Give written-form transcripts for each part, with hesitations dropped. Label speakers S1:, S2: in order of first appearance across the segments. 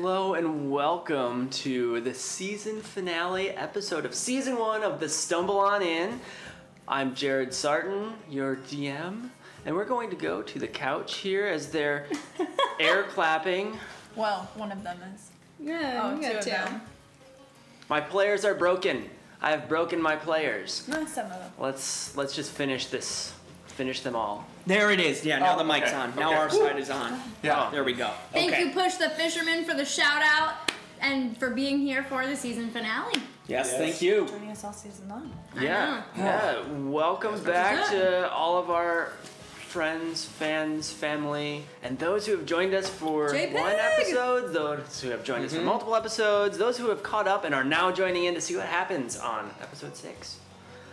S1: Hello and welcome to the season finale episode of season 1 of the Stumble On In. I'm Jared Sarton, your DM, and we're going to go to the couch here as they're air clapping.
S2: Well, one of them is.
S3: Yeah,
S2: Oh, two of them.
S1: My players are broken. I have broken my players.
S2: No, some of them.
S1: Let's just finish this. Finish them all.
S4: There it is. Yeah, now
S1: Oh,
S4: the mic's
S1: okay.
S4: on. Now
S1: Okay.
S4: our side is on.
S1: Yeah.
S4: There we go.
S3: Thank
S4: okay.
S3: you, Push the Fisherman, for the shout out and for being here for the season finale.
S4: Yes, thank you.
S2: Joining us all season long.
S1: Yeah. Welcome back to all of our friends, fans, family, and those who have joined us for
S3: JPEG!
S1: one episode, those who have joined us for multiple episodes, those who have caught up and are now joining in to see what happens on episode 6.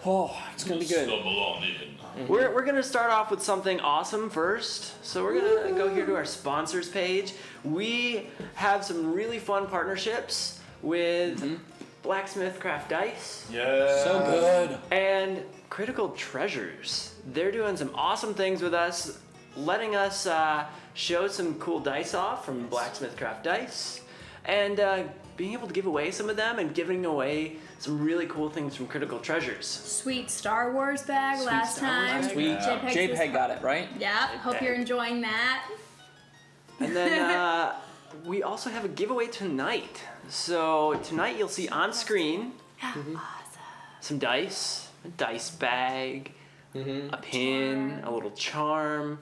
S4: Oh, it's gonna be good.
S5: Stumble on in.
S1: We're gonna start off with something awesome first. So we're gonna go here to our sponsors page. We have some really fun partnerships with Blacksmith Craft Dice
S5: Yeah.
S4: So good.
S1: and Critical Treasures. They're doing some awesome things with us, letting us show some cool dice off from Blacksmith Craft Dice, and being able to give away some of them and giving away some really cool things from Critical Treasures.
S3: Sweet Star Wars bag
S1: Sweet
S3: last
S1: Star Wars
S3: time.
S1: bag.
S4: Sweet.
S3: JPEG's
S4: JPEG got it, right?
S3: Yeah, hope you're enjoying that.
S1: And then we also have a giveaway tonight. So tonight you'll see on screen some dice, a dice bag, a pin, a little charm.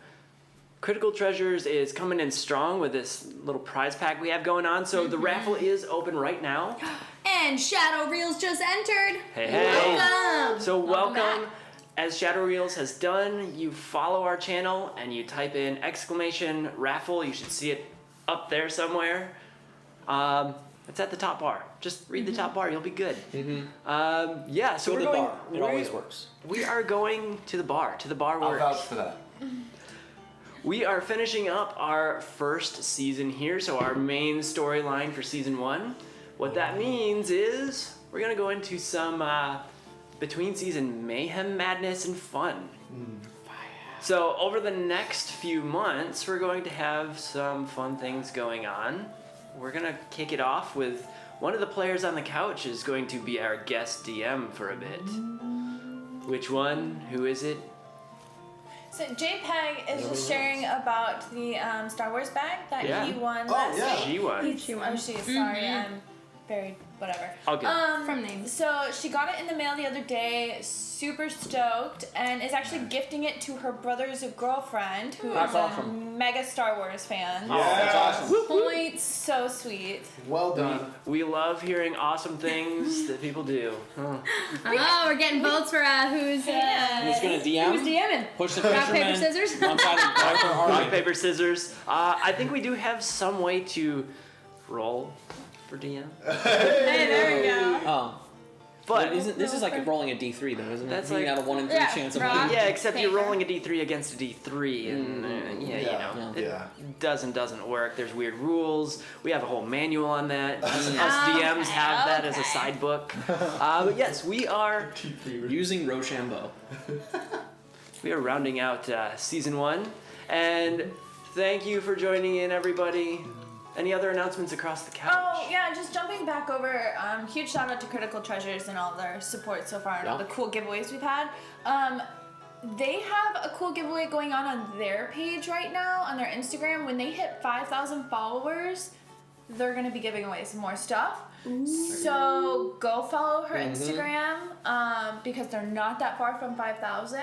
S1: Critical Treasures is coming in strong with this little prize pack we have going on. So the raffle is open right now.
S3: And Shadow Reels just entered.
S1: Hey, hey.
S3: Welcome.
S1: So welcome.
S3: back.
S1: As Shadow Reels has done, you follow our channel and you type in !raffle. You should see it up there somewhere. It's at the top bar. Just read the top bar, you'll be good. Yeah, so
S4: Go
S1: we're
S4: to the
S1: going.
S4: bar. It always works.
S1: We are going to the bar. To the bar
S5: I'll
S1: works.
S5: vouch for that.
S1: We are finishing up our first season here, so our main storyline for season 1. What that means is we're gonna go into some between season mayhem, madness, and fun. So over the next few months, we're going to have some fun things going on. We're gonna kick it off with one of the players on the couch is going to be our guest DM for a bit. Which one? Who is it?
S2: So JPEG is just sharing about the Star Wars bag that
S1: Yeah.
S2: he won
S5: Oh,
S2: last
S5: yeah.
S2: week.
S1: She won.
S2: Oh, she is. Sorry, I'm very whatever.
S1: All good.
S3: From names.
S2: So she got it in the mail the other day, super stoked, and is actually gifting it to her brother's girlfriend, who
S4: That's
S2: is a
S4: awesome.
S2: mega Star Wars fan.
S4: That's awesome.
S2: Points, so sweet.
S5: Well done.
S1: We love hearing awesome things that people do.
S3: Oh, we're getting votes for who's
S4: Who's gonna DM?
S3: who's DMing.
S4: Push the
S3: Rock,
S4: fisherman.
S3: paper, scissors.
S4: One side of the or
S1: Rock,
S4: Harley.
S1: paper, scissors. I think we do have some way to roll for DM.
S2: Hey, there we go.
S4: Oh.
S1: But
S4: But isn't this is like rolling a D3 though, isn't it?
S1: That's
S4: You
S1: like-
S4: got a 1 in 3
S2: Yeah,
S4: chance of
S2: rock.
S4: winning.
S1: yeah, except you're
S3: Paper.
S1: rolling a D3 against a D3, and yeah, you know,
S4: Yeah.
S1: it doesn't work. There's weird rules. We have a whole manual on that. Us
S3: Okay,
S1: DMs have that as a
S3: okay.
S1: side book. But yes, we are
S4: Using Rochambeau.
S1: rounding out season 1, and thank you for joining in, everybody. Any other announcements across the couch?
S2: Oh, yeah, just jumping back over, huge shout out to Critical Treasures and all their support so far and all
S4: Yeah.
S2: the cool giveaways we've had. They have a cool giveaway going on their page right now, on their Instagram. When they hit 5,000 followers, they're going to be giving away some more stuff. So go follow her Instagram because they're not that far from 5,000.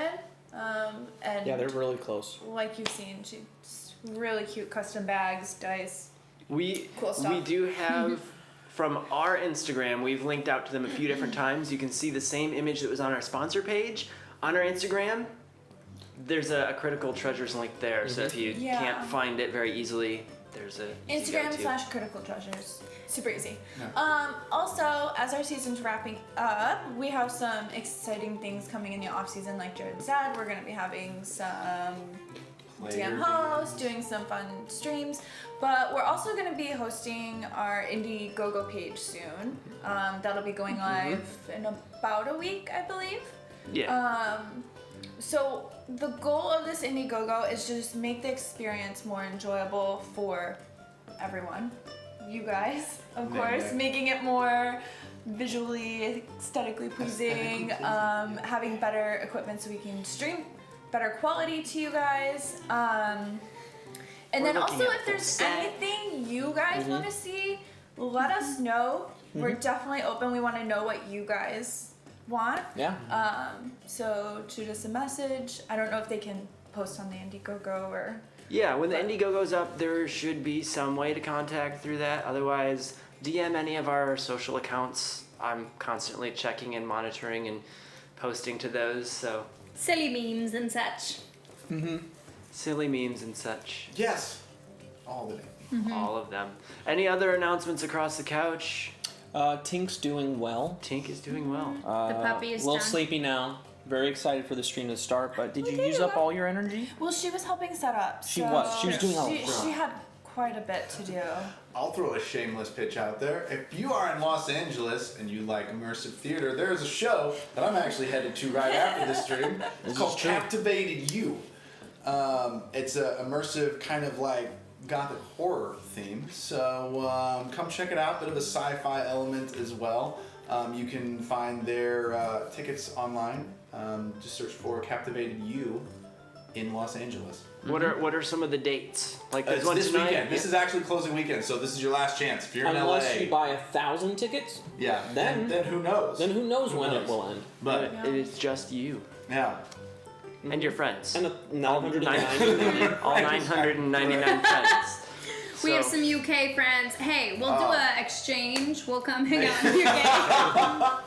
S2: And
S4: Yeah, they're really close.
S2: like you've seen, she's really cute custom bags, dice.
S1: We
S2: Cool stuff.
S1: we do have from our Instagram. We've linked out to them a few different times. You can see the same image that was on our sponsor page on our Instagram. There's a Critical Treasures link there, so if you
S2: Yeah.
S1: can't find it very easily, there's a easy go-to.
S2: Instagram/Critical Treasures. Super easy. Also, as our season's wrapping up, we have some exciting things coming in the off season. Like Jared said, we're gonna be having some DM hosts, doing some fun streams, but we're also going to be hosting our Indiegogo page soon. That'll be going live in about a week, I believe.
S1: Yeah.
S2: So the goal of this Indiegogo is to just make the experience more enjoyable for everyone. you guys, of
S5: Yeah,
S2: course,
S5: yeah.
S2: making it more visually, aesthetically pleasing, having better equipment so we can stream better quality to you guys. And
S1: We're
S2: then
S1: looking
S2: also,
S1: at
S2: if there's
S1: full set.
S2: anything you guys want to see, let us know. We're definitely open. We want to know what you guys want.
S4: Yeah.
S2: So shoot us a message. I don't know if they can post on the Indiegogo or.
S1: Yeah, when the Indiegogo's up, there should be some way to contact through that. Otherwise, DM any of our social accounts. I'm constantly checking and monitoring and posting to those, so
S3: Silly memes and such.
S1: silly memes and such.
S5: Yes. All the day.
S1: All of them. Any other announcements across the couch?
S4: Tink's doing well.
S1: Tink is doing well.
S3: The puppy is
S4: a little
S3: done.
S4: sleepy now. Very excited for the stream to start, but did you
S2: Okay,
S4: use up
S2: well.
S4: all your energy?
S2: Well, she was helping set up.
S4: She
S2: so
S4: was. She was doing all
S2: she,
S4: of it.
S2: she had quite a bit to do.
S5: I'll throw a shameless pitch out there. If you are in Los Angeles and you like immersive theater, there is a show that I'm actually headed to right after this stream. It's called Captivated You. It's a immersive kind of like gothic horror theme. So come check it out. Bit of a sci-fi element as well. You can find their tickets online. Just search for Captivated You in Los Angeles.
S1: What are some of the dates? Like there's
S5: It's
S1: one
S5: this
S1: tonight.
S5: weekend. This is actually closing weekend, so this is your last chance. If you're in
S4: Unless
S5: LA,
S4: you buy 1,000 tickets,
S5: yeah,
S4: then-
S5: then who knows?
S4: then who knows
S5: Who
S4: when
S5: knows?
S4: it will end.
S5: But
S1: It is just you
S5: yeah,
S1: and your friends.
S4: And
S1: all
S4: 999.
S1: all 999 friends.
S3: We have
S1: So-
S3: some UK friends. Hey, we'll do
S5: Oh.
S3: a exchange. We'll come hang out in UK.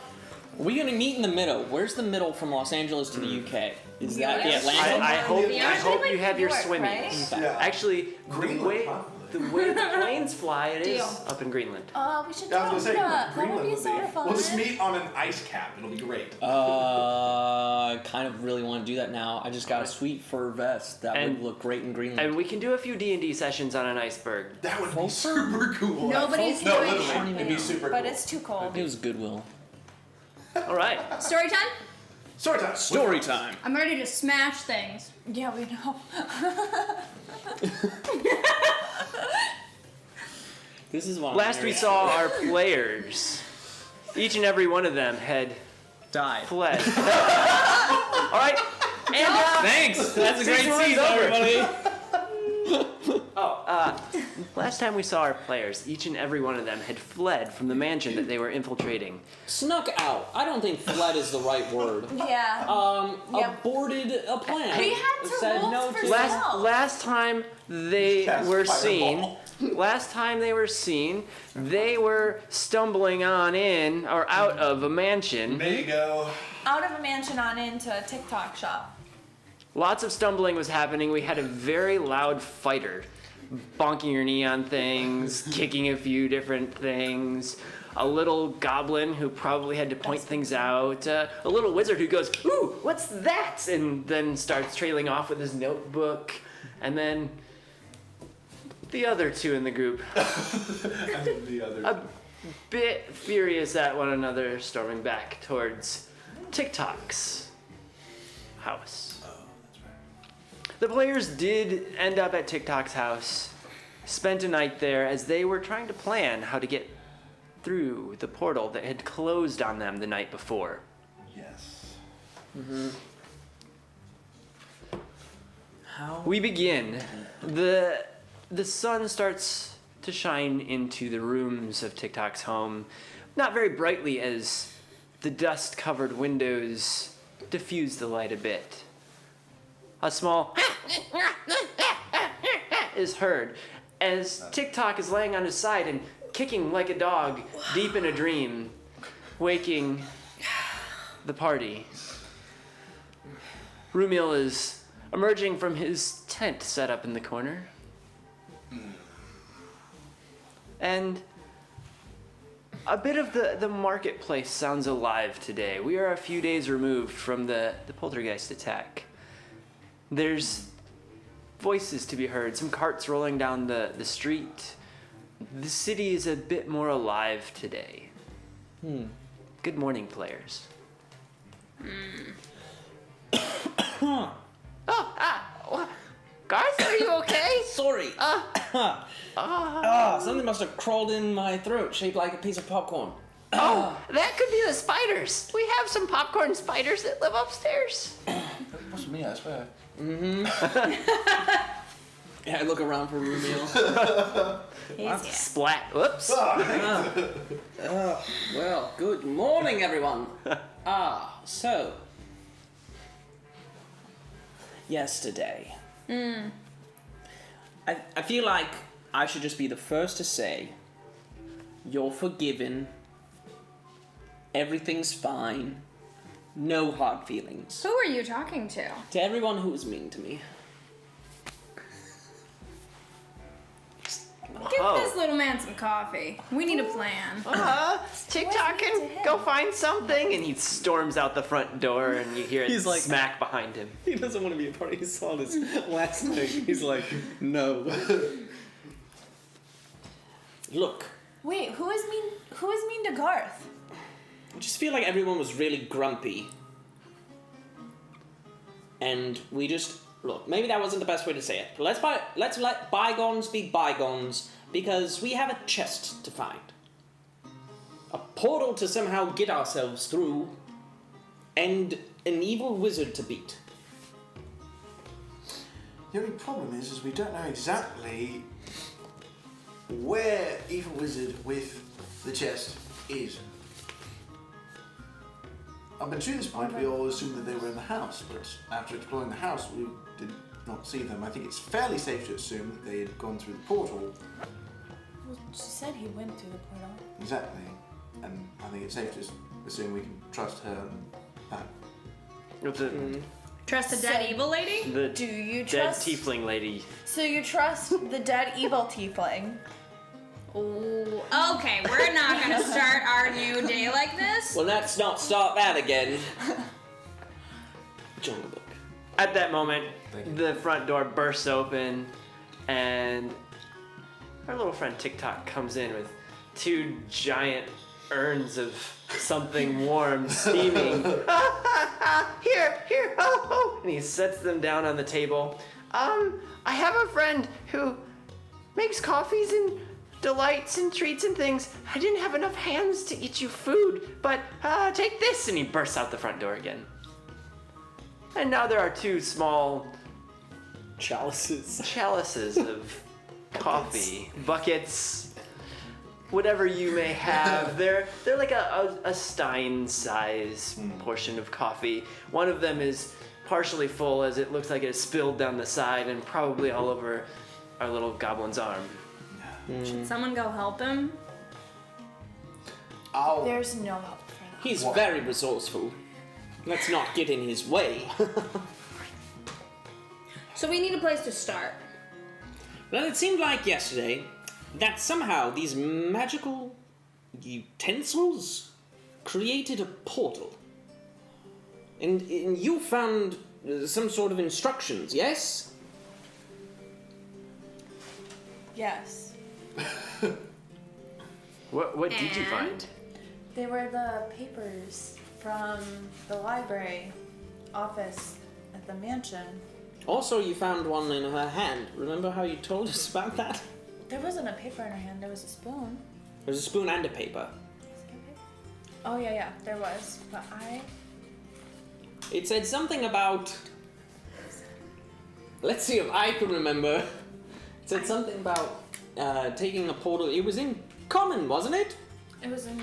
S4: We're gonna meet in the middle. Where's the middle from Los Angeles to the UK? Is that the
S3: US?
S4: Atlantic?
S1: I hope
S2: The
S1: I
S2: others
S1: hope
S2: like
S1: you have your
S2: New York,
S1: swimmies.
S2: right?
S5: yeah.
S1: Actually,
S5: Greenland,
S1: the way the planes fly, it is
S3: Deal.
S1: up in Greenland.
S2: We should
S5: I was gonna say
S2: that. That would
S5: Greenland
S2: be
S5: would
S2: so
S5: be.
S2: fun.
S5: We'll just meet on an ice cap. It'll be great.
S4: I kind of really want to do that now. I just got a sweet fur vest that
S1: And-
S4: would look great in Greenland.
S1: And we can do a few D&D sessions on an iceberg.
S5: That would be
S4: Fulford?
S5: super cool.
S3: Nobody's
S5: no,
S3: doing
S5: literally,
S3: it.
S5: it'd be super
S2: But
S5: cool.
S2: it's too cold.
S4: It was Goodwill.
S1: All right.
S3: Story time?
S5: Story time.
S4: Story time.
S3: I'm ready to smash things.
S2: Yeah, we know.
S4: This is one.
S1: Last we saw our players. Each and every one of them had
S4: died.
S1: fled. All right. And
S4: Thanks. That's a great
S1: Season one's
S4: season,
S1: over.
S4: everybody.
S1: last time we saw our players, each and every one of them had fled from the mansion that they were infiltrating.
S4: Snuck out. I don't think fled is the right word.
S2: Yeah. Yeah.
S4: Aborted a plan.
S2: We had to
S4: Said
S2: roll
S4: no
S2: for
S4: to
S2: stealth.
S1: Last last time they
S5: Cast
S1: were
S5: fireball.
S1: last time they were seen, they were stumbling on in or out of a mansion.
S5: There you go.
S2: Out of a mansion on into a TikTok shop.
S1: Lots of stumbling was happening. We had a very loud fighter, bonking your knee on things, kicking a few different things. A little goblin who probably had to point things out. A little wizard who goes, "Ooh, what's that?" and then starts trailing off with his notebook. And then the other two in the group,
S5: And the other.
S1: a bit furious at one another, storming back towards TikTok's house.
S5: Oh, that's right.
S1: The players did end up at TikTok's house, spent a night there as they were trying to plan how to get through the portal that had closed on them the night before.
S5: Yes.
S4: How?
S1: We begin. The sun starts to shine into the rooms of TikTok's home, not very brightly as the dust-covered windows diffuse the light a bit. A small is heard as TikTok is laying on his side and kicking like a dog deep in a dream, waking the party. Rumiel is emerging from his tent set up in the corner. And a bit of the marketplace sounds alive today. We are a few days removed from the poltergeist attack. There's voices to be heard, some carts rolling down the street. The city is a bit more alive today. Good morning, players. Garth, are you okay?
S4: Sorry. Something must have crawled in my throat, shaped like a piece of popcorn.
S1: Oh, that could be the spiders. We have some popcorn spiders that live upstairs.
S5: What's me, I swear.
S4: Yeah, I look around for Rumiel.
S1: Splat. Whoops.
S4: Well, good morning, everyone. So. Yesterday. I feel like I should just be the first to say, you're forgiven. Everything's fine. No hard feelings.
S3: Who are you talking to?
S4: To everyone who was mean to me.
S3: Give
S1: Oh.
S3: this little man some coffee. We need a plan.
S1: TikTok can go find something, and he storms out the front door, and you hear it
S4: He's like-
S1: smack behind him.
S4: He doesn't want to be a part. He saw this last night. He's like, no. Look,
S2: Wait, who is mean to Garth?
S4: I just feel like everyone was really grumpy. And we just look, maybe that wasn't the best way to say it, but let's let bygones be bygones, because we have a chest to find. A portal to somehow get ourselves through, and an evil wizard to beat.
S5: The only problem is we don't know exactly where Evil Wizard with the chest is. Up until this point, we all assumed that they were in the house, but after exploring the house, we did not see them. I think it's fairly safe to assume that they had gone through the portal.
S2: Well, she said he went through the portal.
S5: Exactly. And I think it's safe to assume we can trust her and that.
S3: Trust the dead evil lady?
S1: The
S2: Do you
S1: dead
S2: trust?
S1: tiefling lady.
S2: So you trust the dead evil tiefling?
S3: Ooh. Okay, we're not gonna start our new day like this.
S4: Well, let's not start that again. Jungle Book.
S1: At that moment,
S5: Thank you.
S1: the front door bursts open, and our little friend TikTok comes in with 2 giant urns of something warm steaming. Here, oh. And he sets them down on the table. I have a friend who makes coffees and delights and treats and things. I didn't have enough hands to eat you food, but take this. And he bursts out the front door again. And now there are 2 small chalices of coffee, buckets, whatever you may have. They're like a Stein size portion of coffee. One of them is partially full, as it looks like it spilled down the side and probably all over our little goblin's arm.
S3: Should someone go help him?
S5: Oh,
S2: There's no help for that.
S4: He's
S5: What?
S4: very resourceful. Let's not get in his way.
S3: So we need a place to start.
S4: Well, it seemed like yesterday that somehow these magical utensils created a portal. And you found some sort of instructions, yes?
S2: Yes.
S1: What did you
S3: And?
S1: find?
S2: They were the papers from the library office at the mansion.
S4: Also, you found one in her hand. Remember how you told us about that?
S2: There wasn't a paper in her hand, there was a spoon.
S4: There's a spoon and a paper.
S2: Oh yeah, there was. But
S4: It said something about... Let's see if I can remember. It said something about taking a portal. It was in Common, wasn't it?
S2: it was in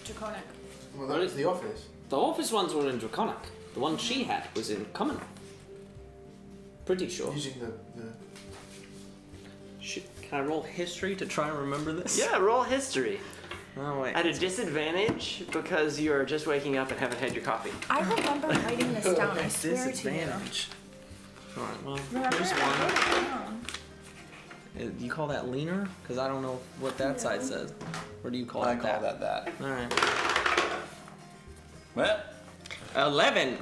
S2: Draconic.
S5: well, that is the office.
S4: The office ones were in Draconic. The one she had was in Common. Pretty sure.
S5: Using the
S4: Can I roll history to try and remember this?
S1: Yeah, roll history.
S4: Oh, wait.
S1: At a disadvantage because you're just waking up and haven't had your coffee.
S2: I remember writing this down, I swear to you.
S4: Disadvantage. Alright, well,
S2: Remember,
S4: here's
S2: I
S4: one.
S2: wrote it down.
S4: Do you call that leaner? Because I don't know what that side says. Or do you call
S5: I
S4: it
S5: call
S4: that?
S5: that.
S4: Alright.
S5: Well,
S4: 11.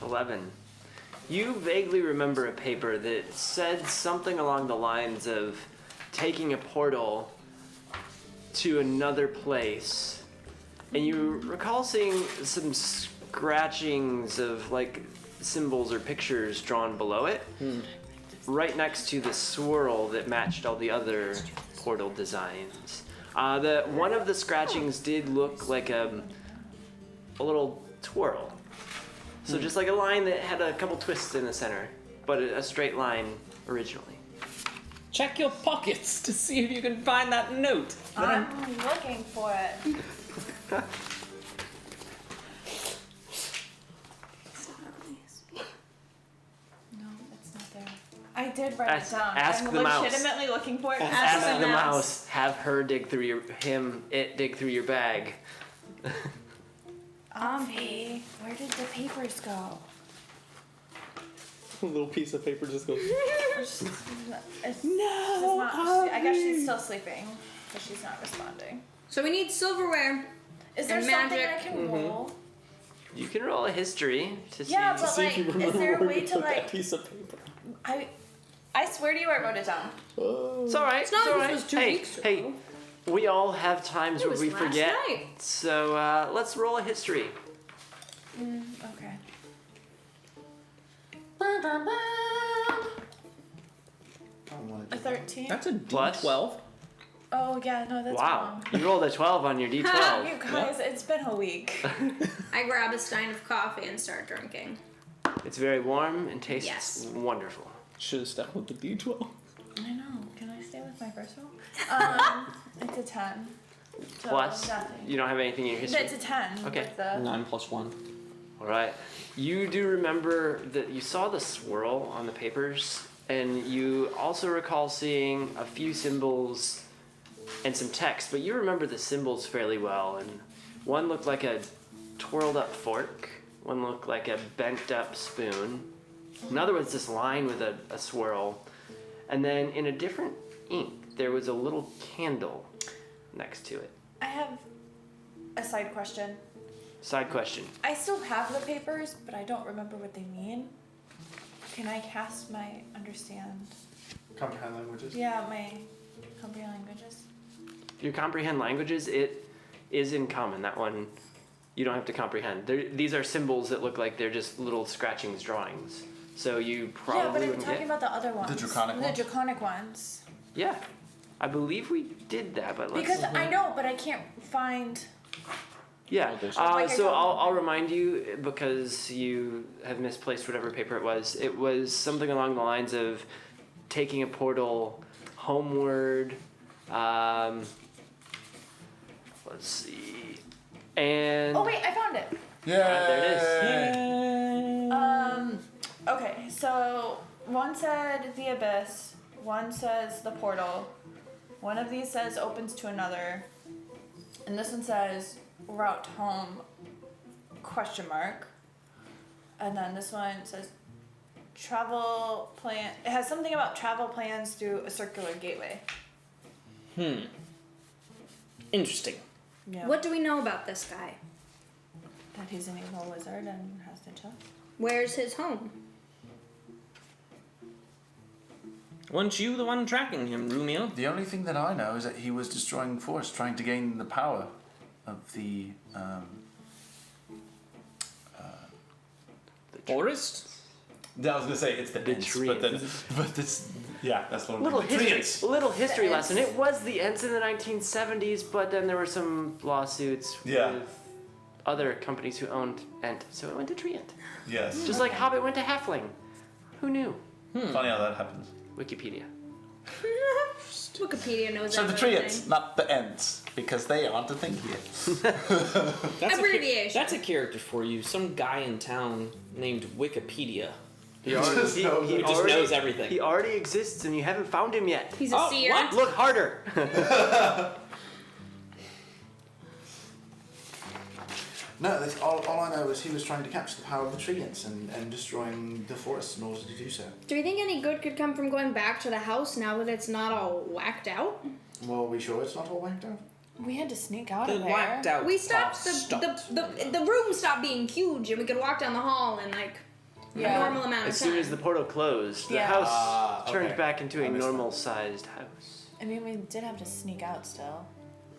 S1: 11. You vaguely remember a paper that said something along the lines of taking a portal to another place. And you recall seeing some scratchings of like symbols or pictures drawn below it, right next to the swirl that matched all the other portal designs. The one of the scratchings did look like a little twirl. So just like a line that had a couple twists in the center, but a straight line originally.
S4: Check your pockets to see if you can find that note.
S2: I'm looking for it. No, it's not there. I did write
S1: Ask-
S2: it down.
S1: ask
S2: I'm
S1: the mouse.
S2: legitimately looking for it.
S1: Ask the mouse. Have her dig through it dig through your bag.
S2: Avi, where did the papers go?
S4: A little piece of paper just goes.
S2: I guess she's still sleeping, so she's not responding.
S3: So we need silverware.
S2: Is there
S3: And
S2: something
S3: magic.
S2: I can roll?
S1: You can roll a history to see.
S2: Yeah, but like, is there a way to like?
S4: piece of paper.
S2: I swear to you, I wrote it down.
S1: It's all right.
S3: It's not
S1: all
S3: like
S1: right.
S3: this was 2
S1: hey,
S3: weeks ago.
S1: hey, we all have times
S3: It
S1: where
S3: was
S1: we
S3: last
S1: forget.
S3: night.
S1: So let's roll a history.
S2: Okay. A 13.
S4: That's a
S1: Plus?
S4: D12.
S2: Oh yeah, no, that's
S1: Wow,
S2: wrong.
S1: you rolled a 12 on your
S2: You
S1: d12.
S2: guys, it's been a week.
S3: I grab a stein of coffee and start drinking.
S1: It's very warm and tastes
S3: Yes.
S1: wonderful.
S4: Should have stuck with the D12.
S2: I know. Can I stay with my first roll? It's a 10. So
S1: Plus,
S2: nothing.
S1: you don't have anything in your history.
S2: It's a 10.
S1: Okay.
S2: With the,
S4: 9 plus 1.
S1: All right. You do remember that you saw the swirl on the papers, and you also recall seeing a few symbols and some text, but you remember the symbols fairly well. And one looked like a twirled up fork, one looked like a bent up spoon. Another was this line with a swirl. And then in a different ink, there was a little candle next to it.
S2: I have a side question.
S1: Side question.
S2: I still have the papers, but I don't remember what they mean. Can I cast my understand?
S5: Comprehend languages.
S2: Yeah, my comprehend languages.
S1: If you comprehend languages, it is in common. That one, you don't have to comprehend. These are symbols that look like they're just little scratchings, drawings. So you probably
S2: Yeah, but I'm
S1: wouldn't
S2: talking
S1: get.
S2: about the other ones.
S5: draconic ones?
S2: The draconic ones.
S1: Yeah, I believe we did that, but let's.
S2: Because I know, but I can't find.
S1: Yeah.
S4: Well, there's-
S2: Like I
S1: So
S2: don't-
S1: I'll remind you because you have misplaced whatever paper it was. It was something along the lines of taking a portal homeward. Let's see. And
S2: Oh wait, I found it.
S5: Yeah.
S1: there it is.
S2: Okay, so one said the abyss, one says the portal, one of these says opens to another, and this one says route home, ? And then this one says travel plan. It has something about travel plans through a circular gateway.
S4: Interesting.
S2: Yeah.
S3: What do we know about this guy?
S2: That he's an evil wizard and has to chill.
S3: Where's his home?
S4: Weren't you the one tracking him, Rumiel?
S6: The only thing that I know is that he was destroying force, trying to gain the power of the.
S4: Forest?
S6: I was gonna say it's the Ents, but then,
S1: treants.
S6: but this, yeah, that's what
S1: Little
S6: the
S1: history,
S6: treants.
S1: little history
S2: The
S1: lesson.
S2: Ents.
S1: It was the Ents in the 1970s, but then there were some lawsuits
S6: Yeah.
S1: with other companies who owned Ent, so it went to Treant.
S6: Yes.
S1: Just like Hobbit went to Halfling. Who knew?
S6: Funny how that happens.
S1: Wikipedia.
S3: Wikipedia knows
S6: So the
S3: everything.
S6: treants, not the Ents, because they aren't a thing here.
S3: Abbreviation.
S4: That's a character for you. Some guy in town named Wikipedia.
S1: He already,
S5: just knows
S4: He just knows everything.
S1: He already exists, and you haven't found him yet.
S3: He's a
S4: Oh,
S3: seer.
S4: what?
S1: Look harder.
S5: No, that's all I know is he was trying to capture the power of the treants and destroying the forest in order to do so.
S3: Do you think any good could come from going back to the house now that it's not all whacked out?
S5: Well, are we sure it's not all whacked out?
S2: We had to sneak out
S4: The
S2: of there.
S4: whacked out
S3: We stopped
S4: part
S3: the
S4: stopped.
S3: the room stopped being huge and we could walk down the hall in like a normal amount of
S1: As
S3: time.
S1: soon as the portal closed, the
S2: Yeah.
S1: house turned
S5: okay.
S1: back into
S5: I
S1: a
S5: missed that.
S1: normal-sized house.
S2: I mean, we did have to sneak out still.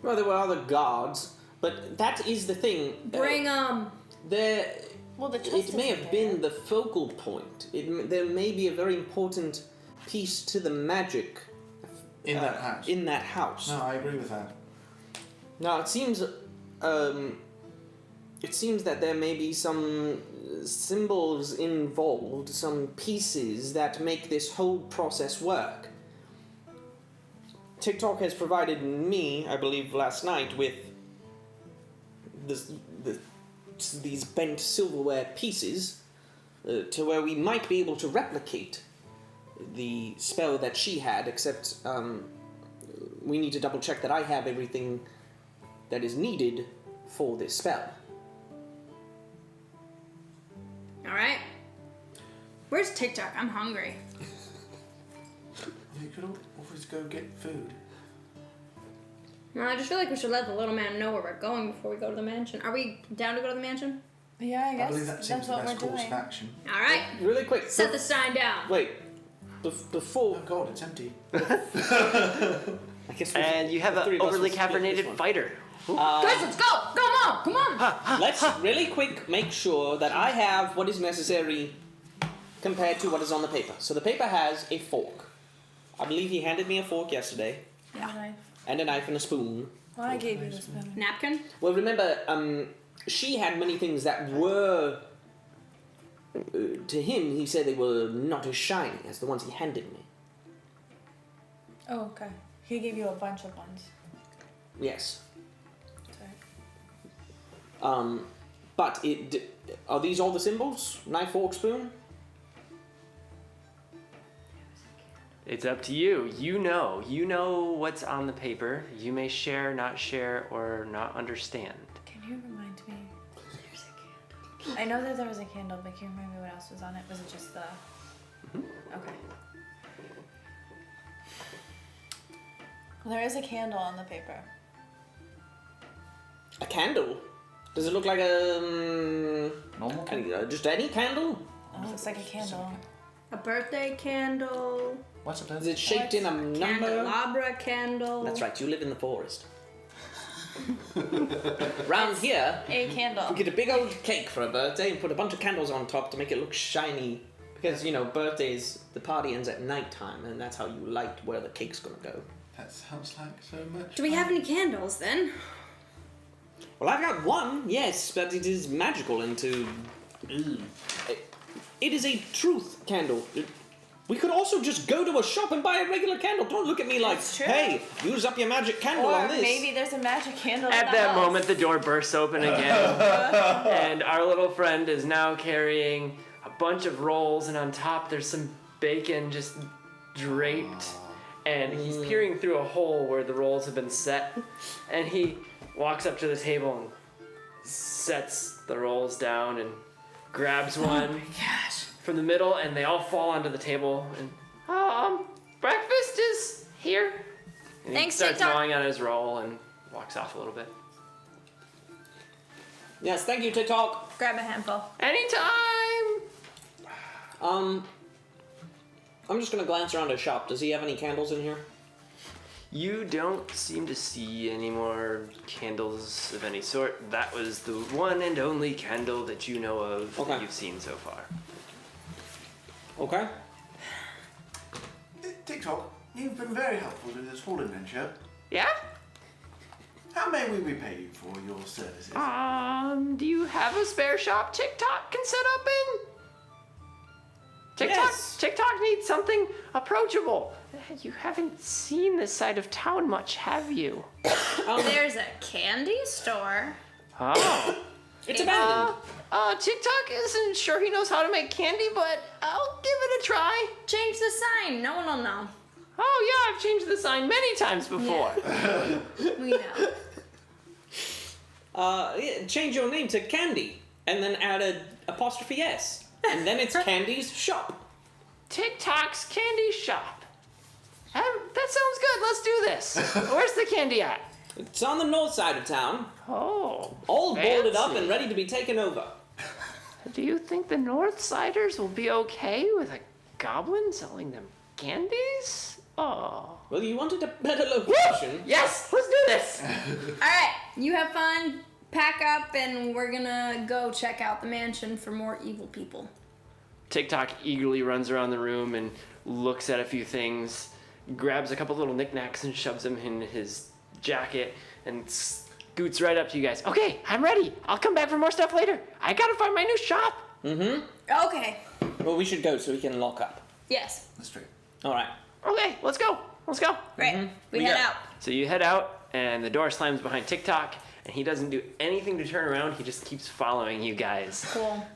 S4: Well, there were other guards, but that is the thing.
S3: Bring
S4: There,
S2: Well, the chest
S4: It may
S2: isn't
S4: have
S2: there.
S4: been the focal point. There may be a very important piece to the magic
S5: In that house.
S4: in that house.
S5: No, I agree with that.
S4: Now it seems that there may be some symbols involved, some pieces that make this whole process work. TikTok has provided me, I believe, last night with these bent silverware pieces to where we might be able to replicate the spell that she had, except we need to double check that I have everything that is needed for this spell.
S3: All right. Where's TikTok? I'm hungry.
S5: You could always go get food.
S3: No, I just feel like we should let the little man know where we're going before we go to the mansion. Are we down to go to the mansion?
S2: Yeah, I
S5: I
S2: guess
S5: believe that seems
S2: that's
S5: the
S2: what
S5: best
S2: we're
S5: course
S2: doing.
S5: of action.
S3: All right.
S4: Really quick.
S3: Set the sign down.
S4: Wait. Before.
S5: Oh god, it's empty.
S4: I guess we
S1: And you have
S4: the three
S1: an
S4: of us
S1: overly
S4: will split this
S1: caffeinated
S4: one.
S1: fighter.
S3: Guys, let's go. Come on. Come on.
S4: Let's really quick make sure that I have what is necessary compared to what is on the paper. So the paper has a fork. I believe he handed me a fork yesterday,
S2: Yeah.
S4: and a knife and a spoon.
S2: Well, I gave you the spoon.
S3: Napkin.
S4: Well, remember, she had many things that were. To him, he said they were not as shiny as the ones he handed me.
S2: Oh, okay. He gave you a bunch of ones.
S4: Yes.
S2: Sorry.
S4: But are these all the symbols? Knife, fork, spoon?
S1: It's up to you. You know what's on the paper. You may share, not share, or not understand.
S2: Can you remind me? I know that there was a candle, but can you remind me what else was on it? Was it just the... Okay. Well, there is a candle on the paper.
S4: A candle? Does it look like a
S6: Normal candle?
S4: just any candle?
S2: Oh, it looks like a candle.
S3: A birthday candle.
S6: What's it?
S4: Is it shaped in a number?
S3: Candelabra candle.
S4: That's right. You live in the forest. Round here,
S2: A candle.
S4: we get a big old cake for a birthday and put a bunch of candles on top to make it look shiny. Because birthdays, the party ends at nighttime, and that's how you light where the cake's gonna go.
S5: That sounds like so much.
S3: Do we have any candles then?
S4: Well, I've got one, yes, but it is magical into. It is a truth candle. We could also just go to a shop and buy a regular candle. Don't look at me like,
S2: That's true.
S4: hey, use up your magic candle
S2: Or
S4: on this.
S2: maybe there's a magic candle in
S1: At
S2: the
S1: that
S2: house.
S1: moment, the door bursts open again, and our little friend is now carrying a bunch of rolls, and on top there's some bacon just draped, and he's peering through a hole where the rolls have been set, and he walks up to the table and sets the rolls down and grabs one from the middle, and they all fall onto the table, and breakfast is here. And
S3: Thanks,
S1: he starts
S3: TikTok.
S1: gnawing on his roll and walks off a little bit.
S4: Yes, thank you, TikTok.
S2: Grab a handful.
S1: Anytime!
S4: I'm just gonna glance around his shop. Does he have any candles in here?
S1: You don't seem to see any more candles of any sort. That was the one and only candle that you know of
S4: Okay.
S1: that you've seen so far.
S4: Okay.
S5: TikTok, you've been very helpful to this whole adventure.
S1: Yeah?
S5: How may we repay you for your services?
S1: Do you have a spare shop TikTok can set up in?
S4: Yes.
S1: TikTok needs something approachable. You haven't seen this side of town much, have you?
S3: There's a candy store.
S1: Oh.
S4: It's abandoned.
S1: TikTok isn't sure he knows how to make candy, but I'll give it a try.
S3: Change the sign. No one will know.
S1: Oh yeah, I've changed the sign many times before.
S3: We know.
S4: Yeah, change your name to Candy, and then add a apostrophe S, and then it's Candy's shop.
S1: TikTok's candy shop. That sounds good. Let's do this. Where's the candy at?
S4: It's on the north side of town,
S1: Oh,
S4: all boarded up
S1: fancy.
S4: and ready to be taken over.
S1: Do you think the Northsiders will be okay with a goblin selling them candies? Oh.
S4: Well, you wanted a better location.
S1: Yes, let's do this.
S3: All right. You have fun. pack up and we're gonna go check out the mansion for more evil people.
S1: TikTok eagerly runs around the room and looks at a few things, grabs a couple little knickknacks and shoves them in his jacket, and scoots right up to you guys. Okay, I'm ready. I'll come back for more stuff later. I gotta find my new shop.
S3: Okay.
S4: Well, we should go so we can lock up.
S3: Yes.
S6: That's true.
S4: All right.
S1: Okay, let's go. Let's go.
S3: Right. We
S4: We
S3: head
S4: go.
S3: out.
S1: So you head out, and the door slams behind TikTok, and he doesn't do anything to turn around. He just keeps following you guys.
S3: Cool.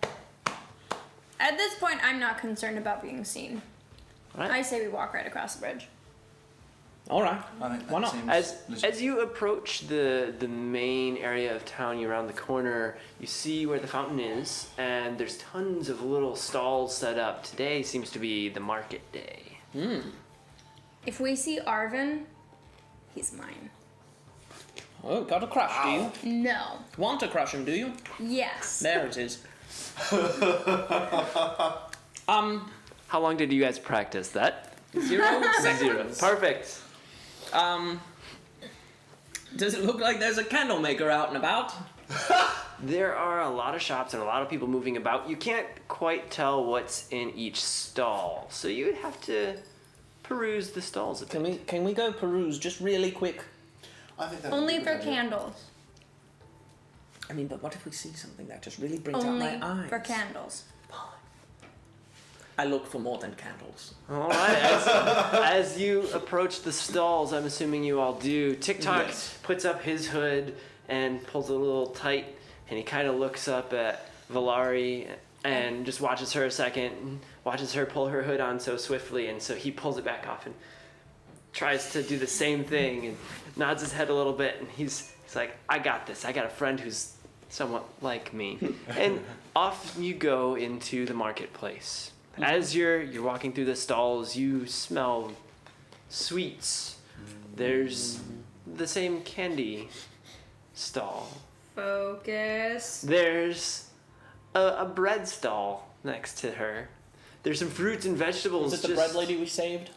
S3: At this point, I'm not concerned about being seen.
S1: All right.
S3: I say we walk right across the bridge.
S4: All right.
S6: I think that
S4: Why not?
S6: seems legit.
S1: As you approach the main area of town, you round the corner, you see where the fountain is, and there's tons of little stalls set up. Today seems to be the market day.
S3: If we see Arvin, he's mine.
S4: Oh, got a crush, do you?
S3: No.
S4: Want to crush him, do you?
S3: Yes.
S4: There it is.
S1: How long did you guys practice that?
S4: 0 seconds.
S1: Perfect.
S4: Does it look like there's a candle maker out and about?
S1: There are a lot of shops and a lot of people moving about. You can't quite tell what's in each stall, so you would have to peruse the stalls a bit.
S4: Can we go peruse just really quick?
S5: I think that
S3: Only for candles.
S4: I mean, but what if we see something that just really brings
S3: Only
S4: out my eyes?
S3: for candles.
S4: I look for more than candles.
S1: All right. As you approach the stalls, I'm assuming you all do. TikTok
S5: Yes.
S1: puts up his hood and pulls it a little tight, and he kind of looks up at Valari and just watches her a second, and watches her pull her hood on so swiftly, and so he pulls it back off and tries to do the same thing and nods his head a little bit, and he's like, I got this. I got a friend who's somewhat like me. And off you go into the marketplace. As you're walking through the stalls, you smell sweets. There's the same candy stall.
S3: Focus.
S1: There's a bread stall next to her. There's some fruits and vegetables.
S4: Is it the bread lady we saved?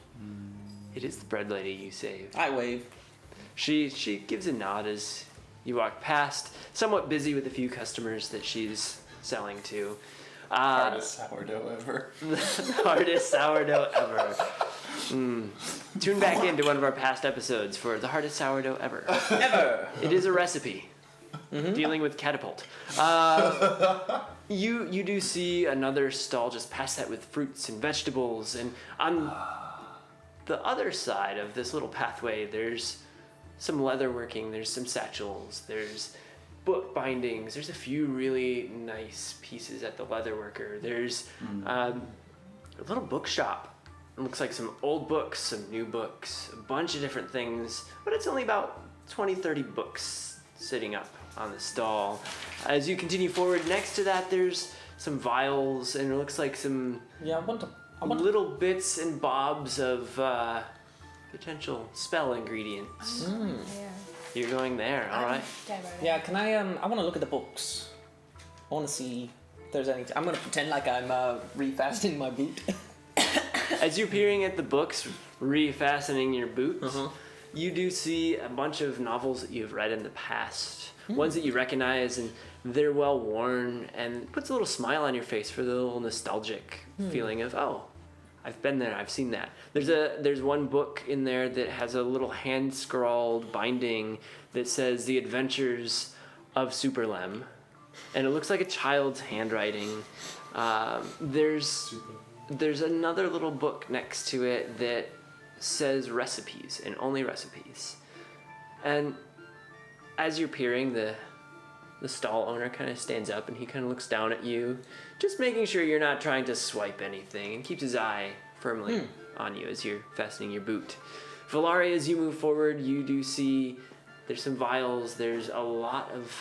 S1: It is the bread lady you saved.
S4: I wave.
S1: She gives a nod as you walk past, somewhat busy with a few customers that she's selling to.
S5: Hardest sourdough ever.
S1: The hardest sourdough ever. Tune back into one of our past episodes for the hardest sourdough ever.
S4: Ever.
S1: It is a recipe dealing with catapult. You do see another stall just past that with fruits and vegetables, and on the other side of this little pathway, there's some leatherworking, there's some satchels, there's book bindings, there's a few really nice pieces at the leatherworker. There's a little bookshop. It looks like some old books, some new books, a bunch of different things, but it's only about 20-30 books sitting up on the stall. As you continue forward, next to that there's some vials, and it looks like some
S4: Yeah, I want to.
S1: little bits and bobs of potential spell ingredients.
S2: Yeah.
S1: You're going there, all right.
S4: Yeah, can I want to look at the books. I want to see if there's any. I'm gonna pretend like I'm refastening my boot.
S1: As you're peering at the books, refastening your boots, you do see a bunch of novels that you've read in the past. Ones that you recognize, and they're well worn, and it puts a little smile on your face for the little nostalgic feeling of, oh, I've been there, I've seen that. There's one book in there that has a little hand-scrawled binding that says The Adventures of Superlem, and it looks like a child's handwriting. There's another little book next to it that says recipes, and only recipes. And as you're peering, the stall owner kind of stands up and he kind of looks down at you, just making sure you're not trying to swipe anything, and keeps his eye firmly on you as you're fastening your boot. Valari, as you move forward, you do see there's some vials, there's a lot of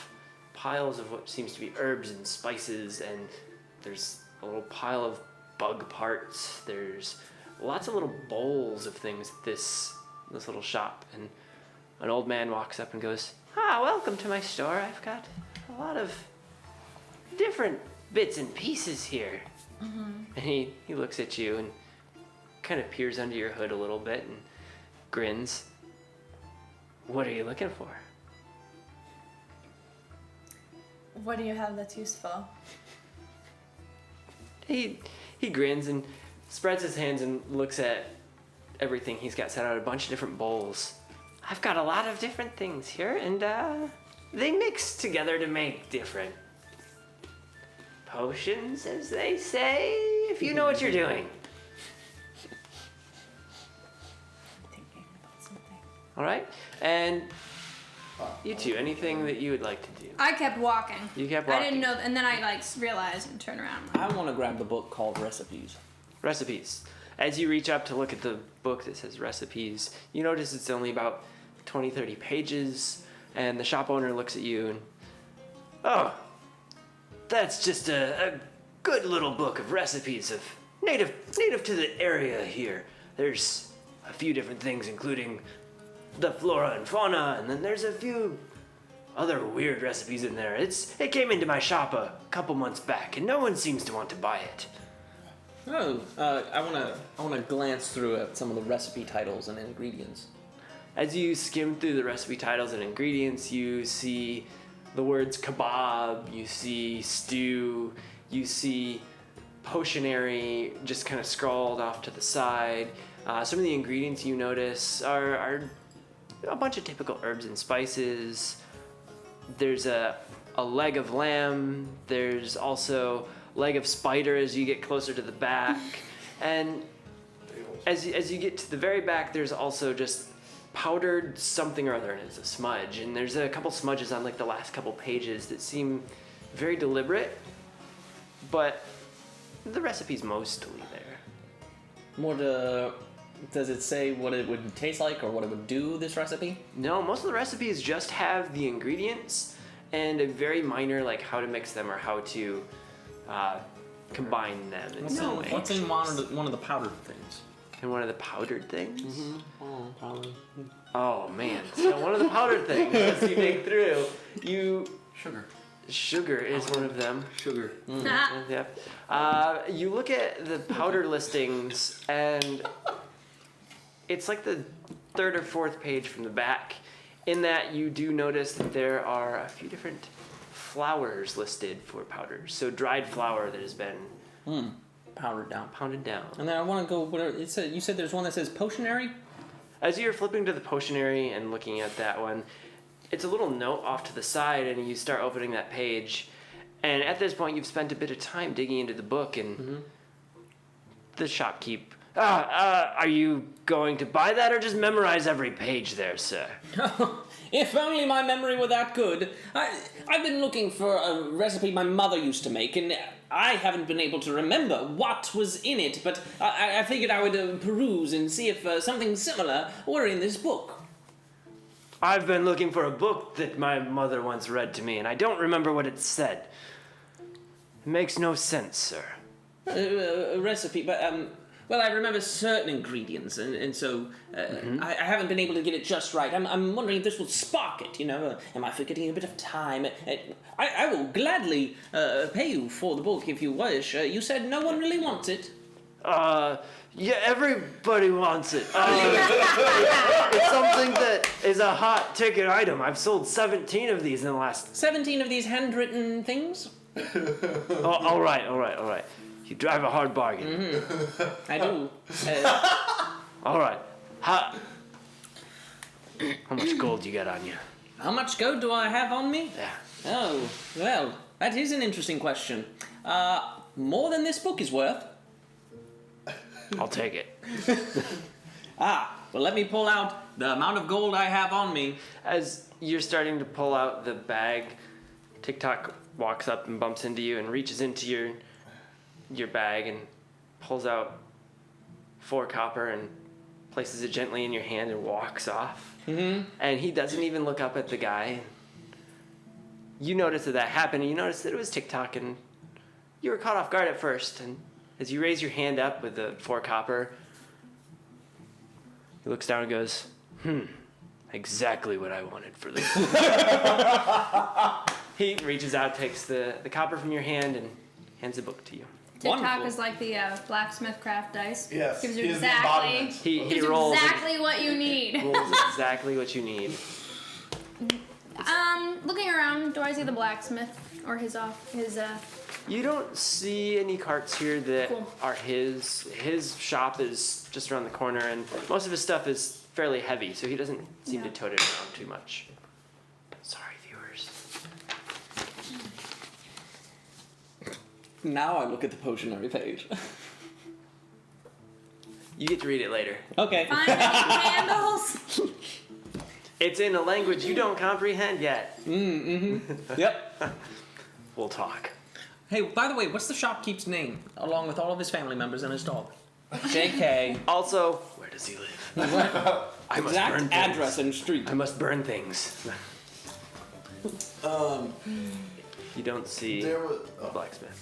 S1: piles of what seems to be herbs and spices, and there's a little pile of bug parts, there's lots of little bowls of things at this little shop, and an old man walks up and goes, welcome to my store. I've got a lot of different bits and pieces here. And he looks at you and kind of peers under your hood a little bit and grins. What are you looking for?
S2: What do you have that's useful?
S1: He grins and spreads his hands and looks at everything he's got set out, a bunch of different bowls. I've got a lot of different things here, and they mix together to make different potions, as they say, if you know what you're doing.
S2: Thinking about something.
S1: All right, and you two, anything that you would like to do?
S3: I kept walking.
S1: You kept
S3: I
S1: walking.
S3: didn't know, and then I like realized and turned around.
S4: I want to grab the book called Recipes.
S1: Recipes. As you reach up to look at the book that says recipes, you notice it's only about 20-30 pages, and the shop owner looks at you and, oh, that's just a good little book of recipes of native to the area here. There's a few different things, including the flora and fauna, and then there's a few other weird recipes in there. It came into my shop a couple months back, and no one seems to want to buy it.
S4: Oh, I wanna glance through at some of the recipe titles and ingredients.
S1: As you skim through the recipe titles and ingredients, you see the words kebab, you see stew, you see potionary just kind of scrawled off to the side. Some of the ingredients you notice are a bunch of typical herbs and spices. There's a leg of lamb. There's also leg of spider as you get closer to the back. And as you get to the very back, there's also just powdered something or other, and it's a smudge. And there's a couple smudges on like the last couple pages that seem very deliberate, but the recipe's mostly there.
S4: Does it say what it would taste like or what it would do, this recipe?
S1: No, most of the recipes just have the ingredients and a very minor like how to mix them or how to combine them in some way.
S4: What's in one of the powdered things?
S1: And one of the powdered things?
S4: Mm-hmm. Oh, probably.
S1: Oh man. So one of the powdered things, as you dig through, Sugar is one of them.
S6: Sugar.
S1: Yep. You look at the powder listings, and it's like the third or fourth page from the back. In that, you do notice that there are a few different flours listed for powders. So dried flour that has been
S4: Powdered down.
S1: pounded down.
S4: And then I want to go. You said there's one that says potionary.
S1: As you're flipping to the potionary and looking at that one, it's a little note off to the side, and you start opening that page. And at this point, you've spent a bit of time digging into the book, and the shopkeep. Are you going to buy that or just memorize every page there, sir?
S4: If only my memory were that good. I've been looking for a recipe my mother used to make, and I haven't been able to remember what was in it, but I figured I would peruse and see if something similar were in this book.
S1: I've been looking for a book that my mother once read to me, and I don't remember what it said. It makes no sense, sir.
S4: A recipe, but well, I remember certain ingredients, and so I haven't been able to get it just right. I'm wondering if this will spark it, you know? Am I forgetting a bit of time? I will gladly pay you for the book if you wish. You said no one really wants it.
S1: Yeah, everybody wants it. It's something that is a hot ticket item. I've sold 17 of these in the last...
S4: 17 of these handwritten things?
S1: Oh, all right. You drive a hard bargain.
S4: I do.
S1: All right. How much gold you got on you?
S4: How much gold do I have on me?
S1: Yeah.
S4: Oh, well, that is an interesting question. More than this book is worth.
S1: I'll take it.
S4: Well, let me pull out the amount of gold I have on me.
S1: As you're starting to pull out the bag, TikTok walks up and bumps into you and reaches into your bag and pulls out 4 copper and places it gently in your hand and walks off. And he doesn't even look up at the guy. You notice that happened, and you notice that it was TikTok, and you were caught off guard at first. And as you raise your hand up with the 4 copper, he looks down and goes, exactly what I wanted for this. He reaches out, takes the copper from your hand, and hands the book to you.
S3: TikTok
S4: Wonderful.
S3: is like the blacksmith craft dice.
S5: Yes,
S3: Gives you
S5: he is the
S3: exactly,
S5: embodiment.
S1: He
S3: gives you
S1: rolls
S3: exactly what you need.
S1: rolls exactly what you need.
S3: Looking around, do I see the blacksmith or his
S1: You don't see any carts here that
S3: Cool.
S1: are his. His shop is just around the corner, and most of his stuff is fairly heavy, so he doesn't seem to tote it around too much. Sorry, viewers.
S4: Now I look at the potionary page.
S1: You get to read it later.
S4: Okay.
S3: find any candles?
S1: It's in a language you don't comprehend yet.
S4: Yep.
S1: We'll talk.
S4: Hey, by the way, what's the shopkeep's name? Along with all of his family members and his dog. JK.
S1: Also, where does he live? I must burn
S4: Exact
S1: things.
S4: address and street.
S1: I must burn things. You don't see
S5: There was
S1: a blacksmith.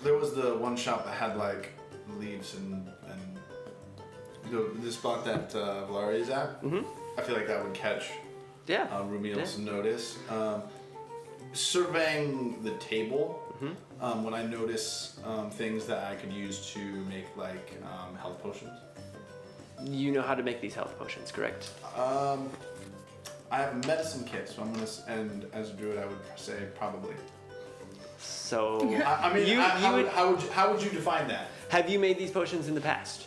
S5: there was the one shop that had like leaves and the spot that Valaria's at.
S1: Mhm.
S5: I feel like that would catch
S1: Yeah.
S5: Rumiel's notice. Surveying the table, when I notice things that I could use to make like health potions.
S1: You know how to make these health potions, correct?
S5: I have a medicine kit, so I'm gonna. And as a druid, I would say probably.
S1: So,
S5: I mean,
S1: You-
S5: how,
S1: you would-
S5: how would you define that?
S1: have you made these potions in the past?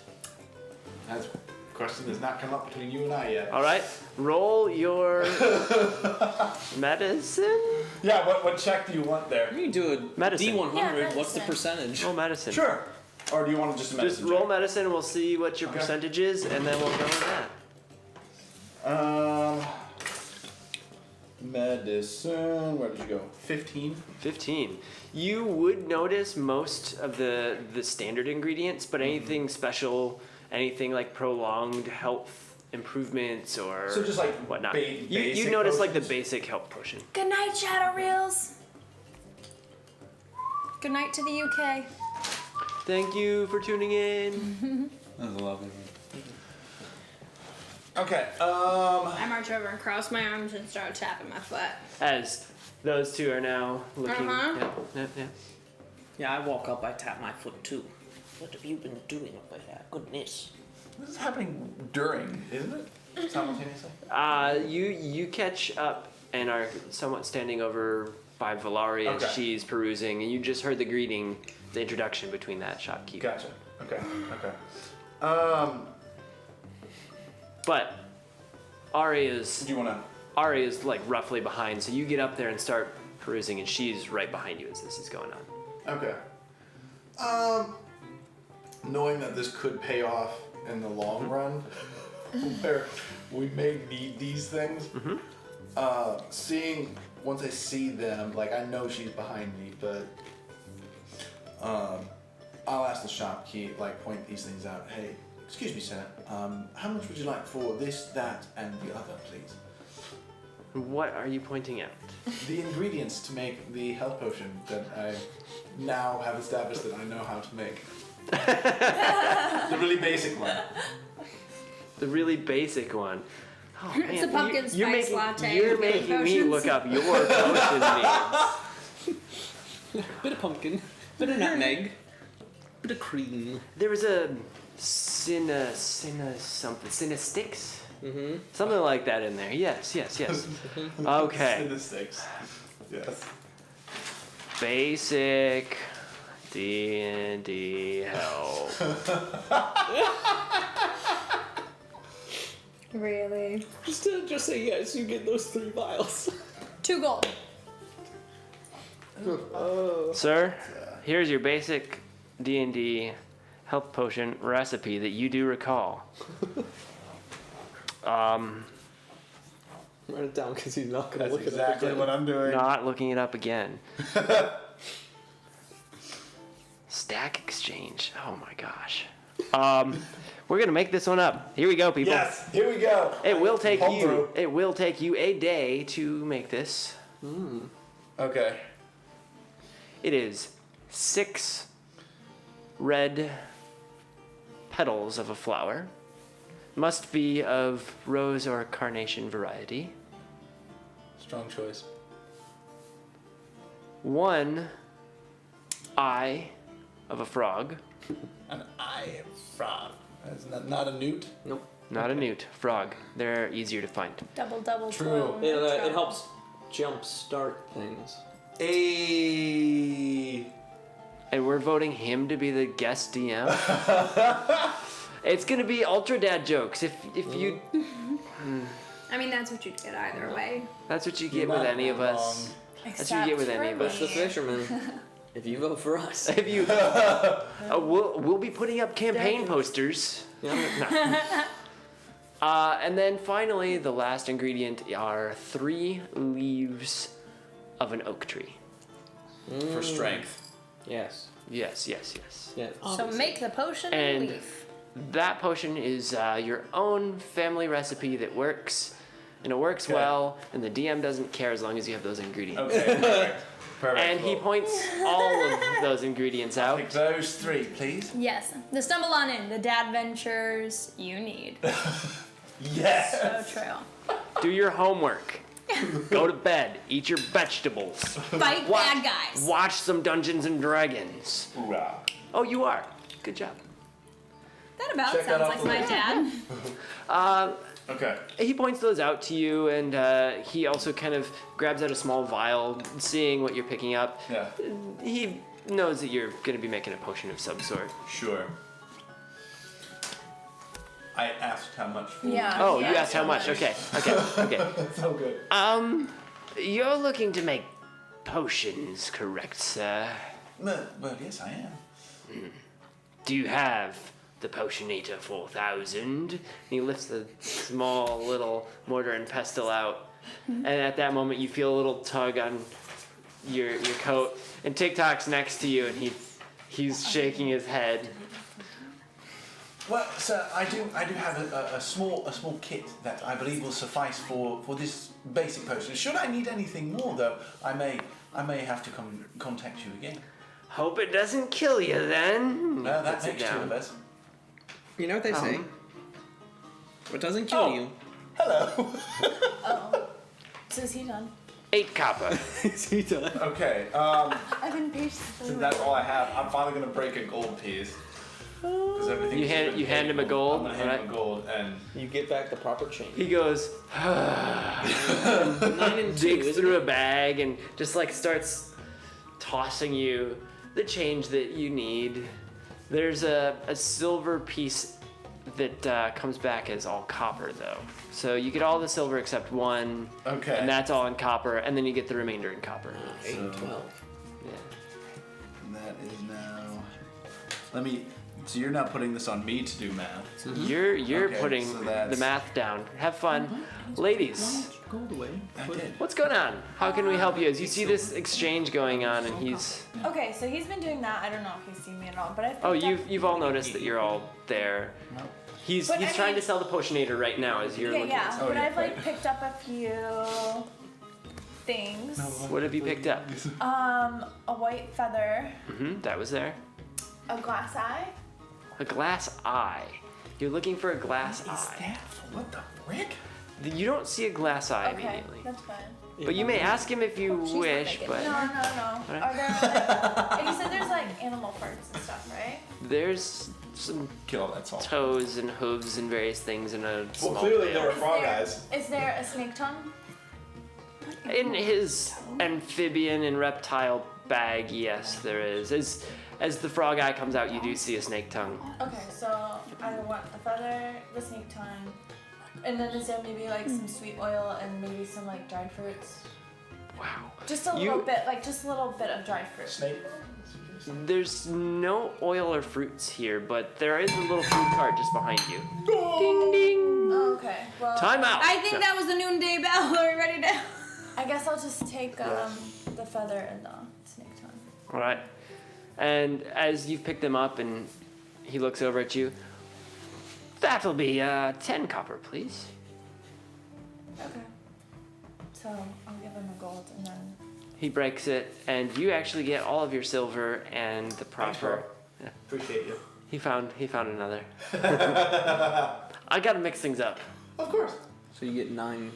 S5: That's a question that's not come up between you and I yet.
S1: All right. Roll your medicine.
S6: Yeah, what check do you want there?
S4: You do a
S1: Medicine.
S4: D100.
S2: Yeah,
S4: What's the
S2: medicine.
S4: percentage?
S1: Roll medicine.
S6: Sure. Or do you want just a
S1: Just
S6: medicine
S1: roll
S6: check?
S1: medicine, and we'll see what your
S6: Okay.
S1: percentage is, and then we'll go with that.
S6: Medicine. Where did you go?
S5: 15.
S1: 15. You would notice most of the standard ingredients, but anything special, anything like prolonged health improvements or
S6: So just like
S1: whatnot. You
S6: basic
S1: notice like the
S6: potions?
S1: basic health potion.
S2: Good night, Shadow Reels.
S3: Good night to the UK.
S1: Thank you for tuning in.
S6: That was a lovely one. Okay.
S3: I march over and cross my arms and start tapping my foot.
S1: As those two are now looking.
S3: Uh-huh.
S1: Yeah.
S4: Yeah, I walk up, I tap my foot too. What have you been doing over here? Goodness.
S6: This is happening during, isn't it? Simultaneously.
S1: You catch up and are somewhat standing over by Valari as
S6: Okay.
S1: she's perusing, and you just heard the greeting, the introduction between that shopkeep.
S6: Gotcha. Okay.
S1: But Aria's
S6: Do you want to?
S1: Aria's like roughly behind, so you get up there and start perusing, and she's right behind you as this is going on.
S5: Okay. Knowing that this could pay off in the long run, where we may need these things, seeing once I see them, like I know she's behind me, but I'll ask the shopkeep, like point these things out. Hey, excuse me, sir. How much would you like for this, that, and the other, please?
S1: What are you pointing at?
S5: The ingredients to make the health potion that I now have established that I know how to make. The really basic one.
S1: The really basic one. Oh, man.
S3: It's a pumpkin
S1: you're
S3: spice
S1: making,
S3: latte
S1: You're
S3: with
S1: making me
S3: potions.
S1: look up your potion needs.
S4: Bit of pumpkin, bit of nutmeg, bit of cream.
S1: There was a Cinnasticks?
S4: Mm-hmm.
S1: Something like that in there. Yes. Okay.
S5: The sticks. Yes.
S1: Basic D&D help.
S3: Really?
S4: Instead of just say yes, you get those 3 vials.
S3: 2 gold.
S1: Sir, here's your basic D&D health potion recipe that you do recall.
S4: Write it down because he's not gonna
S6: That's
S4: look it up
S6: exactly
S4: again.
S6: what I'm doing.
S1: Not looking it up again. Stack exchange. Oh my gosh. We're gonna make this one up. Here we go, people.
S6: Yes. Here we go.
S1: It will take you.
S6: Homebrew.
S1: It will take you a day to make this.
S6: Okay.
S1: It is 6 red petals of a flower. Must be of rose or carnation variety.
S6: Strong choice.
S1: 1 eye of a frog.
S6: An eye frog. That's not a newt.
S4: Nope.
S1: Not a newt. Frog. They're easier to find.
S2: Double
S6: True.
S2: twirl,
S4: It
S2: trouble.
S4: helps jump start things.
S1: And we're voting him to be the guest DM. It's gonna be ultra dad jokes. If you,
S3: I mean, that's what you'd get either way.
S1: that's what you get with any of us. That's what you get with any of
S4: Push the
S1: us.
S4: fisherman. If you vote for us.
S1: If you, we'll be putting up campaign posters.
S4: Yeah.
S1: And then finally, the last ingredient are 3 leaves of an oak tree.
S5: For strength.
S4: Yes.
S1: Yes.
S4: Yeah.
S3: So make the potion
S1: And-
S3: and leaf.
S1: That potion is your own family recipe that works, and it works
S5: Okay.
S1: well, and the DM doesn't care as long as you have those ingredients.
S5: Okay, perfect. Perfect.
S1: And he
S5: Well,
S1: points all of those ingredients out.
S5: pick those 3, please.
S3: Yes, the stumble on in, the dad ventures you need.
S5: Yes.
S3: So true.
S1: Do your homework. Go to bed. Eat your vegetables.
S3: Fight bad guys.
S1: Watch some Dungeons and Dragons.
S5: Hoorah.
S1: Oh, you are. Good job.
S3: That about
S5: Check that
S3: sounds
S5: off
S3: like
S5: the
S3: my
S5: list.
S3: dad.
S5: Okay.
S1: He points those out to you, and he also kind of grabs out a small vial, seeing what you're picking up.
S5: Yeah.
S1: He knows that you're going to be making a potion of some sort.
S5: Sure. I asked how much for.
S2: Yeah.
S1: Oh,
S2: yeah,
S1: you asked how
S2: so
S1: much. Okay.
S5: So good.
S1: You're looking to make potions, correct, sir?
S5: Well, yes, I am.
S1: Do you have the Potionator 4000? And he lifts the small little mortar and pestle out. And at that moment, you feel a little tug on your coat. And TikTok's next to you, and he's shaking his head.
S6: Well, sir, I do have a small kit that I believe will suffice for this basic potion. Should I need anything more, though, I may have to contact you again.
S1: Hope it doesn't kill you then.
S6: No, that
S1: Puts it
S6: makes two
S1: down.
S6: of us.
S4: You know what they say? What doesn't kill you.
S5: Hello.
S2: Oh. So is he done?
S1: 8 copper.
S5: Okay.
S2: I've been patient.
S5: So that's all I have. I'm finally gonna break a gold piece. Because everything.
S1: You hand him a gold,
S5: I'm gonna hand him
S1: alright.
S5: a gold, and
S4: You get back the proper change.
S1: He goes,
S4: 9 and 2.
S1: digs
S4: isn't
S1: through
S4: it?
S1: a bag and just like starts tossing you the change that you need. There's a silver piece that comes back as all copper though. So you get all the silver except 1,
S5: okay.
S1: and that's all in copper, and then you get the remainder in copper.
S4: 8 and 12.
S1: Yeah.
S5: That is now. Let me. So you're now putting this on me to do math.
S1: You're
S5: Okay,
S1: putting
S5: so that's-
S1: the math down. Have fun. Ladies,
S5: Gold away. I did.
S1: what's going on? How can we help you? As you see this exchange going on, and he's
S2: Okay, so he's been doing that. I don't know if he's seen me at all, but I've
S1: oh,
S2: picked up-
S1: you've all noticed that you're all there. He's
S2: But I
S1: trying
S2: mean-
S1: to sell the Potionator right now as you're
S2: Okay,
S1: looking.
S2: yeah,
S5: Oh,
S2: but
S5: yeah,
S2: I've like
S5: right.
S2: picked up a few things.
S1: What have you picked up?
S2: A white feather,
S1: That was there.
S2: a glass eye.
S1: A glass eye. You're looking for a glass eye.
S5: Yeah. What the frick?
S1: You don't see a glass eye
S2: Okay,
S1: immediately.
S2: that's fine.
S1: But you may ask him if you
S3: she's not
S1: wish,
S3: making
S1: but
S2: No.
S1: Alright.
S2: Are there like, and you said there's like animal parts and stuff, right?
S1: there's some
S5: Kill all that salt.
S1: toes and hooves and various things in a small
S5: Well, clearly
S1: pail.
S5: there are
S2: Is
S5: frog
S2: there-
S5: eyes.
S2: Is there a snake tongue?
S1: In his amphibian and reptile bag, yes, there is. As the frog eye comes out, you do see a snake tongue.
S2: Okay, so I want the feather, the snake tongue, and then is there maybe like some sweet oil and maybe some like dried fruits?
S1: Wow.
S2: Just a
S1: You-
S2: little bit, like just a little bit of dried fruit.
S5: Snake.
S1: There's no oil or fruits here, but there is a little food cart just behind you. Ding ding.
S2: Oh, okay, well.
S1: Time out.
S3: I think
S1: No.
S3: that was the noonday bell. Are we ready to?
S2: I guess I'll just take the feather and the snake tongue.
S1: All right. And as you pick them up and he looks over at you, that'll be 10 copper, please.
S2: Okay. So I'll give him a gold and then.
S1: He breaks it, and you actually get all of your silver and the proper.
S5: bro. Appreciate you.
S1: He found another. I gotta mix things up.
S5: Of course.
S4: So you get 9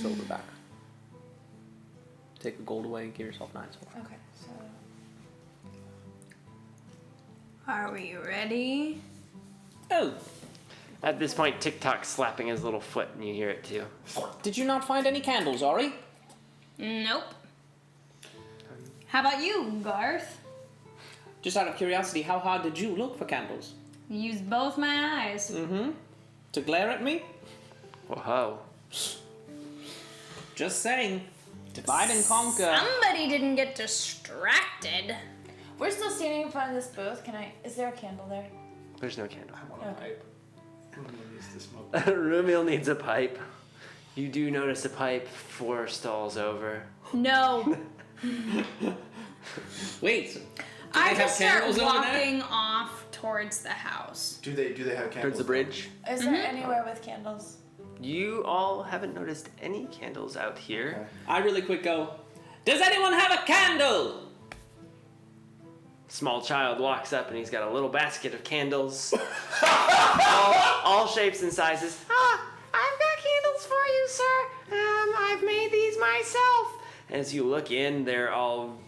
S4: silver back. Take the gold away, give yourself 9 silver.
S2: Okay, so.
S3: Are we ready?
S4: Oh,
S1: At this point, TikTok's slapping his little foot, and you hear it too.
S4: did you not find any candles, Ari?
S3: No, Nope. How about you, Garth?
S4: Just out of curiosity, how hard did you look for candles?
S3: Use both my eyes.
S4: Mm-hmm. To glare at me?
S1: Whoa.
S4: Just saying. Divide and conquer.
S3: Somebody didn't get distracted.
S2: We're still standing in front of this booth. Is there a candle there?
S1: There's no candle.
S5: I want a pipe. Someone needs to smoke.
S1: Rumil needs a pipe. You do notice a pipe 4 stalls over.
S3: No.
S4: Wait. Do
S3: I
S4: they have
S3: just start
S4: candles over there?
S3: walking off towards the house.
S5: Do they have candles?
S1: Towards the bridge.
S2: Is there anywhere with candles?
S1: You all haven't noticed any candles out here.
S4: I really quick go, does anyone have a candle?
S1: Small child walks up and he's got a little basket of candles. all shapes and sizes. I've got candles for you, sir. I've made these myself. As you look in, they're all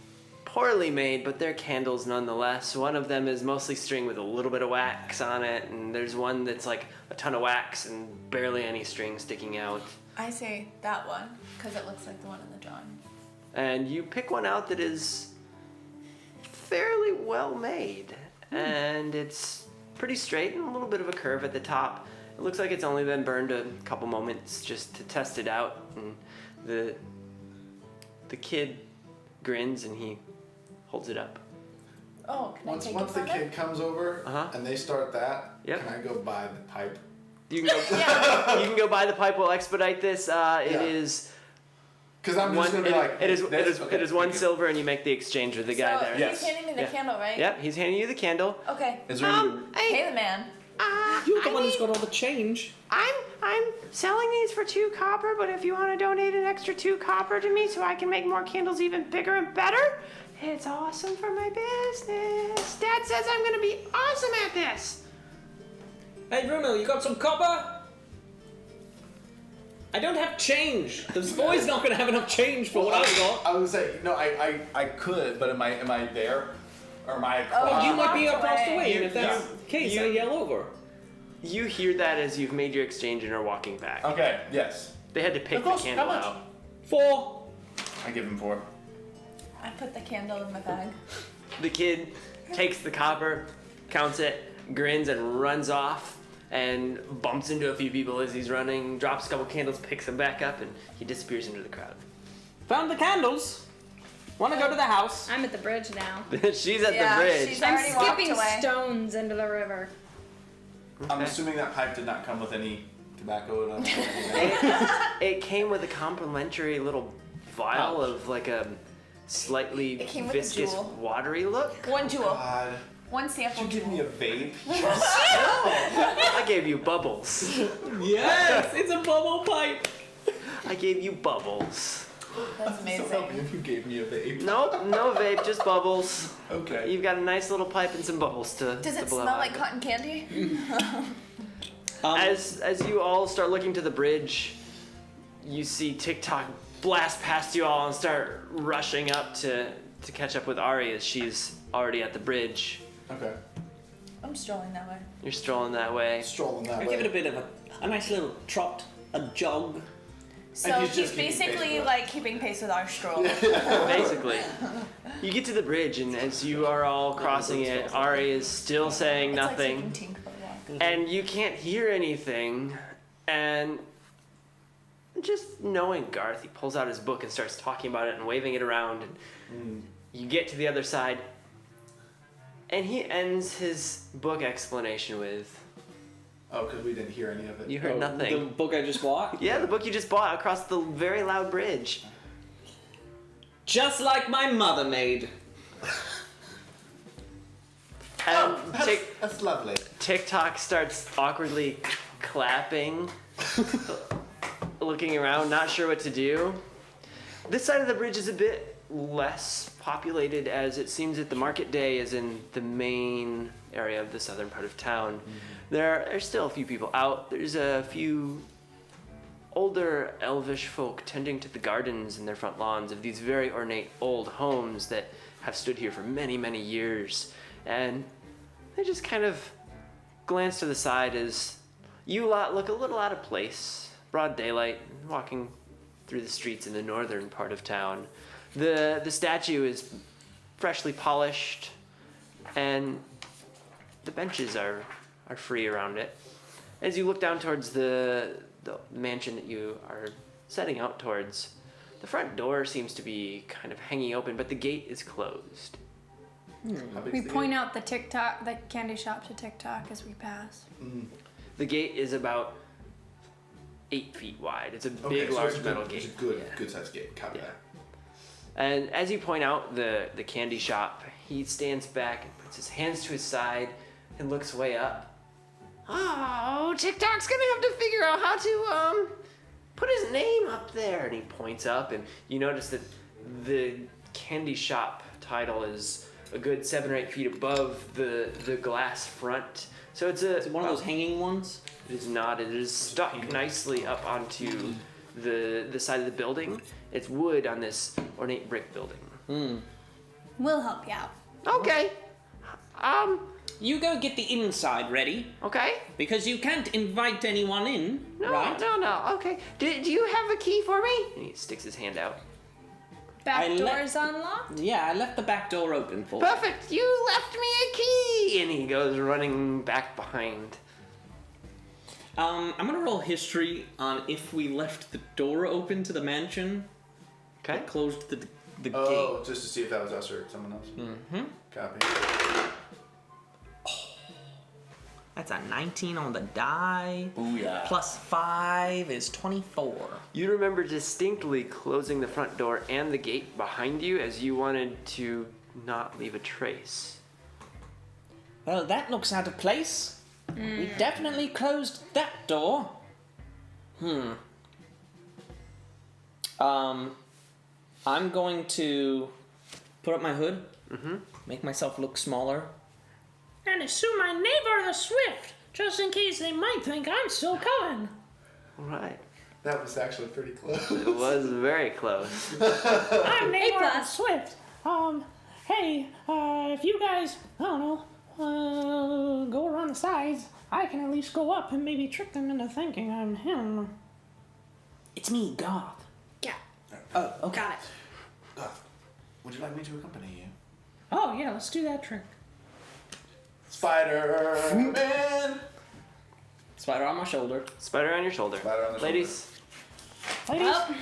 S1: poorly made, but they're candles nonetheless. One of them is mostly string with a little bit of wax on it, and there's one that's like a ton of wax and barely any string sticking out.
S2: I say that one because it looks like the one in the drawing.
S1: And you pick one out that is fairly well made, and it's pretty straight and a little bit of a curve at the top. It looks like it's only been burned a couple moments just to test it out, and the kid grins and he holds it up.
S2: Oh, can
S5: Once
S2: I take
S5: the
S2: it from
S5: kid comes over
S1: Uh-huh.
S5: and they start that,
S1: Yep.
S5: can I go buy the pipe?
S1: You can go. You can go buy the pipe. We'll expedite this. It is
S5: Because I'm just
S1: one.
S5: gonna be like,
S1: It is.
S5: this-
S1: It is.
S5: okay,
S1: it is 1
S5: thank you.
S1: silver, and you make the exchange with the guy
S2: so
S1: there.
S5: Yes.
S2: he's handing me the
S1: Yeah.
S2: candle, right?
S1: Yep. He's handing you the candle.
S2: Okay.
S6: Is there any...
S2: Pay the man.
S4: You're the one who's got all the change.
S1: I'm selling these for 2 copper, but if you want to donate an extra 2 copper to me so I can make more candles even bigger and better, it's awesome for my business. Dad says I'm gonna be awesome at this.
S4: Hey, Rumil, you got some copper? I don't have change. This boy's not gonna have enough change for what I've got.
S6: I was say, no, I could, but am I there? Or am I...
S2: Oh,
S4: You might be
S2: walked
S4: across the
S2: away.
S4: way, and if that's the case, I yell over.
S1: You hear that as you've made your exchange and are walking back.
S6: Okay, yes.
S1: They had to pick
S6: Of course,
S1: the candle
S6: how much?
S1: out.
S4: 4.
S6: I give him 4.
S2: I put the candle in my bag.
S1: The kid takes the copper, counts it, grins, and runs off, and bumps into a few people as he's running, drops a couple candles, picks them back up, and he disappears into the crowd.
S4: Found the candles. Wanna go to the house?
S3: I'm at the bridge now.
S1: She's at
S2: Yeah,
S1: the bridge.
S2: she's-
S3: I'm
S2: already walked
S3: skipping
S2: away.
S3: stones into the river.
S6: I'm assuming that pipe did not come with any tobacco at all.
S1: It came with a complimentary little vial of like a slightly
S2: It came with a
S1: viscous,
S2: jewel.
S1: watery look.
S2: One jewel.
S5: God,
S2: One
S5: did
S2: sample
S5: you give me
S2: jewel.
S5: a vape?
S1: I gave you bubbles.
S4: Yes, it's a bubble pipe.
S1: I gave you bubbles.
S2: That's
S5: So help me
S2: amazing.
S5: if you gave me a vape.
S1: Nope, no vape, just bubbles.
S5: Okay.
S1: You've got a nice little pipe and some bubbles to.
S2: Does
S1: to
S2: it
S1: blow
S2: smell
S1: out
S2: like
S1: of.
S2: cotton candy?
S1: As you all start looking to the bridge, you see TikTok blast past you all and start rushing up to catch up with Ari as she's already at the bridge.
S5: Okay.
S2: I'm strolling that way.
S1: You're strolling that way.
S5: Strolling that
S4: I
S5: way.
S4: give it a bit of a nice little trot, a jog.
S2: So
S5: he's
S2: he's
S5: just keeping pace
S2: basically
S5: with
S2: like keeping pace with our stroll.
S1: Basically. You get to the bridge, and as you are all crossing it, Ari is still saying
S2: It's like
S1: nothing.
S2: taking Tinkerbell walk.
S1: And you can't hear anything, and just knowing Garth, he pulls out his book and starts talking about it and waving it around, and you get to the other side, and he ends his book explanation with,
S5: Oh, because we didn't hear any of it.
S1: you heard
S4: The
S1: nothing.
S4: book I just bought.
S1: Yeah, the book you just bought across the very loud bridge.
S4: Just like my mother made.
S1: And
S5: That's lovely.
S1: TikTok starts awkwardly clapping, looking around, not sure what to do. This side of the bridge is a bit less populated, as it seems that the market day is in the main area of the southern part of town. There are still a few people out. There's a few older elvish folk tending to the gardens in their front lawns of these very ornate old homes that have stood here for many, many years. And they just kind of glance to the side as you lot look a little out of place. Broad daylight, walking through the streets in the northern part of town. The statue is freshly polished, and the benches are free around it. As you look down towards the mansion that you are setting out towards, the front door seems to be kind of hanging open, but the gate is closed.
S5: How big's
S7: We
S5: the
S7: point
S5: gate?
S7: out the candy shop to TikTok as we pass.
S1: The gate is about 8 feet wide. It's a
S5: Okay,
S1: big,
S5: so
S1: large
S5: it's a
S1: metal
S5: good,
S1: gate.
S5: It's a good,
S1: Yeah.
S5: good sized gate. Copy
S1: Yeah.
S5: that.
S1: And as you point out the candy shop, he stands back and puts his hands to his side and looks way up. Oh, TikTok's gonna have to figure out how to put his name up there. And he points up, and you notice that the candy shop title is a good 7 or 8 feet above the glass front. So it's
S4: Is it one of those hanging ones?
S1: It is not. It is stuck nicely up onto the side of the building. It's wood on this ornate brick building.
S7: We'll help you out.
S1: Okay.
S4: You go get the inside ready,
S1: Okay.
S4: because you can't invite anyone in,
S1: No,
S4: right?
S1: no. Okay. Do you have a key for me? And he sticks his hand out.
S7: Back
S4: I
S7: door's unlocked.
S4: Yeah, I left the back door open for you.
S1: Perfect. You left me a key. And he goes running back behind.
S4: I'm gonna roll history on if we left the door open to the mansion,
S1: Okay.
S4: but closed the gate.
S5: Oh, just to see if that was us or someone else.
S4: Mm-hmm.
S5: Copy.
S4: That's a 19 on the die.
S6: Booyah.
S4: Plus 5 is 24.
S1: You remember distinctly closing the front door and the gate behind you as you wanted to not leave a trace.
S4: Well, that looks out of place. We definitely closed that door. I'm going to put up my hood, make myself look smaller, and assume my neighbor the Swift, just in case they might think I'm still coming.
S1: All right.
S5: That was actually pretty close.
S1: It was very close.
S4: I'm neighbor
S7: plus.
S4: the Swift. Hey, if you guys, I don't know, go around the sides, I can at least go up and maybe trick them into thinking I'm him. It's me, Goth.
S7: Yeah.
S4: Oh, okay.
S7: Got it.
S5: Would you like me to accompany you?
S4: Oh, yeah, let's do that trick.
S5: Spider-Man!
S4: Spider on my shoulder.
S1: Spider on your shoulder.
S5: Spider on the
S1: Ladies,
S4: Ladies?
S7: Oh,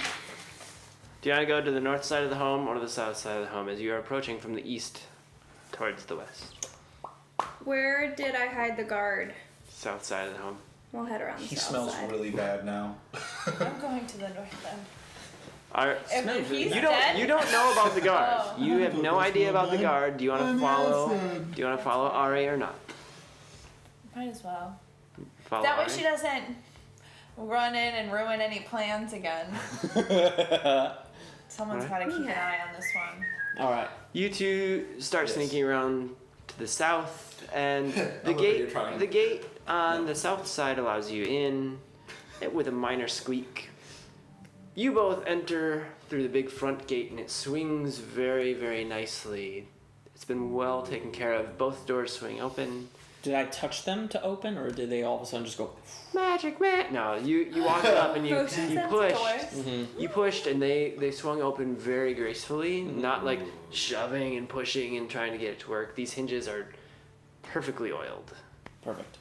S1: do you want to go to the north side of the home or the south side of the home as you are approaching from the east towards the west?
S3: Where did I hide the guard?
S1: South side of the home.
S3: We'll head around the
S6: He
S3: south
S6: smells
S3: side.
S6: really bad now.
S2: I'm going to the north end.
S1: If
S2: He's
S1: you
S2: dead?
S1: don't know about the guard.
S2: Oh.
S1: You have no idea about the guard. Do you want to follow Ari or not?
S2: Might as well.
S1: Follow
S2: That way
S1: Ari?
S2: she doesn't run in and ruin any plans again. Someone's
S1: Alright.
S2: got to keep an eye on this one.
S4: All right.
S1: You two start
S5: Yes.
S1: sneaking around to the south, and the
S5: love that
S1: gate
S5: you're trying.
S1: the gate on the south side allows you in with a minor squeak. You both enter through the big front gate, and it swings very, very nicely. It's been well taken care of. Both doors swing open.
S4: Did I touch them to open, or did they all of a sudden just go?
S1: Magic man! No, you walked up and you
S2: Motion
S1: pushed.
S2: doors.
S1: You pushed and they swung open very gracefully, not like shoving and pushing and trying to get it to work. These hinges are perfectly oiled.
S4: Perfect.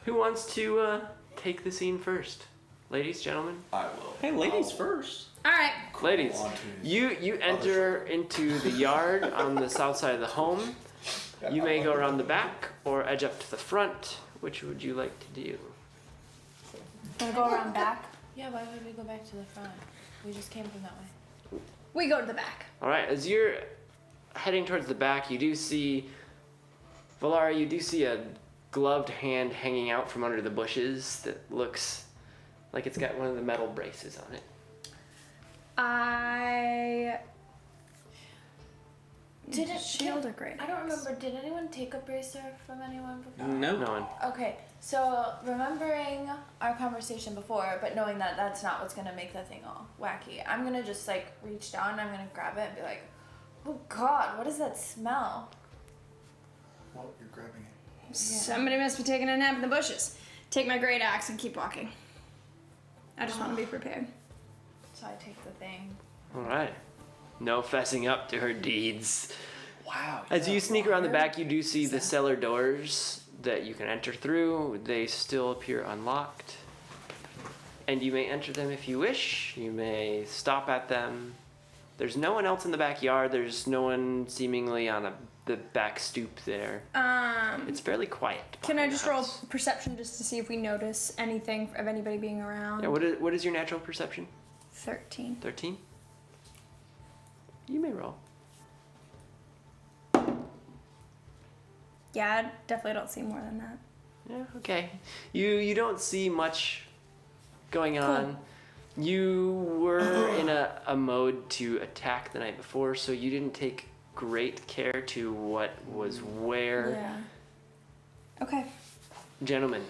S1: Who wants to take the scene first? Ladies, gentlemen?
S5: I will.
S4: Hey, ladies first.
S3: All right.
S1: Ladies,
S5: on to his
S1: you enter into the yard on the south side of the home. You may go around the back or edge up to the front. Which would you like to do?
S7: wanna go around back?
S2: Yeah, why would we go back to the front? We just came from that way.
S7: We go to the back.
S1: All right, as you're heading towards the back, you do see, Valara, you do see a gloved hand hanging out from under the bushes that looks like it's got one of the metal braces on it.
S3: I
S7: Shield or great?
S2: I don't remember. Did anyone take a bracer from anyone before?
S4: No.
S1: No one.
S2: Okay, so remembering our conversation before, but knowing that that's not what's gonna make the thing all wacky, I'm gonna just like reach down and I'm gonna grab it and be like, oh god, what is that smell?
S5: Well, you're grabbing it.
S3: Somebody must be taking a nap in the bushes. Take my great axe and keep walking. I just want to be prepared.
S2: so I take the thing.
S1: All right. No fessing up to her deeds.
S6: Wow.
S1: As you sneak around the back, you do see the cellar doors that you can enter through. They still appear unlocked. And you may enter them if you wish. You may stop at them. There's no one else in the backyard. There's no one seemingly on the back stoop there. It's fairly quiet.
S7: Can
S1: behind
S7: I
S1: the
S7: just roll
S1: house.
S7: perception just to see if we notice anything of anybody being around?
S1: Yeah, what is your natural perception?
S7: 13.
S1: 13? You may roll.
S7: Yeah, I definitely don't see more than that.
S1: Yeah, okay. You don't see much going on. You were in a mode to attack the night before, so you didn't take great care to what was where.
S7: Yeah. Okay.
S1: Gentlemen,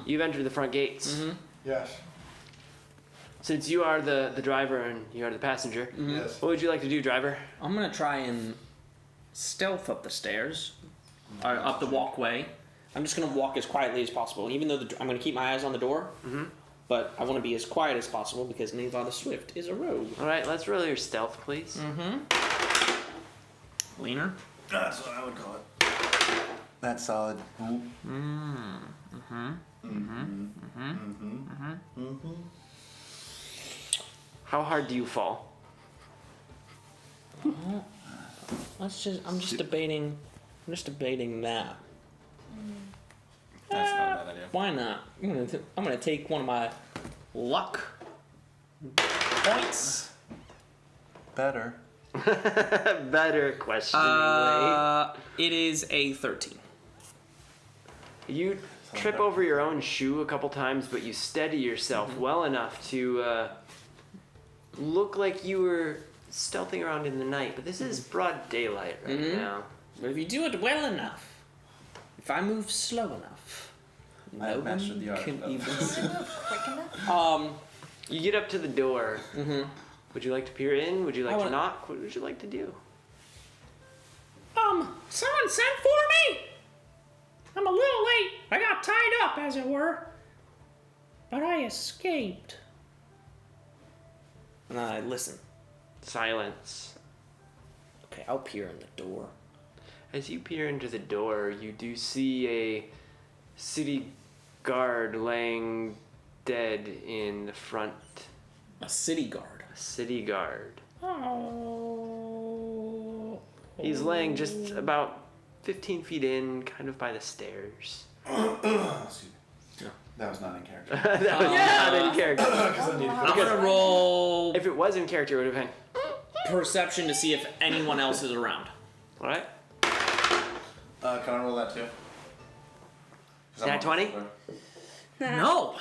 S1: you've entered the front gates.
S5: Yes.
S1: Since you are the driver and you are the passenger,
S5: Yes.
S1: what would you like to do, driver?
S4: I'm gonna try and stealth up the stairs, or up the walkway. I'm just gonna walk as quietly as possible, even though I'm gonna keep my eyes on the door. But I want to be as quiet as possible because Nevada Swift is a rogue.
S1: All right, let's roll your stealth, please.
S4: Leaner.
S6: That's what I would call it. That's solid.
S1: How hard do you fall?
S4: I'm just debating that.
S6: That's not a bad idea.
S4: Why not? I'm gonna take one of my luck points.
S6: Better.
S1: Better questioningly.
S4: It is a 13.
S1: You trip over your own shoe a couple times, but you steady yourself well enough to look like you were stealthing around in the night. But this is broad daylight right now.
S4: But if you do it well enough, if I move slow enough,
S6: I have
S4: no
S6: mastered the
S4: one
S6: art
S4: can
S6: of
S4: even
S6: that.
S4: see.
S2: Quick enough?
S1: You get up to the door. Would you like to peer in? Would you like
S4: I
S1: to
S4: wanna-
S1: knock? What would you like to do?
S4: Someone sent for me. I'm a little late. I got tied up, as it were. But I escaped. And I listen.
S1: Silence.
S4: Okay, I'll peer in the door.
S1: As you peer into the door, you do see a city guard laying dead in the front.
S4: A city guard.
S1: A city guard.
S4: Oh.
S1: He's laying just about 15 feet in, kind of by the stairs.
S5: Excuse me. That was not in character.
S1: That was not in character.
S4: I'm gonna roll
S1: If it was in character, it would have been.
S4: perception to see if anyone else is around.
S1: Alright?
S5: Can I roll that too?
S1: Nat 20?
S4: No,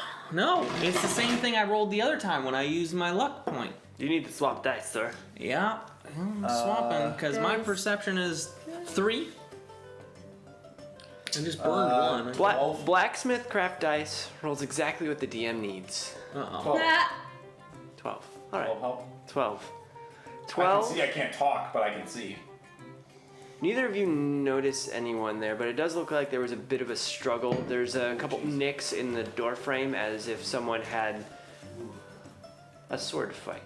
S4: it's the same thing I rolled the other time when I used my luck point.
S1: You need to swap dice, sir.
S4: Yeah, I'm swapping because my perception is 3. I just burned one.
S1: Blacksmith craft dice rolls exactly what the DM needs.
S4: Uh-oh.
S1: 12. Alright.
S5: Help.
S1: 12.
S5: I
S1: 12.
S5: can see. I can't talk, but I can see.
S1: Neither of you notice anyone there, but it does look like there was a bit of a struggle. There's a couple nicks in the door frame as if someone had a sword fight.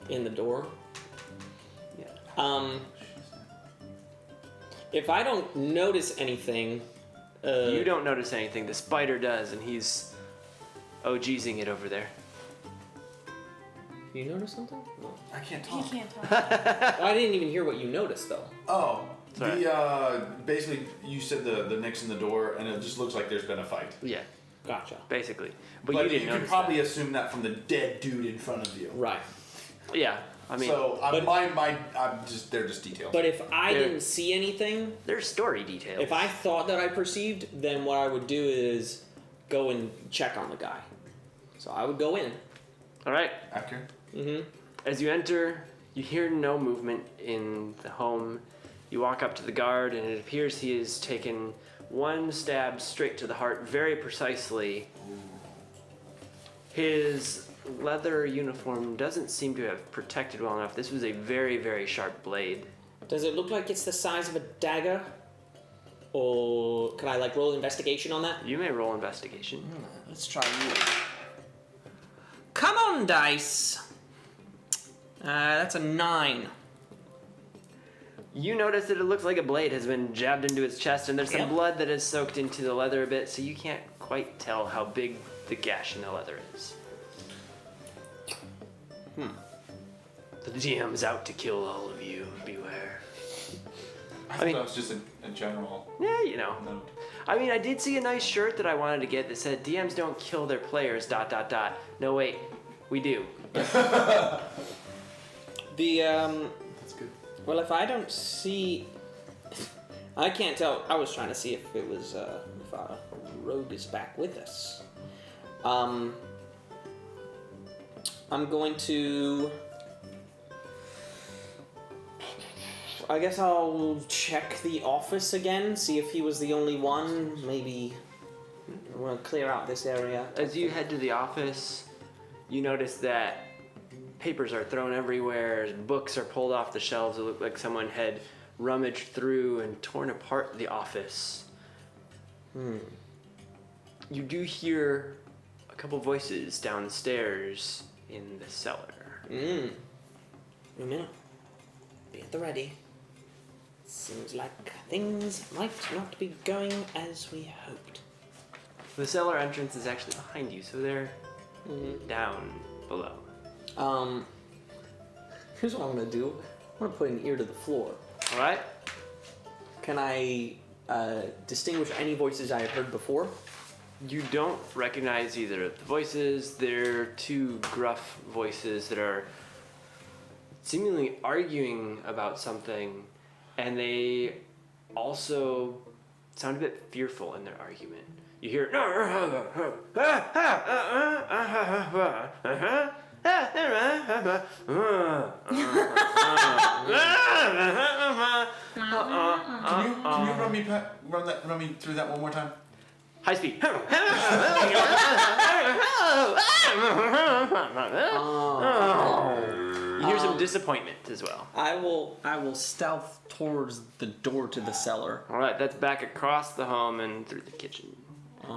S4: In the door.
S1: Yeah.
S4: If I don't notice anything,
S1: You don't notice anything. The spider does, and he's OG'sing it over there.
S4: You notice something? No.
S5: I can't
S2: He
S5: talk.
S2: can't talk.
S4: I didn't even hear what you noticed though.
S5: Oh,
S1: Sorry.
S5: basically you said the nicks in the door, and it just looks like there's been a fight.
S1: Yeah,
S4: Gotcha.
S1: basically. But,
S5: But
S1: you didn't
S5: you
S1: notice
S5: could probably assume that from the dead dude in front of you.
S4: Right.
S1: that. Yeah, I mean,
S5: So
S4: but-
S5: they're just details.
S4: But if I
S1: There-
S4: didn't see anything,
S1: there's story details.
S4: if I thought that I perceived, then what I would do is go and check on the guy. So I would go in.
S1: Alright,
S5: After.
S1: as you enter, you hear no movement in the home. You walk up to the guard, and it appears he has taken one stab straight to the heart, very precisely. His leather uniform doesn't seem to have protected well enough. This was a very, very sharp blade.
S4: Does it look like it's the size of a dagger? Or can I like roll investigation on that?
S1: You may roll investigation.
S4: Let's try you. Come on, dice. That's a 9.
S1: You notice that it looks like a blade has been jabbed into his chest, and there's some
S4: Yep.
S1: blood that is soaked into the leather a bit, so you can't quite tell how big the gash in the leather is. The GM's out to kill all of you. Beware.
S5: I
S1: mean-
S5: thought it was just a general
S1: Yeah, you know.
S5: note.
S1: I mean, I did see a nice shirt that I wanted to get that said DMs don't kill their players. ... No, wait, we do.
S4: The
S5: That's good.
S4: Well, if I don't see, I can't tell. I was trying to see if it was if our rogue is back with us. I'm going to. I guess I'll check the office again, see if he was the only one. Maybe we'll clear out this area.
S1: As you head to the office, you notice that papers are thrown everywhere, books are pulled off the shelves. It looked like someone had rummaged through and torn apart the office. You do hear a couple voices downstairs in the cellar.
S4: A minute. Be at the ready. Seems like things might not be going as we hoped.
S1: The cellar entrance is actually behind you, so they're down below.
S4: Here's what I'm gonna do. I'm gonna put an ear to the floor.
S1: All right?
S4: Can I distinguish any voices I had heard before?
S1: You don't recognize either of the voices. They're two gruff voices that are seemingly arguing about something, and they also sound a bit fearful in their argument. You hear
S5: Can you run me through that one more time?
S1: high speed. You hear some disappointment as well.
S4: I will stealth towards the door to the cellar.
S1: All right, that's back across the home and through the kitchen.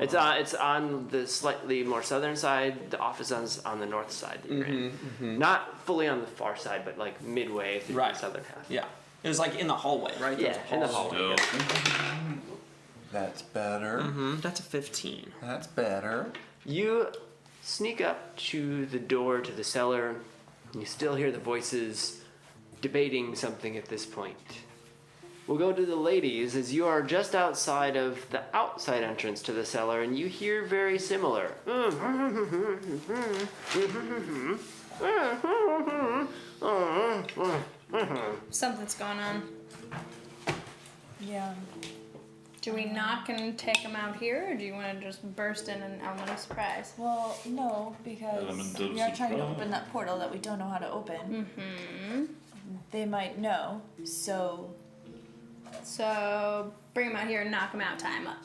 S1: It's on the slightly more southern side. The office is on the north side that you're in. Not fully on the far side, but like midway through
S4: Right.
S1: the southern half.
S4: Yeah. It was like in the hallway, right? There was
S1: Yeah,
S4: a
S1: in the hallway. yeah.
S6: That's better.
S4: That's a 15.
S6: That's better.
S1: You sneak up to the door to the cellar. You still hear the voices debating something at this point. We'll go to the ladies as you are just outside of the outside entrance to the cellar, and you hear very similar.
S3: Something's going on.
S2: Yeah.
S3: Do we knock and take him out here, or do you want to just burst in an element of surprise?
S2: Well, no, because
S5: Element of
S2: we are trying to
S5: surprise.
S2: open that portal that we don't know how to open.
S3: Mm-hmm.
S2: They might know, so
S3: So bring him out here and knock him out, tie him up.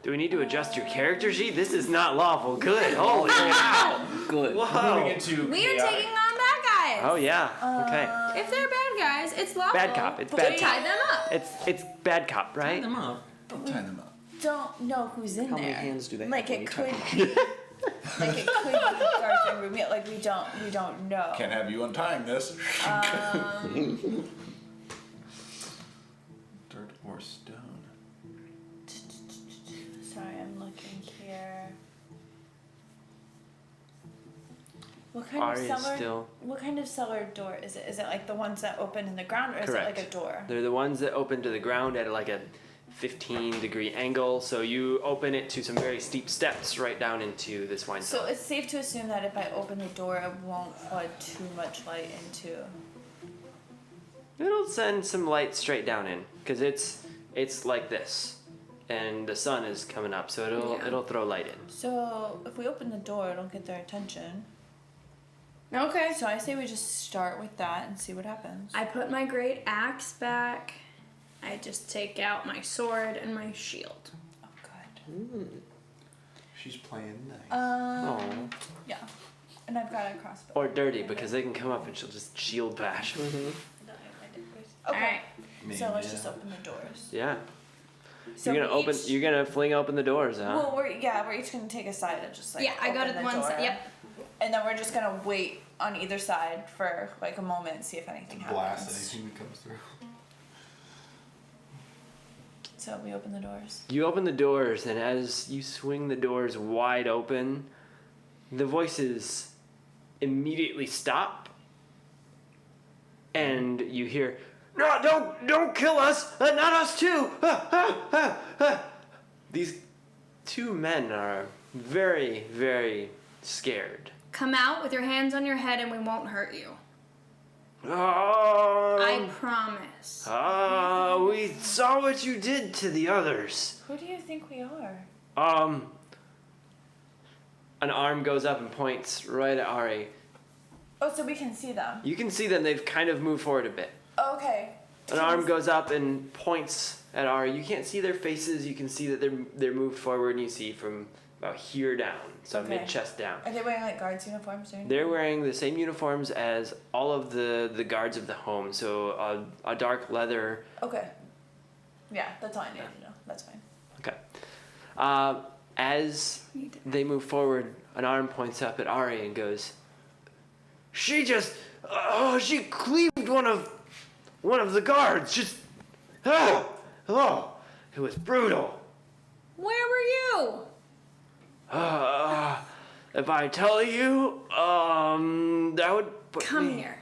S1: Do we need to adjust your character sheet? This is not lawful. Good. Holy cow.
S4: Good.
S5: Moving
S1: Whoa.
S5: into
S3: We are
S5: chaotic.
S3: taking on bad guys.
S1: Oh yeah. Okay.
S3: If they're bad guys, it's lawful.
S1: Bad cop, it's
S3: to
S1: bad
S3: tie
S1: cop.
S3: them up.
S1: It's bad cop, right?
S4: Them up.
S6: Don't tie them up.
S2: don't know who's in
S4: How
S2: there.
S4: many hands do they
S2: like
S4: have
S2: it
S4: when
S2: could
S4: you
S2: like it could be Garth and Rumi. Like we don't know.
S5: Can't have you untying this.
S6: Dirt or stone.
S2: Sorry, I'm looking here. What kind of
S1: Arya's
S2: cellar?
S1: still.
S2: What kind of cellar door is it? Is it like the ones that open in the ground, or is
S1: Correct.
S2: it like a door?
S1: They're the ones that open to the ground at like a 15-degree angle. So you open it to some very steep steps right down into this wine
S2: So
S1: cellar.
S2: it's safe to assume that if I open the door, it won't flood too much light into.
S1: It'll send some light straight down in because it's like this, and the sun is coming up, so it'll throw light in.
S2: So if we open the door, it'll get their attention.
S3: Okay.
S2: So I say we just start with that and see what happens.
S3: I put my great axe back. I just take out my sword and my shield.
S2: Oh, good.
S5: She's playing nice.
S1: Aw.
S2: Yeah. And I've got a crossbow.
S1: Or dirty because they can come up and she'll just shield bash.
S2: Okay.
S3: Alright.
S2: So let's just open the doors.
S1: Yeah.
S2: So
S1: you're gonna
S2: we
S1: open.
S2: each-
S1: You're gonna fling open the doors, huh?
S2: Well, we're each gonna take a side and just like.
S3: Yeah, I got
S2: open
S3: it
S2: the
S3: one
S2: door.
S3: side. Yep.
S2: and then we're just gonna wait on either side for like a moment, see if anything happens.
S5: Blast anything that comes through.
S2: So we open the doors.
S1: You open the doors, and as you swing the doors wide open, the voices immediately stop, and you hear, "No, don't kill us! Not us too!" These two men are very, very scared.
S3: Come out with your hands on your head and we won't hurt you. I promise.
S1: We saw what you did to the others.
S2: Who do you think we are?
S1: An arm goes up and points right at Ari.
S2: Oh, so we can see them.
S1: You can see them, they've kind of moved forward a bit.
S2: Okay.
S1: An arm goes up and points at Ari. You can't see their faces, you can see that they're moved forward, and you see from about here down, so
S2: Okay.
S1: mid-chest down.
S2: Are they wearing like guards uniforms or anything?
S1: They're wearing the same uniforms as all of the guards of the home, so a dark leather.
S2: Okay. Yeah, that's all I need to know. That's fine.
S1: Okay. As they move forward, an arm points up at Ari and goes, "She just, she cleaved one of the guards. Just, it was brutal.
S3: Where were you?
S1: If I tell you, that would put
S3: Come
S1: me-
S3: here.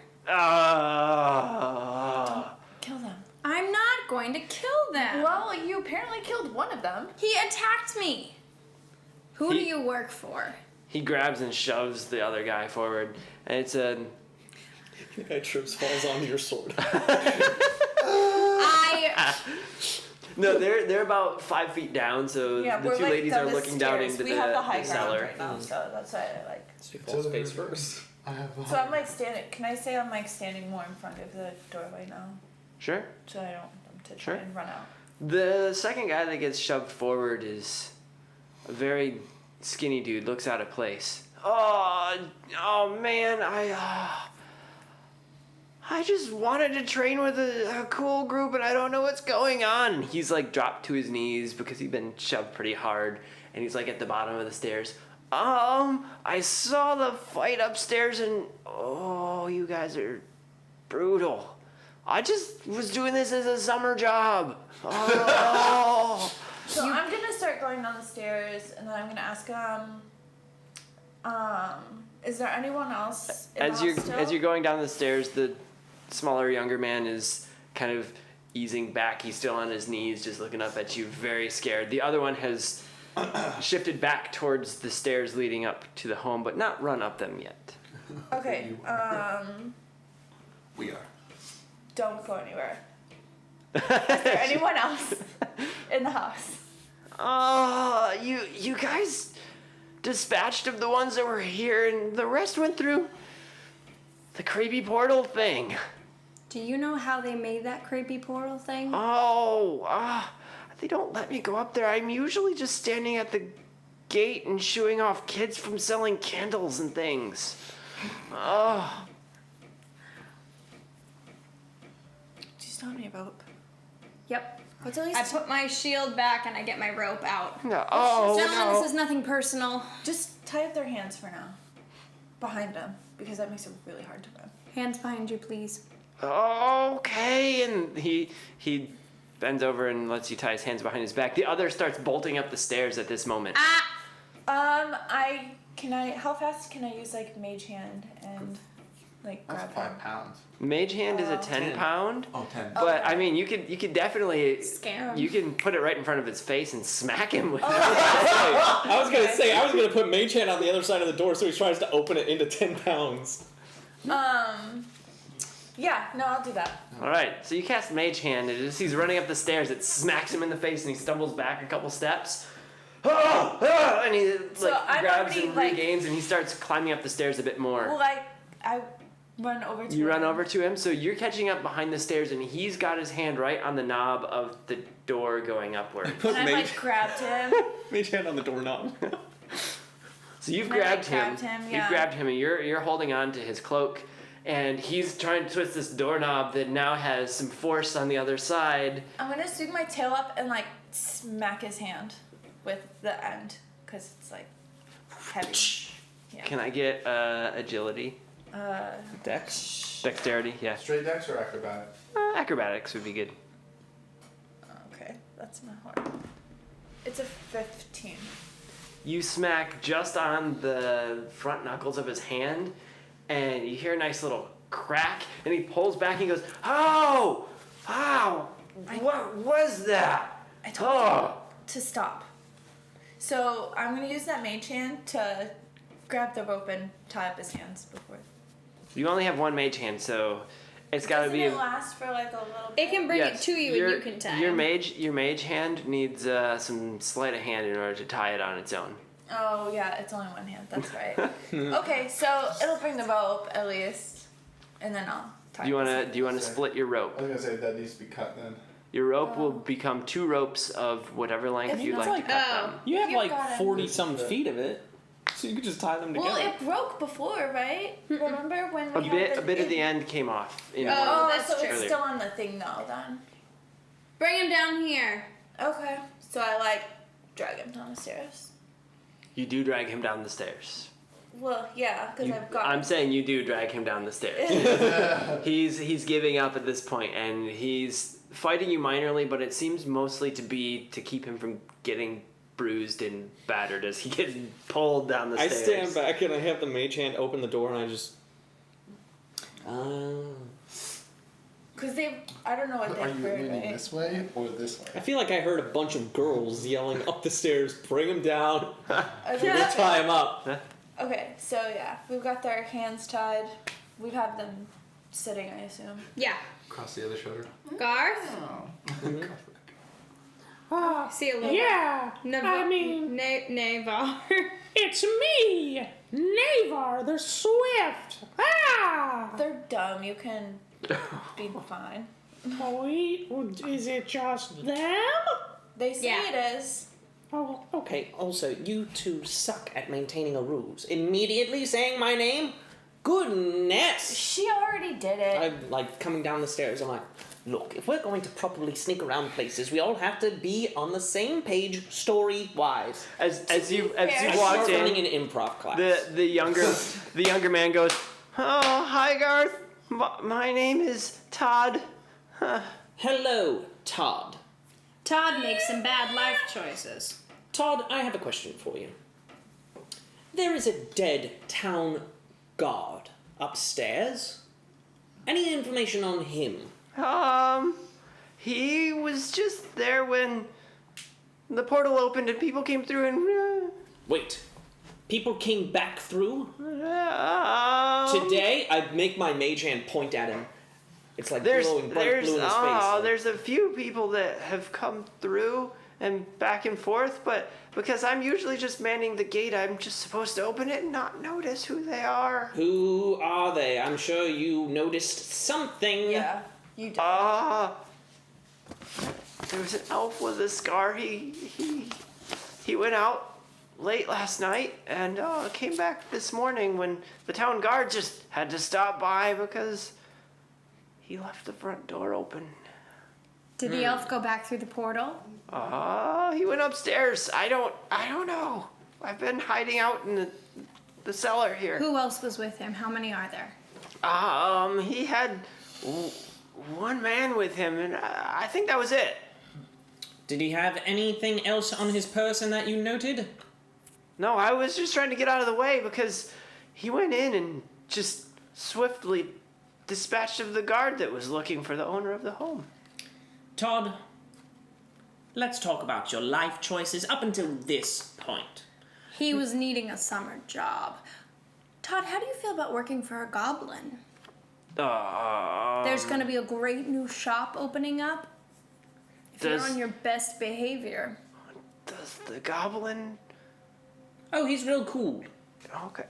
S2: Kill them.
S3: I'm not going to kill them.
S2: Well, you apparently killed one of them.
S3: He attacked me. Who do
S1: He-
S3: you work for?
S1: He grabs and shoves the other guy forward, and it's a.
S4: The guy trips, falls onto your sword.
S1: No, they're about 5 feet down, so
S2: Yeah,
S1: the
S2: we're
S1: two
S2: like
S1: ladies
S2: down
S1: are
S2: the
S1: looking down
S2: stairs.
S1: into
S2: we have the high
S1: the
S2: ground
S1: cellar.
S2: right now, so that's why I like.
S4: He falls face first.
S5: I have.
S2: So I'm like standing. Can I say I'm like standing more in front of the doorway now,
S1: Sure.
S2: so I don't want them to
S1: Sure.
S2: try and run out.
S1: The second guy that gets shoved forward is a very skinny dude, looks out of place. Oh man, I just wanted to train with a cool group and I don't know what's going on. He's like dropped to his knees because he'd been shoved pretty hard and he's like at the bottom of the stairs. I saw the fight upstairs and you guys are brutal. I just was doing this as a summer job.
S2: So I'm gonna start going down the stairs, and then I'm gonna ask is there anyone else in the house still?
S1: As you're going down the stairs, the smaller, younger man is kind of easing back. He's still on his knees, just looking up at you, very scared. The other one has shifted back towards the stairs leading up to the home, but not run up them yet.
S2: Okay.
S5: We are.
S2: Don't go anywhere. Is there anyone else in the house?
S1: You guys dispatched of the ones that were here, and the rest went through the creepy portal thing.
S3: Do you know how they made that creepy portal thing?
S1: They don't let me go up there. I'm usually just standing at the gate and shooing off kids from selling candles and things.
S2: Do you still have any rope?
S3: Yep.
S2: What's at least?
S3: I put my shield back and I get my rope out.
S1: No,
S3: Gentlemen, this is nothing personal.
S2: Just tie up their hands for now. Behind them, because that makes it really hard to run.
S3: Hands behind you, please.
S1: Okay, and he bends over and lets you tie his hands behind his back. The other starts bolting up the stairs at this moment.
S2: How fast can I use like mage hand and like
S5: That's
S2: grab
S5: 5
S2: them?
S5: pounds.
S1: Mage hand is a
S5: 10.
S1: 10 pound.
S5: Oh, 10.
S1: But I mean, you could definitely
S3: Scare him.
S1: You can put it right in front of his face and smack him with it.
S4: I was gonna put Mage Hand on the other side of the door so he tries to open it into 10 pounds.
S2: Yeah, no, I'll do that.
S1: All right, so you cast Mage Hand, and as he's running up the stairs, it smacks him in the face, and he stumbles back a couple steps. And he
S2: So I'm
S1: grabs
S2: already,
S1: and
S2: like-
S1: regains, and he starts climbing up the stairs a bit more.
S2: Well, I run over to
S1: You
S2: him.
S1: run over to him, so you're catching up behind the stairs, and he's got his hand right on the knob of the door going upward.
S2: And I like grabbed him.
S4: Mage Hand on the doorknob.
S1: So you've
S2: I, like,
S1: grabbed him.
S2: grabbed him, yeah.
S1: You've grabbed him, and you're holding on to his cloak, and he's trying to twist this doorknob that now has some force on the other side.
S2: I'm gonna swing my tail up and like smack his hand with the end, cause it's like heavy. Yeah.
S1: Can I get agility?
S4: Dex.
S1: Dexterity, yeah.
S5: Straight dex or acrobatic?
S1: Acrobatics would be good.
S2: Okay, that's not hard. It's a 15.
S1: You smack just on the front knuckles of his hand, and you hear a nice little crack, and he pulls back and he goes, "Oh! Ow! What was that?
S2: I told
S1: Oh!"
S2: to stop. So I'm gonna use that mage hand to grab the rope and tie up his hands before.
S1: You only have one mage hand, so it's gotta
S2: Doesn't
S1: be.
S2: it last for like a little bit?
S3: It can bring it to you
S1: your,
S3: and you can tie
S1: Your
S3: him.
S1: mage hand needs some sleight of hand in order to tie it on its own.
S2: Oh yeah, it's only one hand. That's right. Okay, so it'll bring the rope at least, and then I'll tie.
S1: Do you
S2: his
S1: wanna
S2: hand.
S1: do you wanna
S5: Okay.
S1: split your
S5: I
S1: rope?
S5: was gonna say that needs to be cut then.
S1: Your rope will become 2 ropes of whatever length
S2: If
S1: you'd
S2: it's
S1: like to cut
S3: oh.
S1: them.
S4: You have
S2: You
S4: like
S2: got it.
S4: 40 some feet of it, so you could just tie them together.
S2: Well, it broke before, right? Remember when we had
S1: A bit of the end came off. In
S2: Oh,
S3: that's
S2: so
S3: true.
S2: it's still on the thing though. Then.
S3: Bring him down here.
S2: Okay. So I like drag him down the stairs.
S1: You do drag him down the stairs.
S2: Well, yeah, because I've got.
S1: I'm saying you do drag him down the stairs. He's giving up at this point, and he's fighting you minorly, but it seems mostly to be to keep him from getting bruised and battered as he gets pulled down the
S4: I
S1: stairs.
S4: stand back and I have the mage hand open the door and I just.
S2: Because I don't know what
S5: Are
S2: they've
S5: you
S2: heard,
S5: leaning
S2: right?
S5: this way or this
S4: I
S5: way?
S4: feel like I heard a bunch of girls yelling up the stairs, bring him down,
S2: Okay.
S4: we'll tie him up.
S2: Okay, so yeah, we've got their hands tied. We have them sitting, I assume.
S3: Yeah.
S5: Across the other shoulder.
S3: Garth? See a little
S8: Yeah,
S3: Nav-
S8: I mean-
S3: Navar.
S8: it's me, Navar the Swift. Ah!
S2: They're dumb. You can be fine.
S8: Oh, is it just them?
S2: They say
S3: Yeah.
S2: it is.
S8: Oh,
S4: Okay, also, you two suck at maintaining a ruse. Immediately saying my name? Goodness!
S2: She already did it.
S4: I'm like coming down the stairs, I'm like, look, if we're going to properly sneak around places, we all have to be on the same page story-wise.
S1: As you
S2: fair.
S1: walked
S4: We're running
S1: in,
S4: an improv class.
S1: the younger man goes, "Oh, hi Garth. My name is Todd."
S4: Hello, Todd.
S3: Todd makes some bad life choices.
S4: Todd, I have a question for you. There is a dead town guard upstairs. Any information on him?
S1: He was just there when the portal opened and people came through and.
S4: Wait, people came back through?
S1: Um,
S4: Today, I make my mage hand point at him. It's like glowing bright blue in his face.
S1: There's a few people that have come through and back and forth, but because I'm usually just manning the gate, I'm just supposed to open it and not notice who they are.
S4: Who are they? I'm sure you noticed something.
S2: Yeah, you did.
S1: There was an elf with a scar. He went out late last night and came back this morning when the town guard just had to stop by because he left the front door open.
S7: Did the elf go back through the portal?
S1: He went upstairs. I don't know. I've been hiding out in the cellar here.
S7: Who else was with him? How many are there?
S1: He had one man with him, and I think that was it.
S4: Did he have anything else on his person that you noted?
S1: No, I was just trying to get out of the way because he went in and just swiftly dispatched of the guard that was looking for the owner of the home.
S4: Todd, let's talk about your life choices up until this point.
S7: He was needing a summer job. Todd, how do you feel about working for a goblin? There's gonna be a great new shop opening up. If you're
S1: Does-
S7: on your best behavior.
S1: Does the goblin?
S4: Oh, he's real cool.
S1: Okay.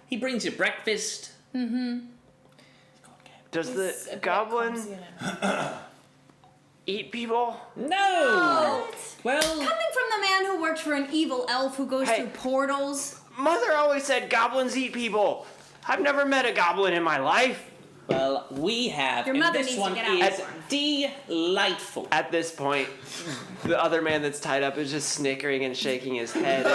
S4: He brings you breakfast.
S1: Does
S2: He's
S1: the
S2: a bit
S1: goblin
S2: clumsy and-
S1: eat people?
S4: No! Well,
S7: Coming from the man who worked for an evil elf who goes
S1: Hey.
S7: through portals.
S1: Mother always said goblins eat people. I've never met a goblin in my life.
S4: well, we have,
S7: Your
S4: and
S7: mother
S4: this
S7: needs to
S4: one
S7: get out
S4: is
S7: of
S4: delightful.
S1: At this point, the other man that's tied up is just snickering and shaking his head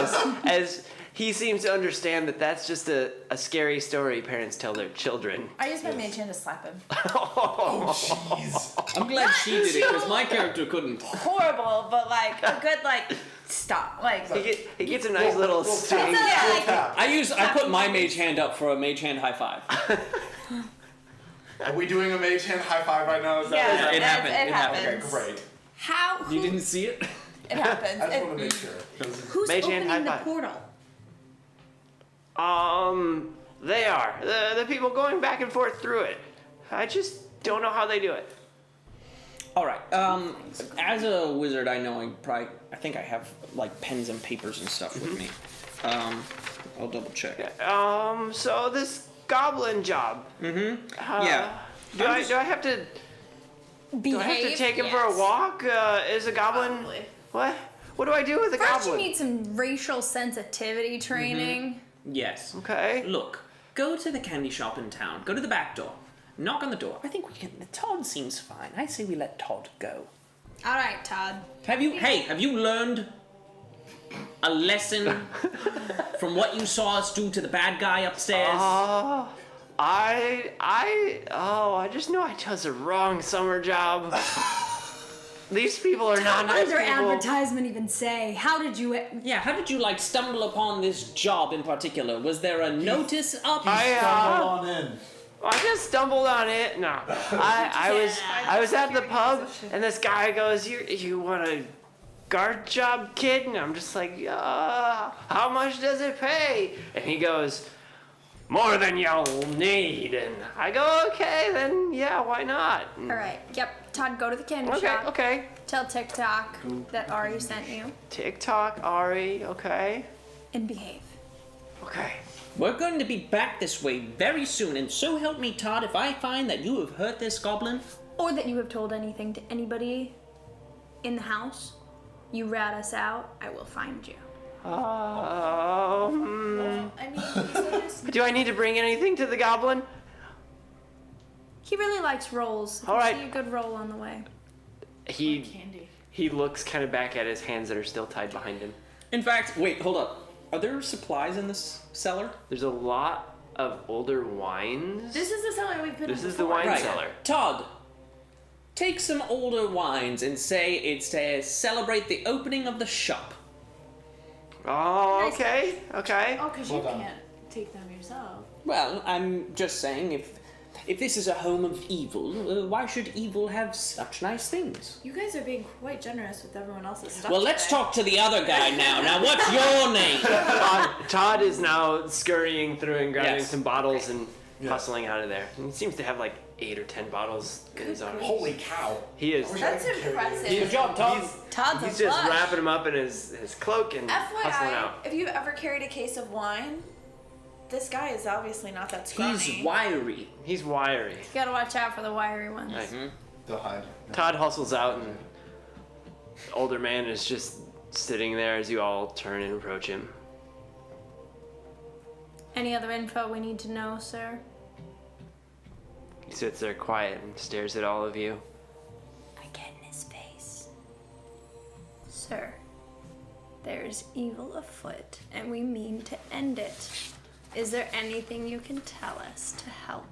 S1: as he seems to understand that that's just a scary story parents tell their children.
S2: I used my mage hand to slap him.
S5: Oh, jeez.
S4: I'm glad she did it because my character couldn't.
S2: Horrible, but like a good like stop. Like
S1: He gets a nice little sting.
S2: yeah, like
S4: I put my mage hand up for a mage hand high five.
S5: Are we doing a mage hand high five right now? Is that
S2: yeah,
S4: it happened.
S2: It
S4: It happened.
S2: happens.
S5: Okay, great.
S3: How?
S4: You didn't see it?
S2: It happens.
S5: I just want
S2: It-
S5: to make sure.
S3: Who's
S1: Mage hand
S3: opening
S1: high
S3: the
S1: five.
S3: portal?
S1: They are the people going back and forth through it. I just don't know how they do it.
S4: All right. As a wizard, I know I think I have like pens and papers and stuff with me. I'll double check.
S1: So this goblin job.
S4: Yeah.
S1: Do I have to take him for a walk? Is a goblin?
S2: Probably.
S1: What do I do with a
S7: First, you
S1: goblin?
S7: need some racial sensitivity training.
S4: Yes.
S1: Okay.
S4: Look, go to the candy shop in town. Go to the back door. Knock on the door. I think we can. Todd seems fine. I say we let Todd go.
S3: All right, Todd.
S4: Have you learned a lesson from what you saw us do to the bad guy upstairs?
S1: I just know I chose the wrong summer job. These people are not
S3: What
S1: nice
S3: does their
S1: people.
S3: advertisement even say? How did you?
S4: Yeah, how did you stumble upon this job in particular? Was there a notice up?
S5: Stumble on in.
S1: I just stumbled on it. No, I was at the pub, and this guy goes, "You want a guard job, kid?" And I'm just like, "How much does it pay?" And he goes, "More than you'll need." And I go, "Okay, then yeah, why not?"
S7: All right. Yep. Todd, go to the candy
S1: Okay,
S7: shop.
S1: okay.
S7: Tell TikTok that Ari sent you
S1: TikTok, Ari, okay,
S7: and behave.
S1: okay.
S4: We're going to be back this way very soon, and so help me, Todd, if I find that you have hurt this goblin.
S7: Or that you have told anything to anybody in the house, you rat us out, I will find you.
S2: I mean, he said just
S1: Do I need to bring anything to the goblin?
S7: He really likes rolls. If
S1: All
S7: you
S1: right.
S7: see a good roll on the way.
S1: He
S2: candy.
S1: he looks kind of back at his hands that are still tied behind him.
S4: In fact, wait, hold up. Are there supplies in this cellar?
S1: There's a lot of older wines.
S2: This is the cellar we've been in
S1: This is the
S2: before.
S1: wine cellar.
S4: Todd, take some older wines and say it's to celebrate the opening of the shop.
S1: Oh,
S7: Nice.
S1: okay, okay.
S2: Oh, because you
S5: Hold on.
S2: can't take them yourself.
S4: Well, I'm just saying, if this is a home of evil, why should evil have such nice things?
S2: You guys are being quite generous with everyone else's stuff.
S4: Well, let's
S2: today.
S4: talk to the other guy now. Now, what's your name?
S1: Todd is now scurrying through and grabbing
S4: Yes.
S1: some bottles and hustling out of there. And he seems to have like 8 or 10 bottles in his arms.
S5: Holy cow.
S1: He is.
S2: That's impressive.
S4: Good job, Todd.
S7: Todd's
S1: He's
S7: a
S1: just
S7: flush.
S1: wrapping him up in his cloak and hustling
S2: FYI,
S1: out.
S2: if you've ever carried a case of wine, this guy is obviously not that scrawny.
S4: He's wiry.
S1: He's wiry.
S7: You gotta watch out for the wiry ones.
S1: Right.
S5: They'll hide.
S1: Todd hustles out, and the older man is just sitting there as you all turn and approach him.
S7: Any other info we need to know, sir?
S1: He sits there quiet and stares at all of you.
S7: I get in his face. Sir, there is evil afoot, and we mean to end it. Is there anything you can tell us to help?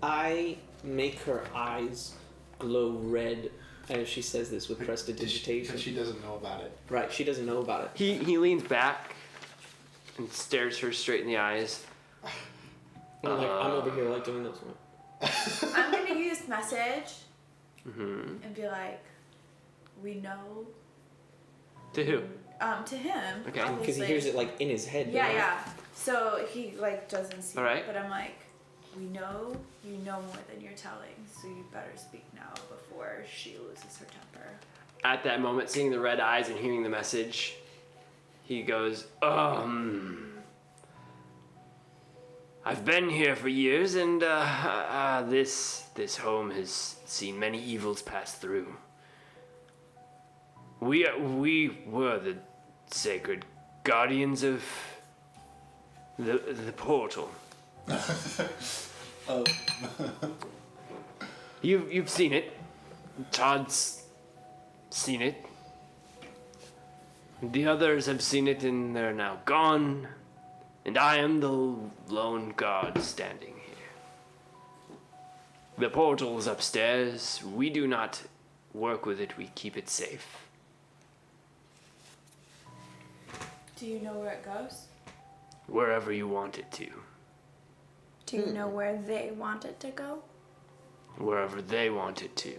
S4: I make her eyes glow red as she says this with prestidigitation.
S5: Because she doesn't know about it.
S4: Right, she doesn't know about it.
S1: He leans back and stares her straight in the eyes.
S4: I'm over here doing this.
S2: I'm gonna use message and be like, we know.
S1: To who?
S2: To him.
S1: Okay.
S4: Because he
S2: obviously.
S4: hears it in his head.
S2: Yeah,
S4: right?
S2: yeah. So he doesn't see
S1: All right.
S2: it, but I'm like, we know you know more than you're telling, so you better speak now before she loses her temper.
S1: At that moment, seeing the red eyes and hearing the message, he goes, I've been here for years, and this home has seen many evils pass through. We were the sacred guardians of the portal.
S5: Oh.
S1: You've seen it. Todd's seen it. The others have seen it and they're now gone. And I am the lone guard standing here. The portal's upstairs. We do not work with it, we keep it safe.
S2: Do you know where it goes?
S1: Wherever you want it to.
S7: Do you know where they want it to go?
S1: Wherever they want it to.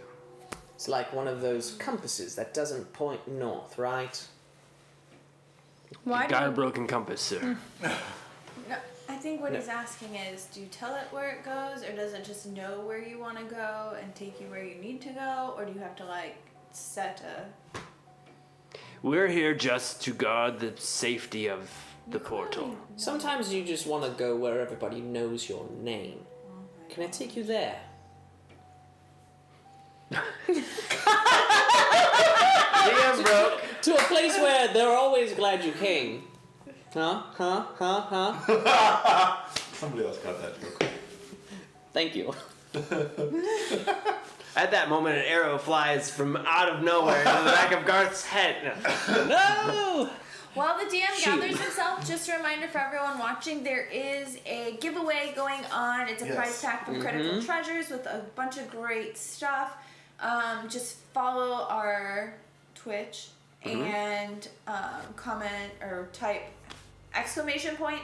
S4: It's like one of those compasses that doesn't point north, right?
S7: Why
S1: Got a
S7: do
S1: broken compass, sir.
S2: No, I think what he's asking is, do you tell it where it goes, or does it just know where you want to go and take you where you need to go, or do you have to like set a?
S1: We're here just to guard the safety of the portal.
S4: Sometimes you just want to go where everybody knows your name. Can I take you there?
S1: DM broke.
S4: To a place where they're always glad you came. Huh?
S5: Somebody else got that joke.
S4: Thank you.
S1: At that moment, an arrow flies from out of nowhere into the back of Garth's head.
S4: No!
S2: While the DM
S4: Shoot.
S2: gathers himself, just a reminder for everyone watching, there is a giveaway going on. It's a
S5: Yes.
S2: prize pack from Critical Treasures with a bunch of great stuff. Just follow our Twitch and comment or type exclamation point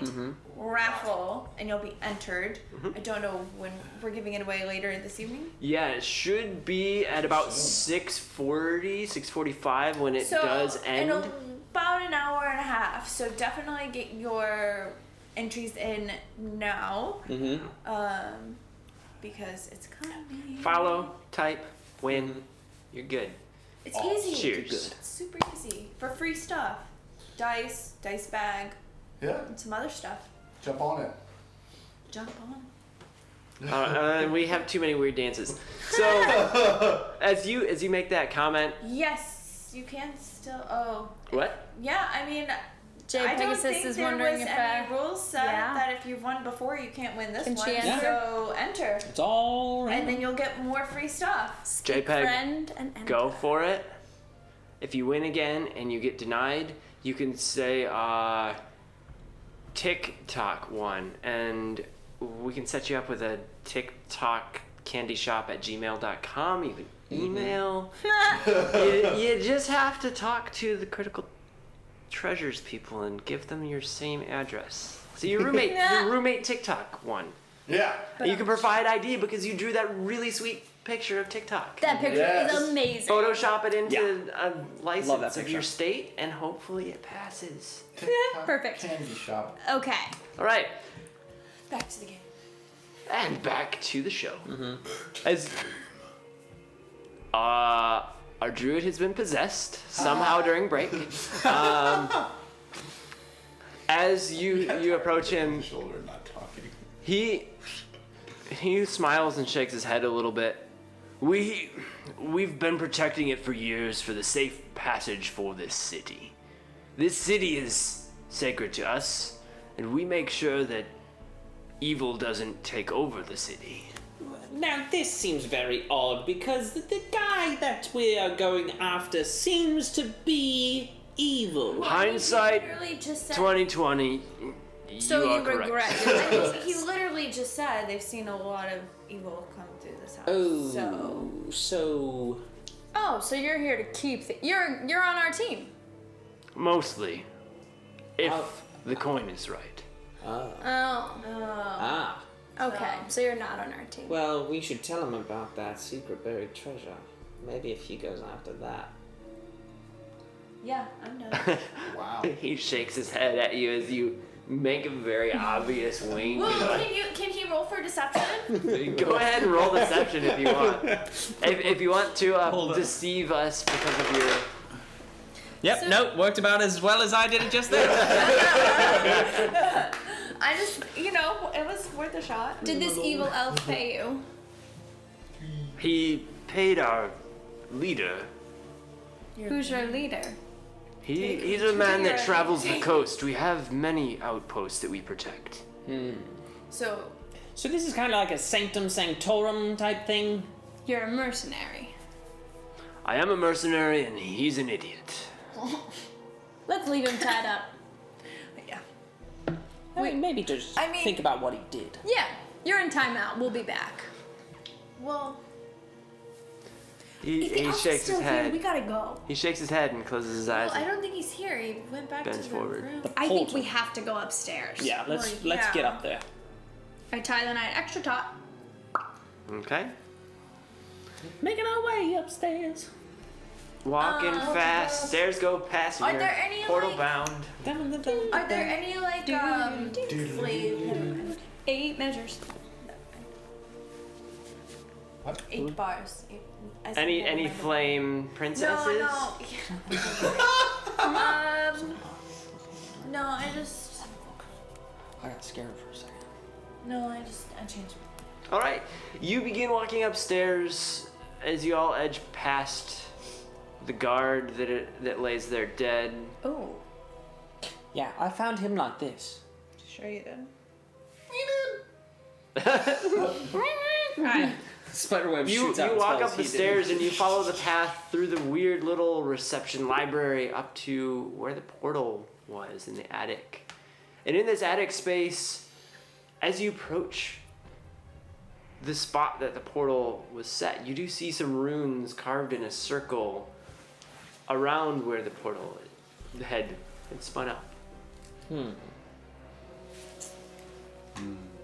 S2: raffle and you'll be entered. I don't know when we're giving it away later this evening.
S1: Yeah, it should be at about 6:40, 6:45 when it does end.
S2: In about an hour and a half. So definitely get your entries in now. Because it's coming.
S1: Follow, type, win. You're good.
S2: It's easy.
S1: Cheers.
S2: It's super easy. For free stuff. Dice bag,
S5: Yeah,
S2: and some other stuff.
S5: jump on it.
S2: Jump on.
S1: We have too many weird dances. So as you make that comment,
S2: Yes, you can still. Oh.
S1: what?
S2: Yeah, I mean,
S7: Jay
S2: I don't
S7: Pegasus
S2: think
S7: is
S2: there
S7: wondering
S2: was
S7: if
S2: any rules set
S7: yeah.
S2: that if you've won before, you can't win this
S7: Can
S2: one.
S7: she enter?
S2: So enter,
S4: It's all right.
S2: and then you'll get more free stuff.
S1: JPEG,
S7: friend and enter.
S1: go for it. If you win again and you get denied, you can say TikTok won, and we can set you up with a TikTok candy shop at gmail.com. You can email. you just have to talk to the Critical Treasures people and give them your same address. So your roommate TikTok won.
S5: Yeah.
S1: And you can provide ID because you drew that really sweet picture of TikTok.
S7: That picture
S5: Yes.
S7: is amazing.
S1: Photoshop it into a
S4: Love that
S1: license of
S4: picture.
S1: your state, and hopefully it passes.
S5: TikTok
S7: Perfect.
S5: Candy shop.
S7: Okay.
S1: All right,
S2: Back to the game.
S1: and back to the show. As our druid has been possessed somehow during break. As you approach him,
S5: Shoulder not talking.
S1: he smiles and shakes his head a little bit. We've been protecting it for years for the safe passage for this city. This city is sacred to us, and we make sure that evil doesn't take over the city.
S4: Now, this seems very odd because the guy that we are going after seems to be evil.
S1: Hindsight
S2: He literally just said.
S1: 2020.
S7: So
S1: you
S7: you
S1: are correct.
S7: regret your choices.
S2: He literally just said they've seen a lot of evil come through this house.
S4: Oh, so
S7: Oh, so you're here to keep you're on our team.
S1: Mostly, if
S4: Oh.
S1: the coin is right.
S7: Oh.
S4: ah.
S7: Okay. So you're not on our team.
S4: Well, we should tell him about that secret buried treasure. Maybe if he goes after that.
S2: Yeah, I'm done.
S5: Wow.
S1: He shakes his head at you as you make a very obvious wink.
S2: Well, can he roll for deception?
S1: Go ahead and roll deception if you want. If you want to deceive us because of your.
S4: Yep, nope, worked about as well as I did it just there.
S2: I just, it was worth a shot.
S7: Did this evil elf pay you?
S1: He paid our leader.
S7: Who's your leader?
S1: He's a man that travels the coast. We have many outposts that we protect.
S2: So,
S4: So this is kind of like a sanctum sanctorum type thing.
S7: You're a mercenary.
S1: I am a mercenary and he's an idiot.
S3: Let's leave him tied up.
S2: Yeah.
S4: I mean, maybe just
S2: I mean-
S4: think about what he did.
S3: Yeah, you're in timeout. We'll be back.
S2: Well,
S1: He
S3: If the elf's
S1: shakes
S3: still
S1: his
S3: here,
S1: head.
S3: we gotta go.
S1: He shakes his head and closes his eyes.
S2: I don't think he's here. He went back to
S1: Bends
S2: the
S1: forward.
S2: room.
S3: I think
S4: Portal.
S3: we have to go upstairs.
S4: Yeah, let's
S2: Well, yeah.
S4: get up there.
S3: I tie the knight extra taut.
S1: Okay.
S8: Making our way upstairs.
S1: Walking fast. Stairs go past.
S2: Are
S1: You're
S2: there any,
S1: portal
S2: like-
S1: bound.
S2: Are there any like slave
S3: 8 measures.
S2: 8 bars? I said
S1: Any
S2: never mind.
S1: flame princesses?
S2: No. No, I just
S4: I got scared for a second.
S2: I changed.
S1: All right. You begin walking upstairs as you all edge past the guard that lays there dead.
S2: Oh,
S4: Yeah, I found him like this.
S2: sure you did.
S4: Spiderweb
S1: You walk up the stairs and you follow the path through the weird little reception library up to where the portal was in the attic. And in this attic space, as you approach the spot that the portal was set, you do see some runes carved in a circle around where the portal had spun up.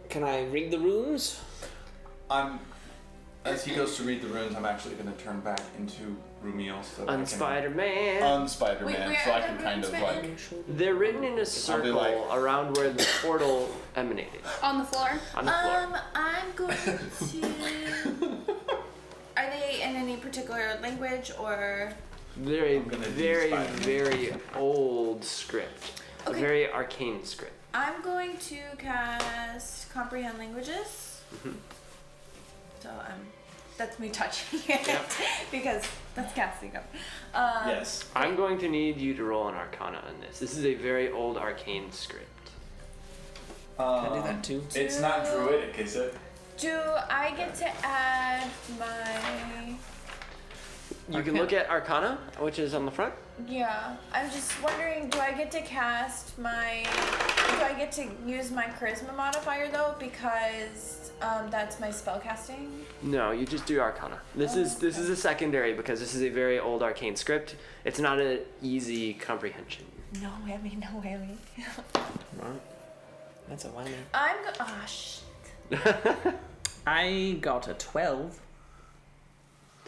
S4: Can I read the runes?
S6: As he goes to read the runes, I'm actually going to turn back into Rumiel so that I can
S1: Spider-Man.
S6: Spider-Man,
S2: Wait,
S6: so
S2: where
S6: I
S2: are
S6: can
S2: the
S6: kind of
S2: runes
S6: like.
S2: written?
S1: They're written in a circle
S6: like-
S1: around where the portal emanated
S3: On the floor.
S1: on the floor.
S2: I'm going to. Are they in any particular language or?
S1: They're a
S6: I'm gonna do
S1: very,
S6: Spider-Man.
S1: very old script. A
S2: Okay.
S1: very arcane script.
S2: I'm going to cast comprehend languages. So that's me touching it because that's casting them.
S6: Yes.
S1: I'm going to need you to roll an arcana on this. This is a very old arcane script.
S4: Can I do that too?
S6: It's not druidic, is it?
S2: Do I get to add my?
S1: You can look at arcana, which is on the front.
S2: Yeah, I'm just wondering. Do I get to cast my? Do I get to use my charisma modifier though? Because that's my spell casting.
S1: No, you just do arcana. This is a secondary because this is a very old arcane script. It's not an easy comprehension.
S2: No whammy, no whammy.
S4: Right. That's a whammy.
S2: I'm go. Ah, shit.
S4: I got a 12.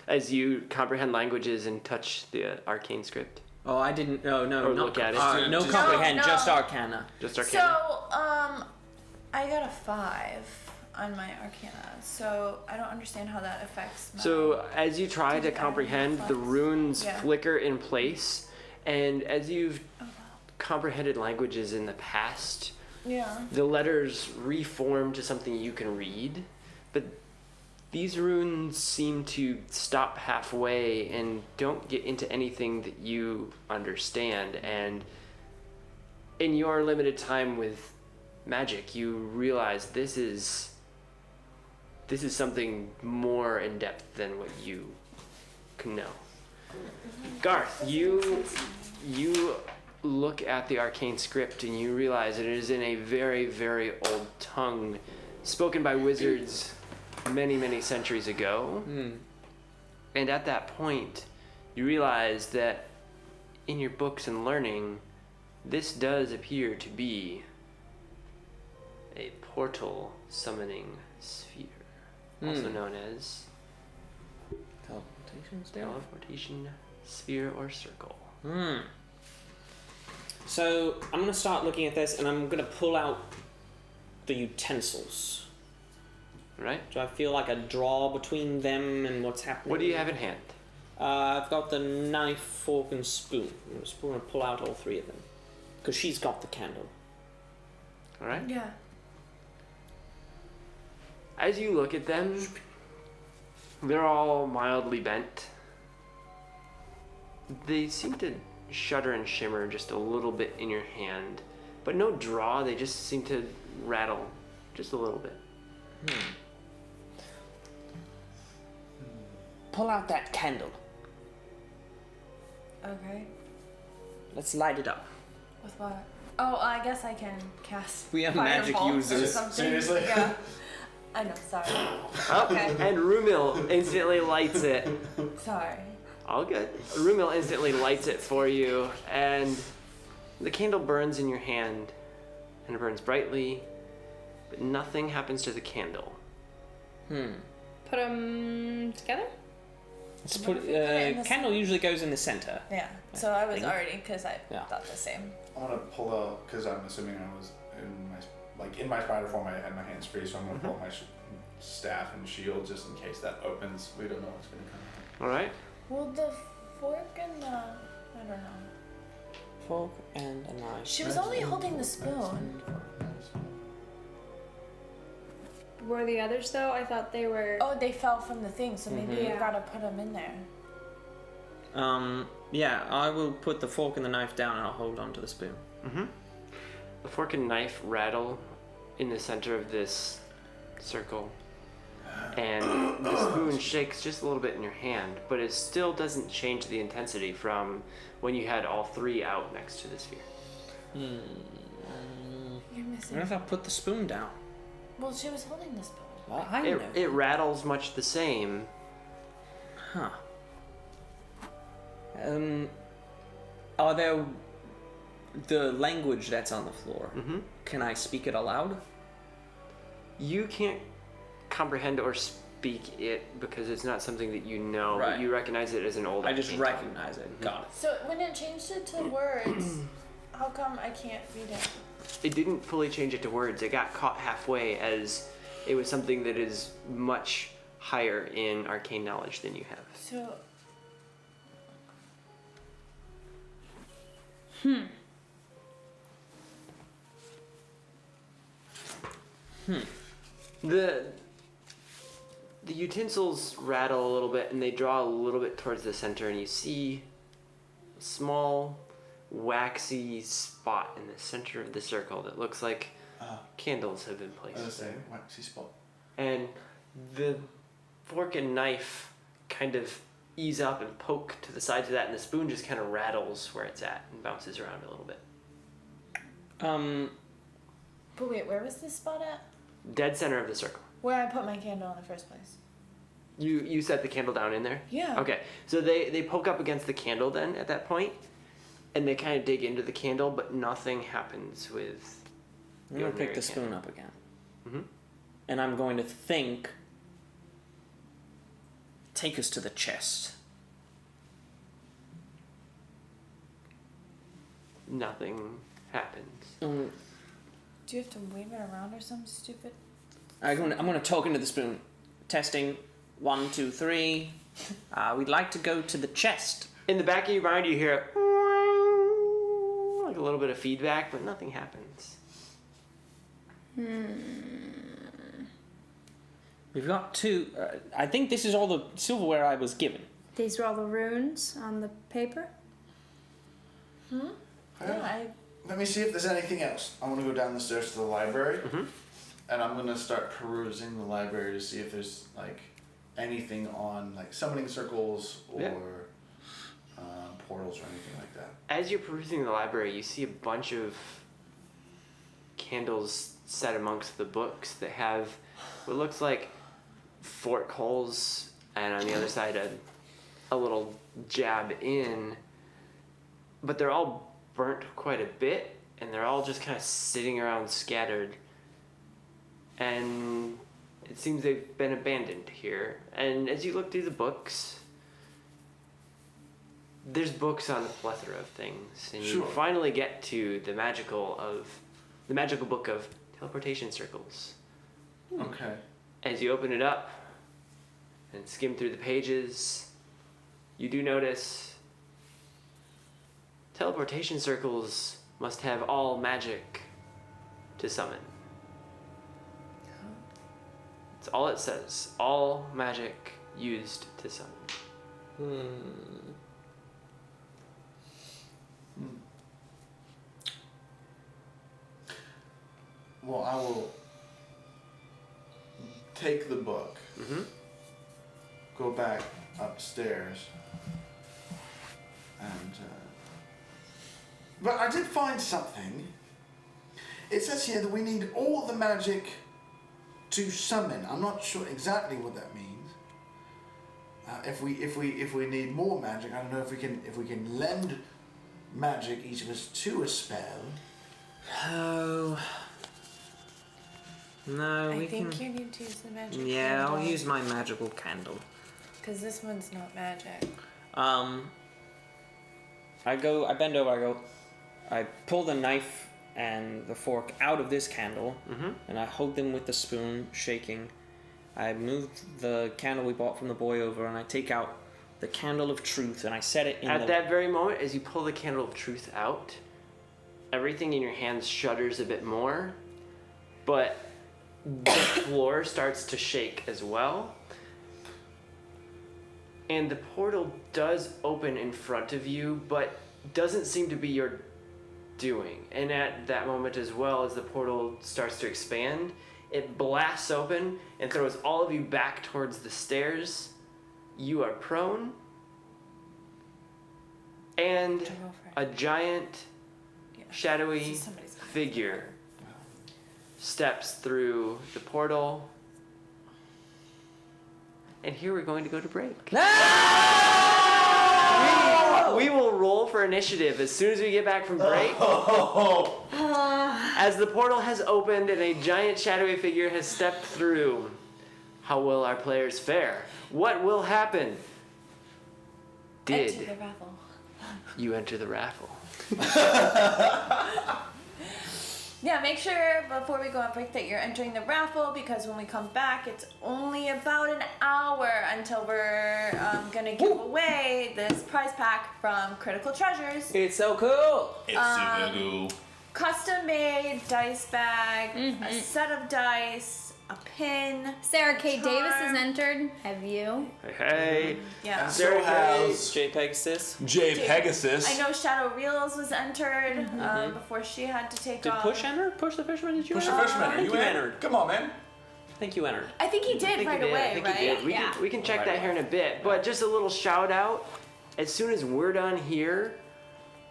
S1: As you comprehend languages and touch the arcane script.
S4: Oh, I didn't. No,
S1: Or
S4: not
S1: look at it.
S4: No
S6: Just-
S4: comprehend,
S2: No,
S4: just
S2: no.
S4: arcana.
S1: Just arcana.
S2: So I got a 5 on my arcana. So I don't understand how that affects my.
S1: So as you try to
S2: Did I
S1: comprehend, the
S2: reflex?
S1: runes
S2: Yeah.
S1: flicker in place, and as you've comprehended languages in the past,
S2: Yeah.
S1: the letters reform to something you can read, but these runes seem to stop halfway and don't get into anything that you understand. And in your limited time with magic, you realize this is something more in depth than what you can know. Garth, you look at the arcane script and you realize it is in a very, very old tongue spoken by wizards many, many centuries ago. And at that point, you realize that in your books and learning, this does appear to be a portal summoning sphere, also known as teleportation sphere or circle.
S4: So I'm gonna start looking at this, and I'm gonna pull out the utensils.
S1: Right?
S4: Do I feel like a draw between them and what's happening?
S1: What do you have in hand?
S4: I've got the knife, fork, and spoon. I'm just gonna pull out all 3 of them, because she's got the candle.
S1: All right.
S2: Yeah.
S1: As you look at them, they're all mildly bent. They seem to shudder and shimmer just a little bit in your hand, but no draw. They just seem to rattle just a little bit.
S4: Pull out that candle.
S2: Okay.
S4: Let's light it up.
S2: With what? Oh, I guess I can cast.
S4: We are magic
S2: Fireball or
S4: users.
S2: something.
S5: Seriously?
S2: Yeah. I know. Sorry.
S1: Oh,
S2: Okay.
S1: and Rumil instantly lights it.
S2: Sorry.
S1: All good. Rumil instantly lights it for you, and the candle burns in your hand, and it burns brightly, but nothing happens to the candle.
S3: Put them together?
S4: Let's put.
S2: in the
S4: Candle usually goes in the center.
S2: Yeah. So I was
S4: Thank you.
S2: already because I
S4: Yeah.
S2: thought the same.
S5: I'm gonna pull out because I'm assuming I was in my spider form. I had my hands free, so I'm gonna pull out my staff and shield just in case that opens. We don't know what's gonna come.
S1: All right.
S2: Well, the fork and the I don't know.
S4: Fork and a knife.
S2: She was only holding the spoon.
S3: Were the others though? I thought they were.
S2: Oh, they fell from the thing, so maybe you
S3: Yeah.
S2: gotta put them in there.
S4: Yeah, I will put the fork and the knife down and I'll hold on to the spoon.
S1: The fork and knife rattle in the center of this circle, and the spoon shakes just a little bit in your hand, but it still doesn't change the intensity from when you had all three out next to the sphere.
S2: You're
S4: What
S2: missing.
S4: if I put the spoon down?
S2: Well, she was holding the spoon.
S4: Well, I know.
S1: It rattles much the same.
S4: Huh. Are there the language that's on the floor?
S1: Mm-hmm.
S4: Can I speak it aloud?
S1: You can't comprehend or speak it because it's not something that you know,
S4: Right.
S1: but you recognize it as an old
S4: I just
S1: arcane tongue.
S4: recognize it. Got it.
S2: So when it changed it to words, how come I can't read it?
S1: It didn't fully change it to words. It got caught halfway as it was something that is much higher in arcane knowledge than you have.
S2: So
S1: The utensils rattle a little bit and they draw a little bit towards the center, and you see a small waxy spot in the center of the circle that looks like candles have been placed
S5: I was
S1: there.
S5: saying waxy spot.
S1: And the fork and knife kind of ease up and poke to the sides of that, and the spoon just kind of rattles where it's at and bounces around a little bit.
S2: but wait, where was this spot at?
S1: Dead center of the circle.
S2: Where I put my candle in the first place.
S1: You set the candle down in there?
S2: Yeah.
S1: Okay, so they poke up against the candle then at that point, and they kind of dig into the candle, but nothing happens with
S4: I'm gonna pick the
S1: ordinary
S4: spoon
S1: candle.
S4: up again.
S1: Mhm.
S4: And I'm going to think. Take us to the chest.
S1: Nothing happens.
S4: Um,
S2: Do you have to wave it around or something stupid?
S4: I'm gonna talk into the spoon. Testing. 1, 2, 3. We'd like to go to the chest.
S1: In the back of your mind, you hear like a little bit of feedback, but nothing happens.
S4: We've got two. I think this is all the silverware I was given.
S3: These were all the runes on the paper.
S2: Yeah,
S5: Let me see if there's anything else. I want to go down the stairs to the library, and I'm gonna start perusing the library to see if there's like anything on like summoning circles or
S1: Yeah.
S5: portals or anything like that.
S1: As you're perusing the library, you see a bunch of candles set amongst the books that have what looks like fork holes, and on the other side a little jab in, but they're all burnt quite a bit, and they're all just kind of sitting around scattered, and it seems they've been abandoned here. And as you look through the books, there's books on a plethora of things, and you
S5: Sure.
S1: finally get to the magical book of teleportation circles.
S5: Okay.
S1: As you open it up and skim through the pages, you do notice teleportation circles must have all magic to summon. That's all it says. All magic used to summon.
S5: Well, I will take the book, go back upstairs, and But I did find something. It says here that we need all the magic to summon. I'm not sure exactly what that means. If we need more magic, I don't know if we can lend magic, each of us, to a spell.
S4: Oh. No,
S2: I
S4: we
S2: think
S4: can.
S2: you need to use the magic.
S4: Yeah, I'll use my magical candle.
S2: Because this one's not magic.
S4: I bend over, I pull the knife and the fork out of this candle, and I hold them with the spoon, shaking. I move the candle we bought from the boy over, and I take out the candle of truth, and I set it in
S1: At that very moment, as you pull the candle of truth out, everything in your hands shudders a bit more, but the floor starts to shake as well. And the portal does open in front of you, but doesn't seem to be your doing. And at that moment as well, as the portal starts to expand, it blasts open and throws all of you back towards the stairs. You are prone. And a giant, shadowy figure steps through the portal. And here we're going to go to break. We will roll for initiative as soon as we get back from break. As the portal has opened and a giant shadowy figure has stepped through, how will our players fare? What will happen?
S2: Enter
S1: Did
S2: the raffle.
S1: you enter the raffle?
S2: Yeah, make sure before we go on break that you're entering the raffle, because when we come back, it's only about an hour until we're gonna give away this prize pack from Critical Treasures.
S4: It's so cool!
S5: It's super cool.
S2: Custom made dice bag, a set of dice, a pin.
S3: Sarah K. Davis
S2: Charm.
S3: has entered. Have you?
S1: Hey,
S2: Yeah.
S5: So has
S4: JPEG sis.
S6: J. Pegasus.
S2: I know Shadow Reels was entered before she had to take
S4: Did
S2: off.
S4: Push enter? Push the Fisherman? Did you
S6: Push the
S4: enter?
S6: Fisherman.
S4: I
S6: Are
S4: think
S6: you
S4: you
S6: in?
S4: entered.
S6: Come on, man.
S4: I think you entered.
S2: I think he did right away, right?
S1: We
S3: Yeah.
S1: can check
S4: Right
S1: that here in a bit. But just a little shout out. As soon as we're done here,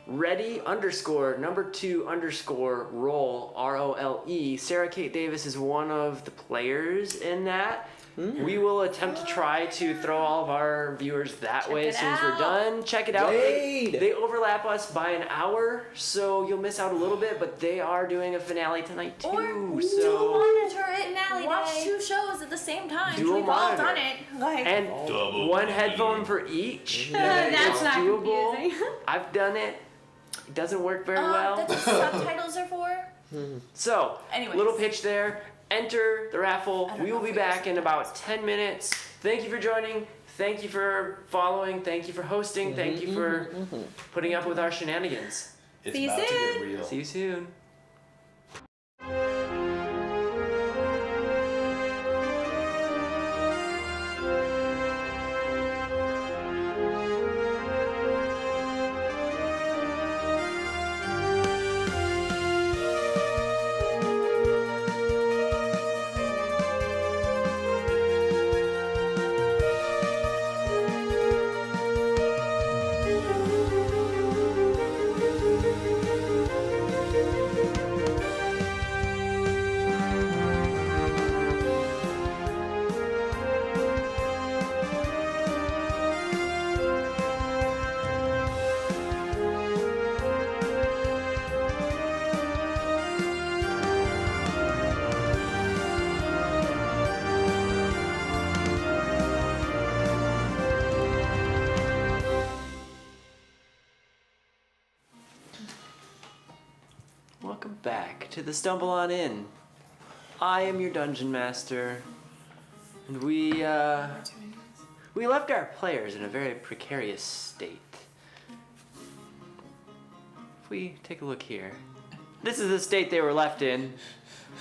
S1: ready_number 2_ roll, Sarah Kate Davis is one of the players in that. We will attempt to try to throw all of our viewers that way
S2: it
S1: as soon as we're
S2: out.
S1: done. Check it out.
S4: Raid!
S1: They overlap us by an hour, so you'll miss out a little bit, but they are doing a finale tonight too.
S2: Or
S1: so
S2: monitor it,
S3: Finale
S2: watch
S3: day.
S2: 2 shows at the same time.
S1: Dual
S2: We've
S1: monitor.
S2: all done it. Like,
S1: and
S5: Double
S1: one
S5: whammy.
S1: headphone for each.
S3: That's
S1: It's
S3: not
S1: doable.
S3: confusing.
S1: I've done it. It doesn't work very well.
S2: that's what subtitles are for.
S1: So,
S2: Anyways.
S1: little pitch there. Enter the raffle.
S2: I don't
S1: We will
S2: know
S1: be
S2: if we use
S1: back in about 10 minutes. Thank you for joining. Thank you for following. Thank you for hosting. Thank you for putting up with our shenanigans.
S5: It's
S3: See you
S5: about to
S3: soon.
S5: get real.
S1: See you soon. Welcome back to the Stumble On In. I am your dungeon master, and we left our players in a very precarious state. If we take a look here, this is the state they were left in.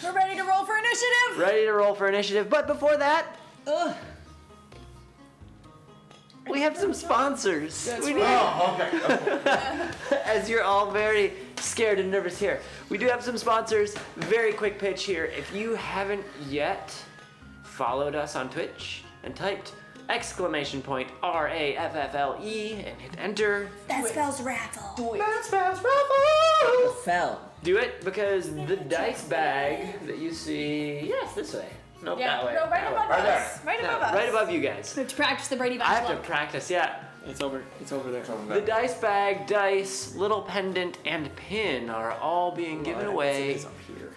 S2: We're ready to roll for initiative.
S1: Ready to roll for initiative, but before that, we have some sponsors. We need-
S6: Oh, okay.
S1: As you're all very scared and nervous here. We do have some sponsors. Very quick pitch here. If you haven't yet followed us on Twitch and typed exclamation point RAFFLE and hit enter.
S7: That spells raffle.
S8: Fell.
S1: Do it because the dice bag that you see. Yes, this way. Nope,
S2: Yeah,
S1: that way.
S2: no, right
S1: that
S2: above
S1: way.
S2: us. Right
S1: No,
S2: above us.
S1: right above you guys.
S3: We have to practice the Brady Bunch
S1: I have to
S3: look.
S1: practice, yeah.
S4: It's over there.
S1: The dice bag, dice, little pendant, and pin are all being given away
S4: It's up here.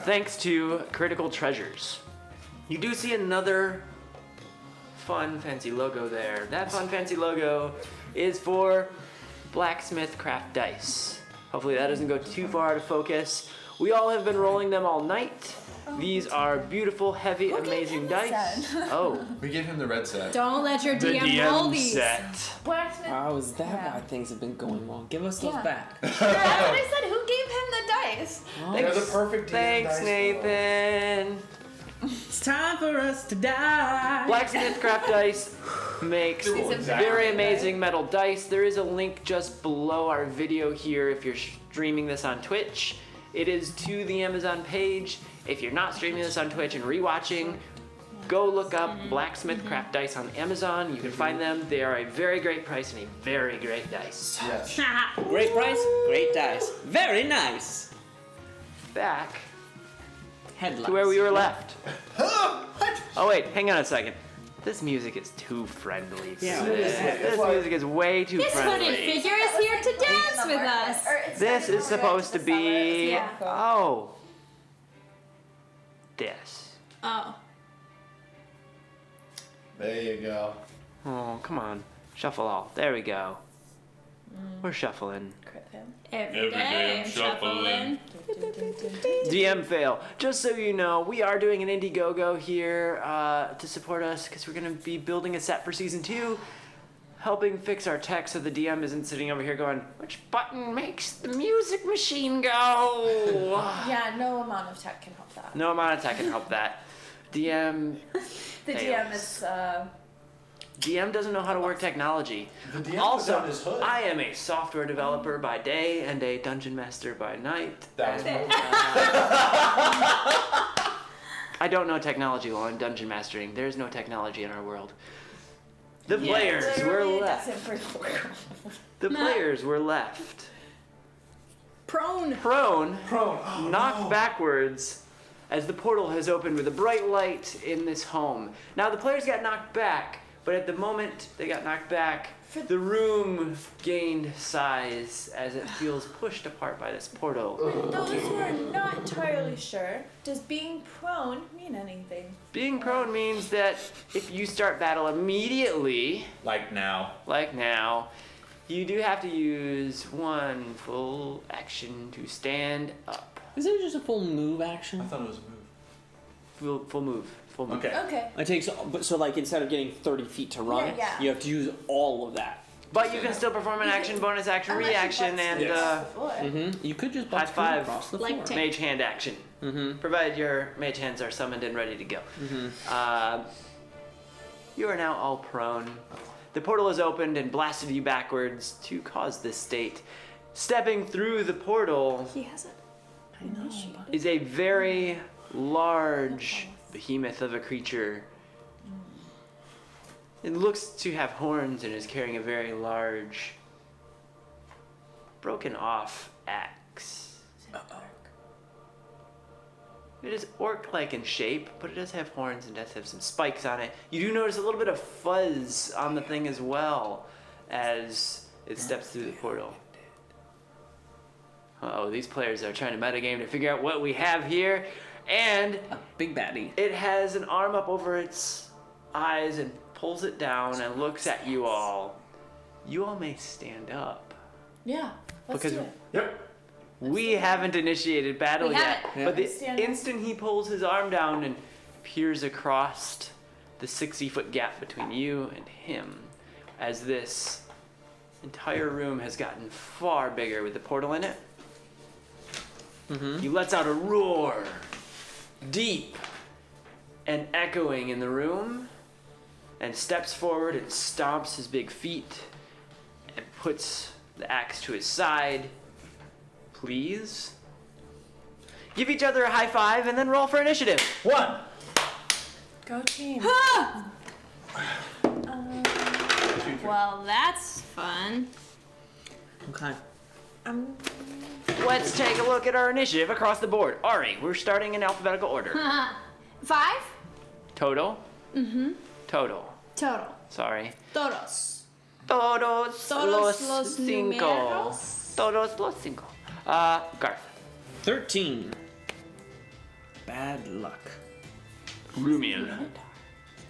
S1: thanks to Critical Treasures. You do see another fun, fancy logo there. That fun, fancy logo is for Blacksmith Craft Dice. Hopefully that doesn't go too far out of focus. We all have been rolling them all night. These are beautiful, heavy,
S2: Who gave
S1: amazing
S2: him the
S1: dice.
S2: set?
S1: Oh,
S5: We gave him the red set.
S3: Don't let your
S1: the
S3: DM roll
S1: DM
S3: these.
S1: set.
S2: Blacksmith.
S8: Oh, is that
S2: Yeah.
S8: why things have been going wrong? Give us those
S2: Yeah.
S8: back.
S2: That's what I said. Who gave him the dice?
S5: They're the perfect DM
S1: Thanks,
S5: dice.
S1: Nathan.
S8: It's time for us to die.
S1: Blacksmith Craft Dice makes
S2: These are
S5: exactly.
S1: very
S2: right.
S1: amazing metal dice. There is a link just below our video here if you're streaming this on Twitch. It is to the Amazon page. If you're not streaming this on Twitch and rewatching, go look up Blacksmith Craft Dice on Amazon. You can find them. They are a very great price and a very great dice.
S5: Yes.
S4: Great price, great dice. Very nice.
S1: Back
S8: Headlines.
S1: to where we were left. Oh wait, hang on a second. This music is too friendly. For
S4: Yeah,
S1: this. This music is way too
S3: This hooded
S1: friendly.
S3: figure is here to dance with us.
S1: This is supposed to be.
S3: Yeah.
S1: Oh. This.
S3: Oh.
S5: There you go.
S1: Oh, come on. Shuffle all. There we go. We're shuffling.
S3: Every day I'm shuffling.
S1: DM fail. Just so you know, we are doing an Indiegogo here to support us because we're going to be building a set for season 2, helping fix our tech so the DM isn't sitting over here going, which button makes the music machine go?
S2: Yeah, no amount of tech can help that.
S1: No amount of tech can help that. DM
S2: The DM is.
S1: DM doesn't know how to work technology.
S5: The DM
S1: Also,
S5: was on his hood.
S1: I am a software developer by day and a dungeon master by night.
S5: That was
S1: And I don't know technology while I'm dungeon mastering. There's no technology in our world. The players were left. The players were left.
S3: Prone.
S1: Prone,
S5: prone. Oh,
S1: knocked
S5: no.
S1: backwards as the portal has opened with a bright light in this home. Now the players got knocked back, but at the moment they got knocked back, the room gained size as it feels pushed apart by this portal.
S2: Those who are not entirely sure, does being prone mean anything?
S1: Being prone means that if you start battle immediately,
S5: Like now.
S1: like now, you do have to use one full action to stand up.
S8: Is it just a full move action?
S6: I thought it was a move.
S1: Full move. Full move.
S5: Okay.
S2: Okay.
S4: It takes, but so like instead of getting 30 feet to run,
S2: Yeah.
S4: you have to use all of that.
S1: But you can still perform an action, bonus action,
S2: Unless you
S1: reaction,
S2: bust
S1: and
S5: Yes.
S2: before.
S4: Mm-hmm.
S8: You could just
S1: High
S8: bust
S1: five.
S8: across the
S3: Like
S8: floor.
S3: Tick.
S1: mage hand action.
S4: Mm-hmm.
S1: Provided your mage hands are summoned and ready to go.
S4: Mm-hmm.
S1: You are now all prone. The portal is opened and blasted you backwards to cause this state. Stepping through the portal
S3: He hasn't.
S1: is a very large behemoth of a creature. It looks to have horns and is carrying a very large, broken off axe. It is orc-like in shape, but it does have horns and does have some spikes on it. You do notice a little bit of fuzz on the thing as well as it steps through the portal. Uh-oh, these players are trying to metagame to figure out what we have here. And
S8: A big baddie.
S1: it has an arm up over its eyes and pulls it down and looks at you all. You all may stand up.
S2: Yeah. Let's
S1: Because
S2: do it.
S5: Yep.
S1: we haven't initiated battle
S3: We
S1: yet.
S3: haven't.
S1: But the
S2: Stand up.
S1: instant he pulls his arm down and peers across the 60-foot gap between you and him, as this entire room has gotten far bigger with the portal in it, he lets out a roar, deep and echoing in the room, and steps forward and stomps his big feet and puts the axe to his side. Please give each other a high five and then roll for initiative.
S5: 1.
S2: Go team.
S6: 2, 3.
S3: Well, that's fun.
S8: Okay.
S1: Let's take a look at our initiative across the board. Ari, we're starting in alphabetical order.
S3: 5?
S1: Total? Mm-hmm. Total.
S3: Total.
S1: Sorry.
S3: Todos.
S1: Todos,
S3: Todos
S1: los
S3: los
S1: cinco.
S3: números.
S1: Todos los cinco. Garth.
S8: 13. Bad luck.
S1: Rumiel.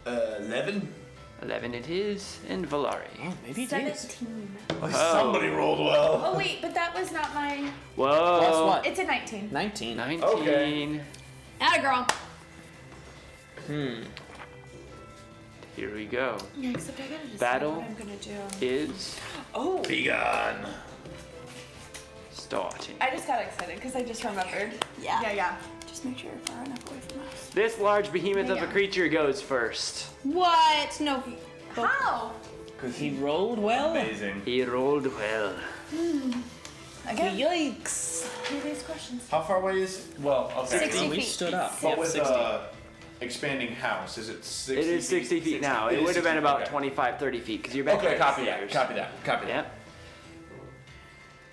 S6: 11.
S1: 11 it is. And Valari.
S8: Oh, maybe it is.
S2: 17.
S6: Somebody rolled well.
S2: Oh wait, but that was not my.
S1: Whoa.
S8: Plus what?
S2: It's a 19.
S8: 19.
S1: 19.
S6: Okay.
S3: Atta girl.
S1: Here we go.
S2: Yeah, except I gotta decide
S1: Battle.
S2: what I'm gonna do.
S1: Is
S2: Oh,
S6: Be gone.
S1: starting.
S2: I just got excited because I just remembered.
S3: Yeah.
S2: Yeah.
S3: Just make sure you're far enough away from us.
S1: This large behemoth of a
S2: Yeah.
S1: creature goes first.
S3: What? No.
S2: How?
S8: He rolled well.
S6: Amazing.
S1: He rolled well.
S2: Again,
S8: Yikes.
S2: hear these questions.
S5: How far away is? Well, okay.
S3: 60
S8: We
S3: feet.
S8: stood up.
S5: But
S8: Yep,
S5: with
S8: 60.
S5: expanding house, is it 60?
S1: It is 60 feet now. It
S5: is
S1: would have been
S5: 60,
S1: about
S5: okay.
S1: 25, 30 feet because you're back
S6: Okay, copy that.
S1: upstairs.
S6: Copy that. Copy that.
S1: Yep.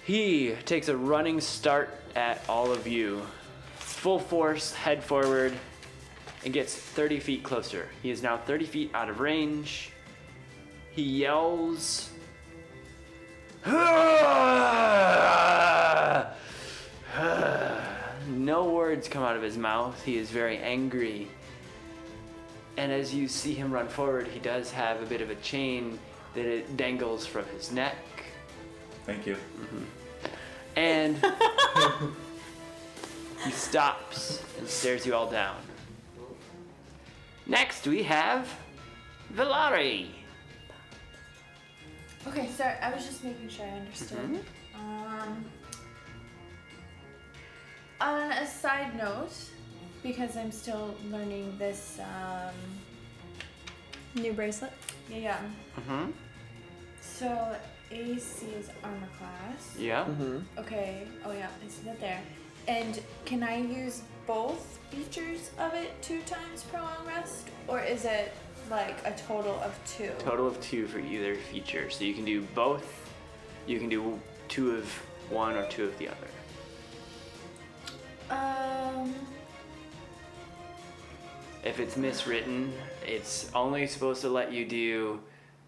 S1: He takes a running start at all of you. Full force, head forward, and gets 30 feet closer. He is now 30 feet out of range. He yells. No words come out of his mouth. He is very angry. And as you see him run forward, he does have a bit of a chain that it dangles from his neck.
S6: Thank you.
S1: And he stops and stares you all down. Next, we have Valari.
S2: Okay, so I was just making sure I understood. On a side note, because I'm still learning this,
S3: New bracelet.
S2: yeah.
S1: Mm-hmm.
S2: So AC is armor class.
S1: Yeah.
S2: Okay. Oh yeah, I see that there. And can I use both features of it 2 times per long rest, or is it like a total of 2?
S1: Total of 2 for either feature. So you can do both. You can do 2 of one or 2 of the other. If it's miswritten, it's only supposed to let you do.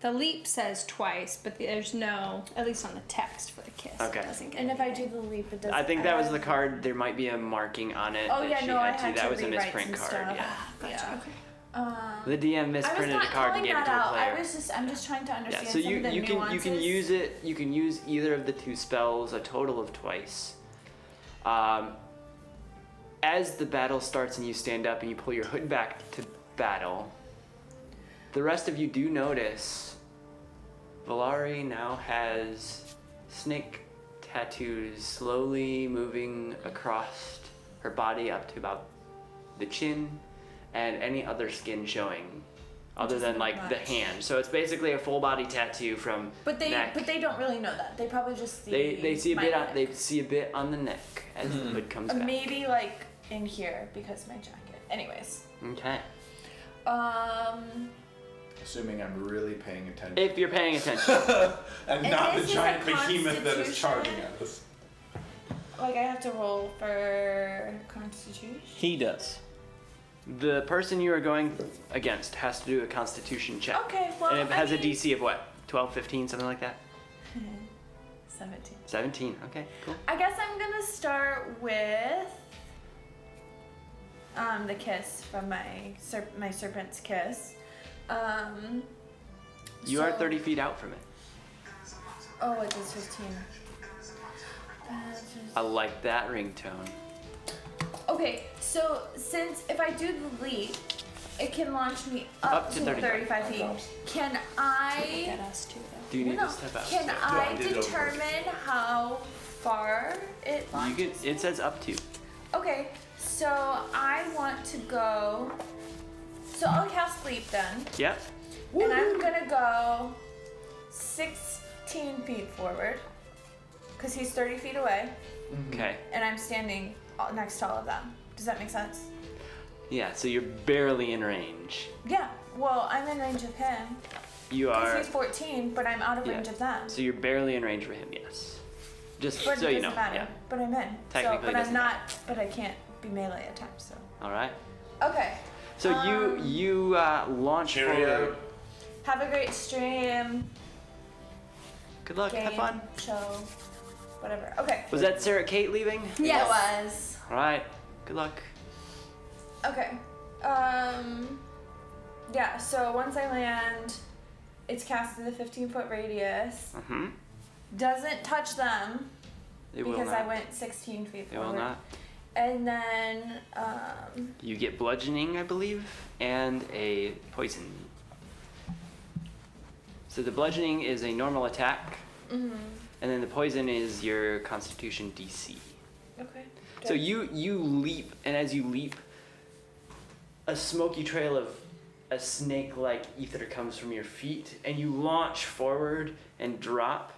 S3: The leap says twice, but there's no, at least on the text for the kiss.
S1: Okay.
S3: It doesn't get
S2: And if I
S3: anything.
S2: do the leap, it doesn't.
S1: I think that was the card. There might be a marking on it.
S2: Oh
S1: that
S2: yeah,
S1: she
S2: no, I
S1: had
S2: had
S1: That
S2: to
S1: was a
S2: rewrite
S1: misprint
S2: some
S1: card.
S2: stuff.
S1: Yeah.
S3: Gotcha. Okay.
S1: The DM
S2: I was
S1: misprinted
S2: not
S1: the card and
S2: calling
S1: gave it
S2: that
S1: to a
S2: out.
S1: player.
S2: I'm just trying to understand
S1: Yeah, so
S2: some of the
S1: you can
S2: nuances.
S1: use it. You can use either of the 2 spells a total of twice. As the battle starts and you stand up and you pull your hood back to battle, the rest of you do notice Valari now has snake tattoos slowly moving across her body up to about the chin and any other skin showing other
S2: Which is
S1: than
S2: not
S1: like the
S2: much.
S1: hand. So it's basically a full body tattoo from
S2: But they
S1: neck.
S2: don't really know that. They probably just see.
S1: They see a
S2: my
S1: bit
S2: neck.
S1: on they see a bit on the neck as the hood comes back.
S2: Maybe like in here because my jacket. Anyways.
S1: Okay.
S5: Assuming I'm really paying attention.
S1: If you're paying attention.
S5: And
S2: And
S5: not the
S2: this is
S5: giant
S2: a
S5: behemoth that is
S2: constitution.
S5: charging at us.
S2: Like I have to roll for Constitution.
S8: He does.
S1: The person you are going against has to do a constitution check.
S2: Okay, well,
S1: And it
S2: I
S1: has
S2: mean-
S1: a DC of what? 12, 15, something like that?
S2: 17.
S1: 17. Okay, cool.
S2: I guess I'm gonna start with the kiss from my serpent's kiss.
S1: You are
S2: so-
S1: 30 feet out from it.
S2: Oh, it is 15.
S1: I like that ringtone.
S2: Okay, so since if I do the leap, it can launch me up,
S1: to
S2: to
S1: 35
S2: feet. Can I?
S3: Get us to them.
S1: Do you need
S2: No,
S1: to step out?
S2: Can
S5: I
S2: I
S5: did it over.
S2: determine how far it
S1: You
S2: launches?
S1: get, it says up to.
S2: Okay, so I want to go. So I'll cast leap then,
S1: Yep.
S2: and I'm gonna go 16 feet forward, cause he's 30 feet away,
S1: Okay.
S2: and I'm standing next to all of them. Does that make sense?
S1: Yeah, so you're barely in range.
S2: Yeah. Well, I'm in range of him.
S1: You
S2: Because
S1: are.
S2: he's 14, but I'm out of
S1: Yeah.
S2: range of them.
S1: So you're barely in range for him. Yes. Just
S2: But
S1: so
S2: it
S1: you
S2: doesn't
S1: know.
S2: matter.
S1: Yeah.
S2: But I'm in.
S1: Technically
S2: but I'm
S1: doesn't
S2: not. But I can't be melee attacked. So.
S1: All right.
S2: Okay.
S1: So you launch
S5: Cheerio.
S1: forward.
S2: Have a great stream.
S1: Good luck.
S2: Game,
S1: Have fun.
S2: show, whatever. Okay.
S1: Was that Sarah Kate leaving?
S2: Yeah, it was.
S1: All right. Good luck.
S2: Okay. Yeah. So once I land, it's cast in the 15-foot radius.
S1: Mm-hmm.
S2: Doesn't touch them
S1: They will
S2: because
S1: not.
S2: I went 16 feet
S1: They
S2: forward.
S1: will not.
S2: And then
S1: You get bludgeoning, I believe, and a poison. So the bludgeoning is a normal attack,
S2: mhm.
S1: and then the poison is your Constitution DC.
S2: Okay.
S1: So you leap, and as you leap, a smoky trail of a snake-like ether comes from your feet, and you launch forward and drop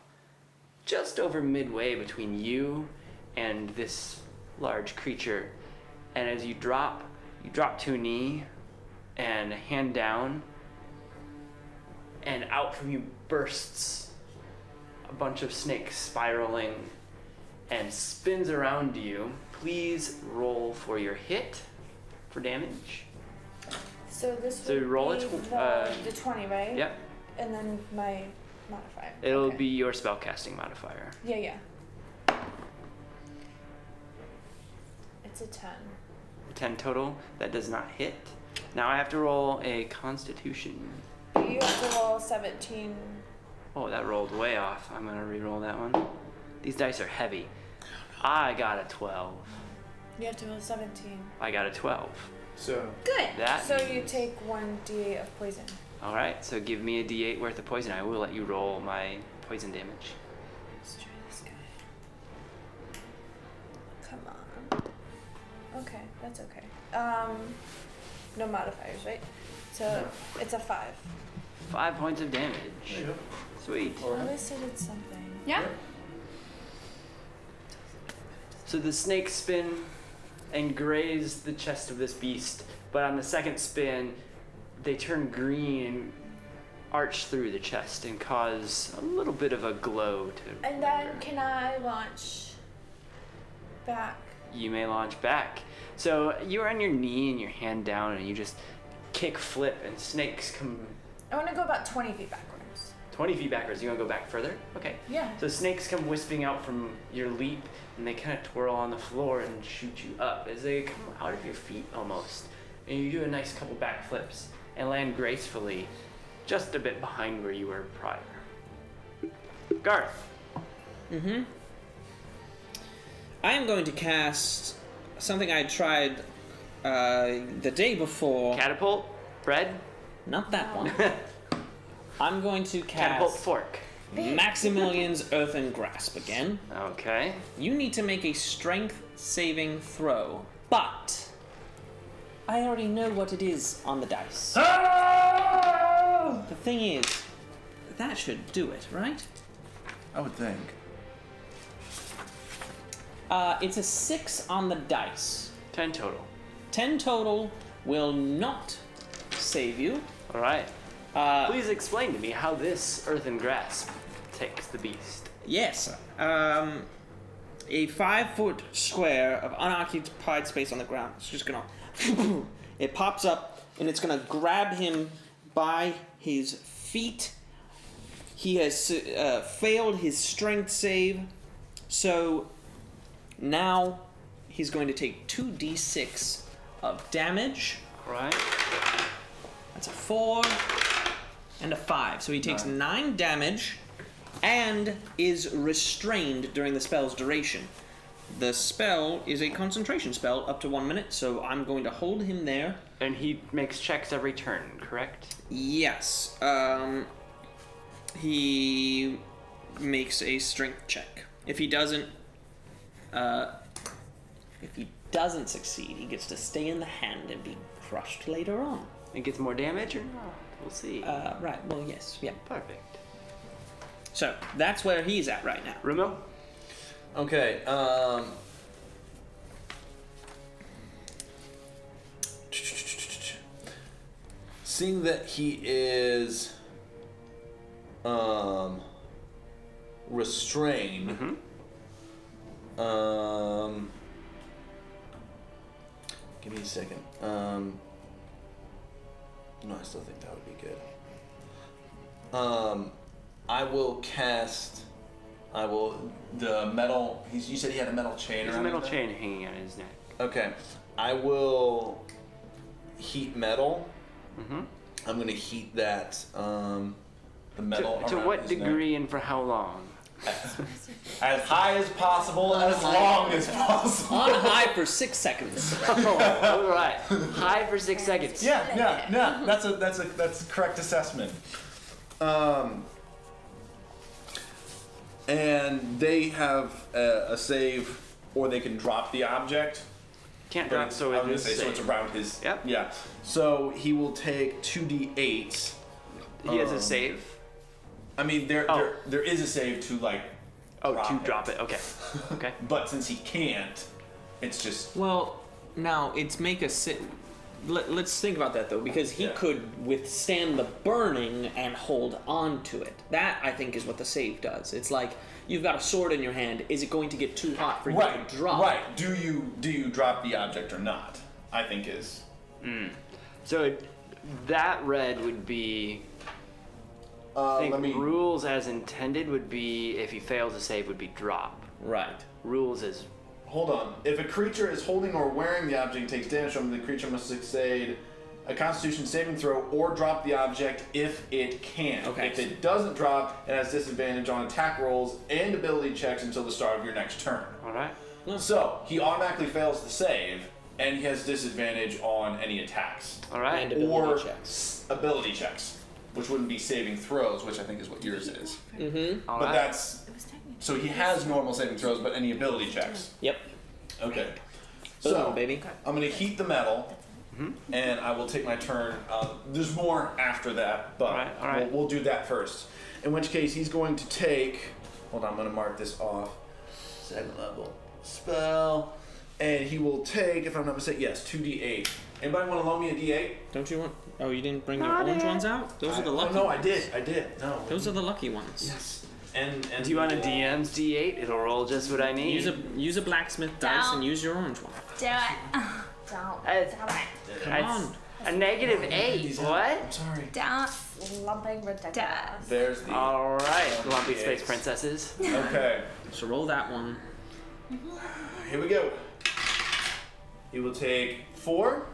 S1: just over midway between you and this large creature. And as you drop to a knee and hand down, and out from you bursts a bunch of snakes spiraling and spins around you. Please roll for your hit for damage.
S2: So this
S1: So
S2: would
S1: roll
S2: be
S1: it,
S2: the 20, right?
S1: Yep.
S2: And then my modifier.
S1: It'll
S2: Okay.
S1: be your spellcasting modifier.
S2: Yeah. It's a 10.
S1: 10 total. That does not hit. Now I have to roll a Constitution.
S2: You have to roll 17.
S1: Oh, that rolled way off. I'm gonna re-roll that one. These dice are heavy. I got a 12.
S2: You have to roll 17.
S1: I got a 12.
S5: So
S3: Good.
S1: That
S2: So you
S1: means-
S2: take 1d8 of poison.
S1: All right. So give me a D8 worth of poison. I will let you roll my poison damage.
S2: Let's try this guy. Come on. Okay, that's okay. No modifiers, right? So it's a 5.
S1: 5 points of damage.
S5: there you go.
S1: Sweet.
S2: At least I did something.
S3: Yeah.
S1: So the snakes spin and graze the chest of this beast, but on the second spin, they turn green and arch through the chest and cause a little bit of a glow to.
S2: And then can I launch back?
S1: You may launch back. So you're on your knee and your hand down, and you just kick flip, and snakes come
S2: I want to go about 20 feet backwards.
S1: 20 feet backwards. You want to go back further? Okay.
S2: Yeah.
S1: So snakes come wisping out from your leap, and they kind of twirl on the floor and shoot you up as they come out of your feet almost. And you do a nice couple backflips and land gracefully just a bit behind where you were prior. Garth.
S4: Mm-hmm. I am going to cast something I tried the day before.
S1: Catapult. Bread.
S4: Not that one. I'm going to
S1: Catapult
S4: cast
S1: fork.
S4: Maximilian's Earthen Grasp again.
S1: Okay.
S4: You need to make a strength saving throw, but I already know what it is on the dice. The thing is, that should do it, right?
S6: I would think.
S4: It's a 6 on the dice.
S1: 10 total.
S4: 10 total will not save you.
S1: All right.
S4: Uh,
S1: Please explain to me how this earthen grasp takes the beast.
S4: Yes. A 5-foot square of unoccupied space on the ground. It's just gonna. It pops up and it's gonna grab him by his feet. He has failed his strength save, so now he's going to take 2d6 of damage.
S1: All right.
S4: That's a 4 and a 5. So he takes 9 damage and is restrained during the spell's duration. The spell is a concentration spell up to 1 minute, so I'm going to hold him there.
S1: And he makes checks every turn, correct?
S4: Yes. He makes a strength check. If he doesn't succeed, he gets to stay in the hand and be crushed later on.
S1: It gets more damage or not? We'll see.
S4: Right, well, yes, yeah.
S1: Perfect.
S4: So, that's where he's at right now.
S1: Rumo?
S5: Okay, seeing that he is
S6: restrain. Give me a second. No, I still think that would be good. The metal. You said he had a metal chain.
S1: There's a
S6: around
S1: metal
S6: his neck?
S1: chain hanging on his neck.
S6: Okay, I will heat metal. I'm gonna heat that. The metal.
S1: To
S6: around
S1: what
S6: his
S1: degree and for how long?
S6: As high as possible, as long as possible.
S4: On high for 6 seconds.
S1: All right. High for 6 seconds.
S6: Yeah. That's a correct assessment. And they have a save, or they can drop the object.
S1: Can't
S6: But
S1: drop,
S6: it's-
S1: so
S6: I
S1: it
S6: was
S1: is
S6: gonna say, so
S1: safe.
S6: it's around his.
S1: Yep.
S6: Yeah. So he will take 2d8.
S1: He has a save.
S6: I mean, there
S1: Oh.
S6: there is a save to like.
S1: Oh, to drop it. Okay. Okay.
S6: But since he can't, it's just.
S4: Well, now it's make a let's think about that though, because he
S6: Yeah.
S4: could withstand the burning and hold on to it. That I think is what the save does. It's like you've got a sword in your hand. Is it going to get too hot for you to drop?
S6: Right. Do you drop the object or not? I think is.
S1: So that red would be. I think rules as intended would be if he fails a save would be drop.
S4: Right.
S1: Rules is
S5: Hold on. If a creature is holding or wearing the object and takes damage from it, the creature must succeed a Constitution saving throw or drop the object if it can.
S4: Okay.
S5: If it doesn't drop, it has disadvantage on attack rolls and ability checks until the start of your next turn.
S1: all right.
S5: So he automatically fails the save, and he has disadvantage on any attacks
S1: All right.
S4: And ability
S5: or
S4: checks.
S5: ability checks, which wouldn't be saving throws, which I think is what yours is.
S1: All
S5: But
S1: right.
S5: that's so he has normal saving throws, but any ability checks.
S4: Yep.
S5: Okay.
S4: Boom,
S5: So
S4: baby.
S5: I'm gonna heat the metal, and I will take my turn. There's more after that, but
S1: All right.
S5: We'll do that first. In which case, he's going to take. Hold on, I'm gonna mark this off. Second level spell, and he will take, if I'm not mistaken, yes, 2d8. Anybody want to loan me a d8?
S4: Don't you want? Oh, you didn't bring your orange ones out? Those are the lucky.
S5: No, I did. No.
S4: Those are the lucky ones.
S5: Yes. And
S1: Do you want a DM's D8? It'll roll just what I need.
S4: Use a blacksmith dice
S7: Down.
S4: and use your orange one.
S7: Do it. Don't.
S1: That's,
S4: Come
S1: that's
S4: on.
S1: a -8. What?
S5: I'm sorry.
S7: Don't.
S2: Lumping ridiculous.
S6: There's the.
S1: All right, lumpy
S6: Yes.
S1: space princesses.
S6: Okay.
S4: So roll that one.
S6: Here we go. He will take 4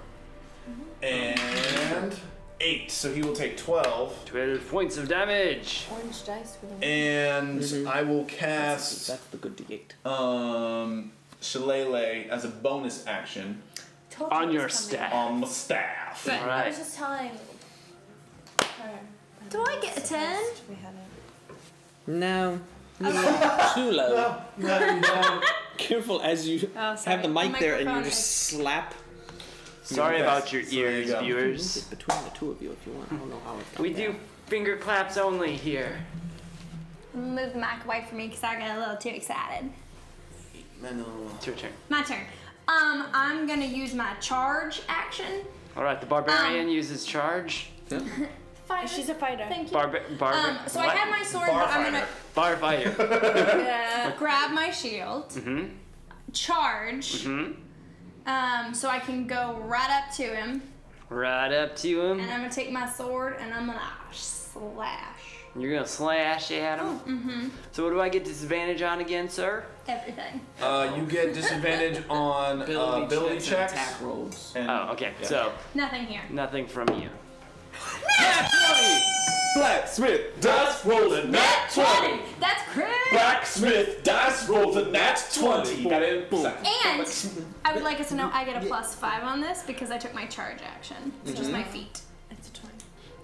S6: and 8. So he will take 12.
S1: 12 points of damage.
S2: Orange dice with a
S6: And I will cast
S4: That's the good D8.
S6: Shillelagh as a bonus action
S2: Told you
S1: On
S2: it
S1: your
S2: was coming.
S1: staff.
S6: on the staff.
S1: All
S2: I
S1: right.
S2: was just telling her.
S7: Do I get a 10?
S2: We had it.
S4: No. Too low. Careful as you
S7: Oh, sorry.
S4: have the mic there and you
S7: Microphone
S4: just
S7: is-
S4: slap.
S1: Sorry about your
S6: So there you
S1: ears,
S6: go.
S1: viewers.
S4: Move it between the two of you if you want. I don't know how it got
S1: We
S4: there.
S1: do finger claps only here.
S7: Move the mic away from me because I got a little too excited.
S1: It's your turn.
S7: My turn. I'm gonna use my charge action.
S1: All right, the barbarian uses charge.
S7: Fighter.
S2: She's a fighter.
S7: Thank you. So I
S1: what?
S7: have my sword, but I'm gonna
S1: Bar fighter.
S7: grab my shield, charge, so I can go right up to him,
S1: Right up to him.
S7: and I'm gonna take my sword and I'm gonna slash
S1: You're gonna slash at him. So what do I get disadvantage on again, sir?
S7: everything.
S6: You get disadvantage on ability
S4: and
S6: checks.
S4: attack rolls.
S6: And
S1: Oh, okay. So
S7: Nothing here.
S1: nothing from you.
S5: Blacksmith dice rolled a nat 20.
S7: That's crazy.
S5: Blacksmith dice rolled a nat 20. Got it?
S7: And I would like us to know I get a +5 on this because I took my charge action, which is my feet.
S2: It's a 20.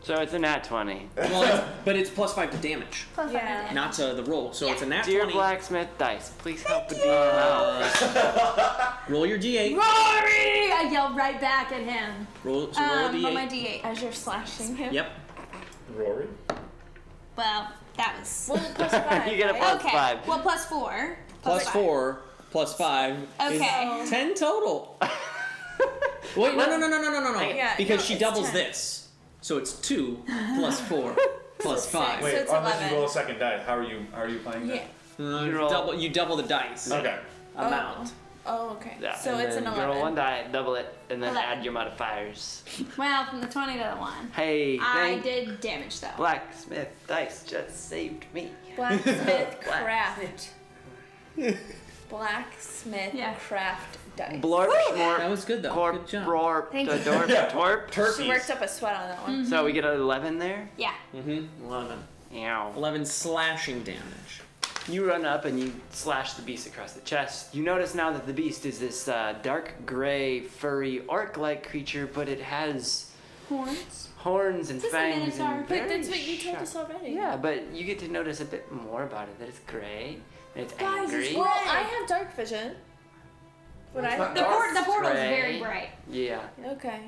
S1: So it's a nat 20.
S4: Well, but it's +5 to damage,
S7: +5
S2: Yeah.
S7: damage.
S4: not to the roll. So it's a nat
S1: Dear
S4: 20.
S1: blacksmith dice, please help the DM out.
S4: Roll your D8.
S7: Rory! I yelled right back at him.
S4: Roll a
S7: On my
S4: D8.
S7: D8.
S2: As you're slashing him.
S4: Yep.
S5: Rory?
S7: Well, that was.
S2: Well, +5.
S1: You get a
S2: right?
S1: plus
S7: Okay.
S1: 5.
S7: Well, +4.
S4: Plus 4, plus 5
S7: Okay.
S4: is 10 total. Wait, no.
S2: Yeah,
S4: Because
S2: no,
S4: she
S2: it's
S4: doubles
S2: 10.
S4: this. So it's 2 plus 4.
S8: Plus 5.
S2: So
S5: Wait,
S2: it's
S5: unless
S2: 11.
S5: you roll a second die, how are you playing that?
S2: Yeah.
S8: You double the dice
S5: Okay.
S8: amount.
S2: Oh, okay.
S1: Yeah.
S2: So
S1: and
S2: it's
S1: then
S2: an
S1: you roll
S2: 11.
S1: one die, double it, and then
S3: 11.
S1: add your modifiers.
S3: Well, from the 20 to the 1.
S1: Hey,
S3: I
S1: thank
S3: did damage though.
S1: Blacksmith Dice just saved me.
S2: Blacksmith craft. Blacksmith
S3: Yeah.
S2: craft dice.
S1: Blorp,
S8: That
S1: schmorp,
S8: was good though.
S1: corp,
S8: Good job.
S1: roar,
S3: Thank you.
S1: dorp, twerp.
S2: She worked up a sweat on that one.
S1: So we get an 11 there.
S3: Yeah.
S8: 11.
S1: Ow.
S8: 11 slashing damage.
S1: You run up and you slash the beast across the chest. You notice now that the beast is this dark gray, furry, orc-like creature, but it has
S3: Horns.
S1: horns and
S3: Is this a
S1: fangs
S3: minotaur?
S1: and
S2: But
S1: very
S2: that's what you told
S1: sharp.
S2: us already.
S1: Yeah, but you get to notice a bit more about it. That it's gray and it's angry.
S2: Well, I have dark vision. When I
S6: not
S3: The,
S6: dark.
S3: the portal is
S1: Gray.
S3: very bright.
S1: Yeah.
S2: Okay.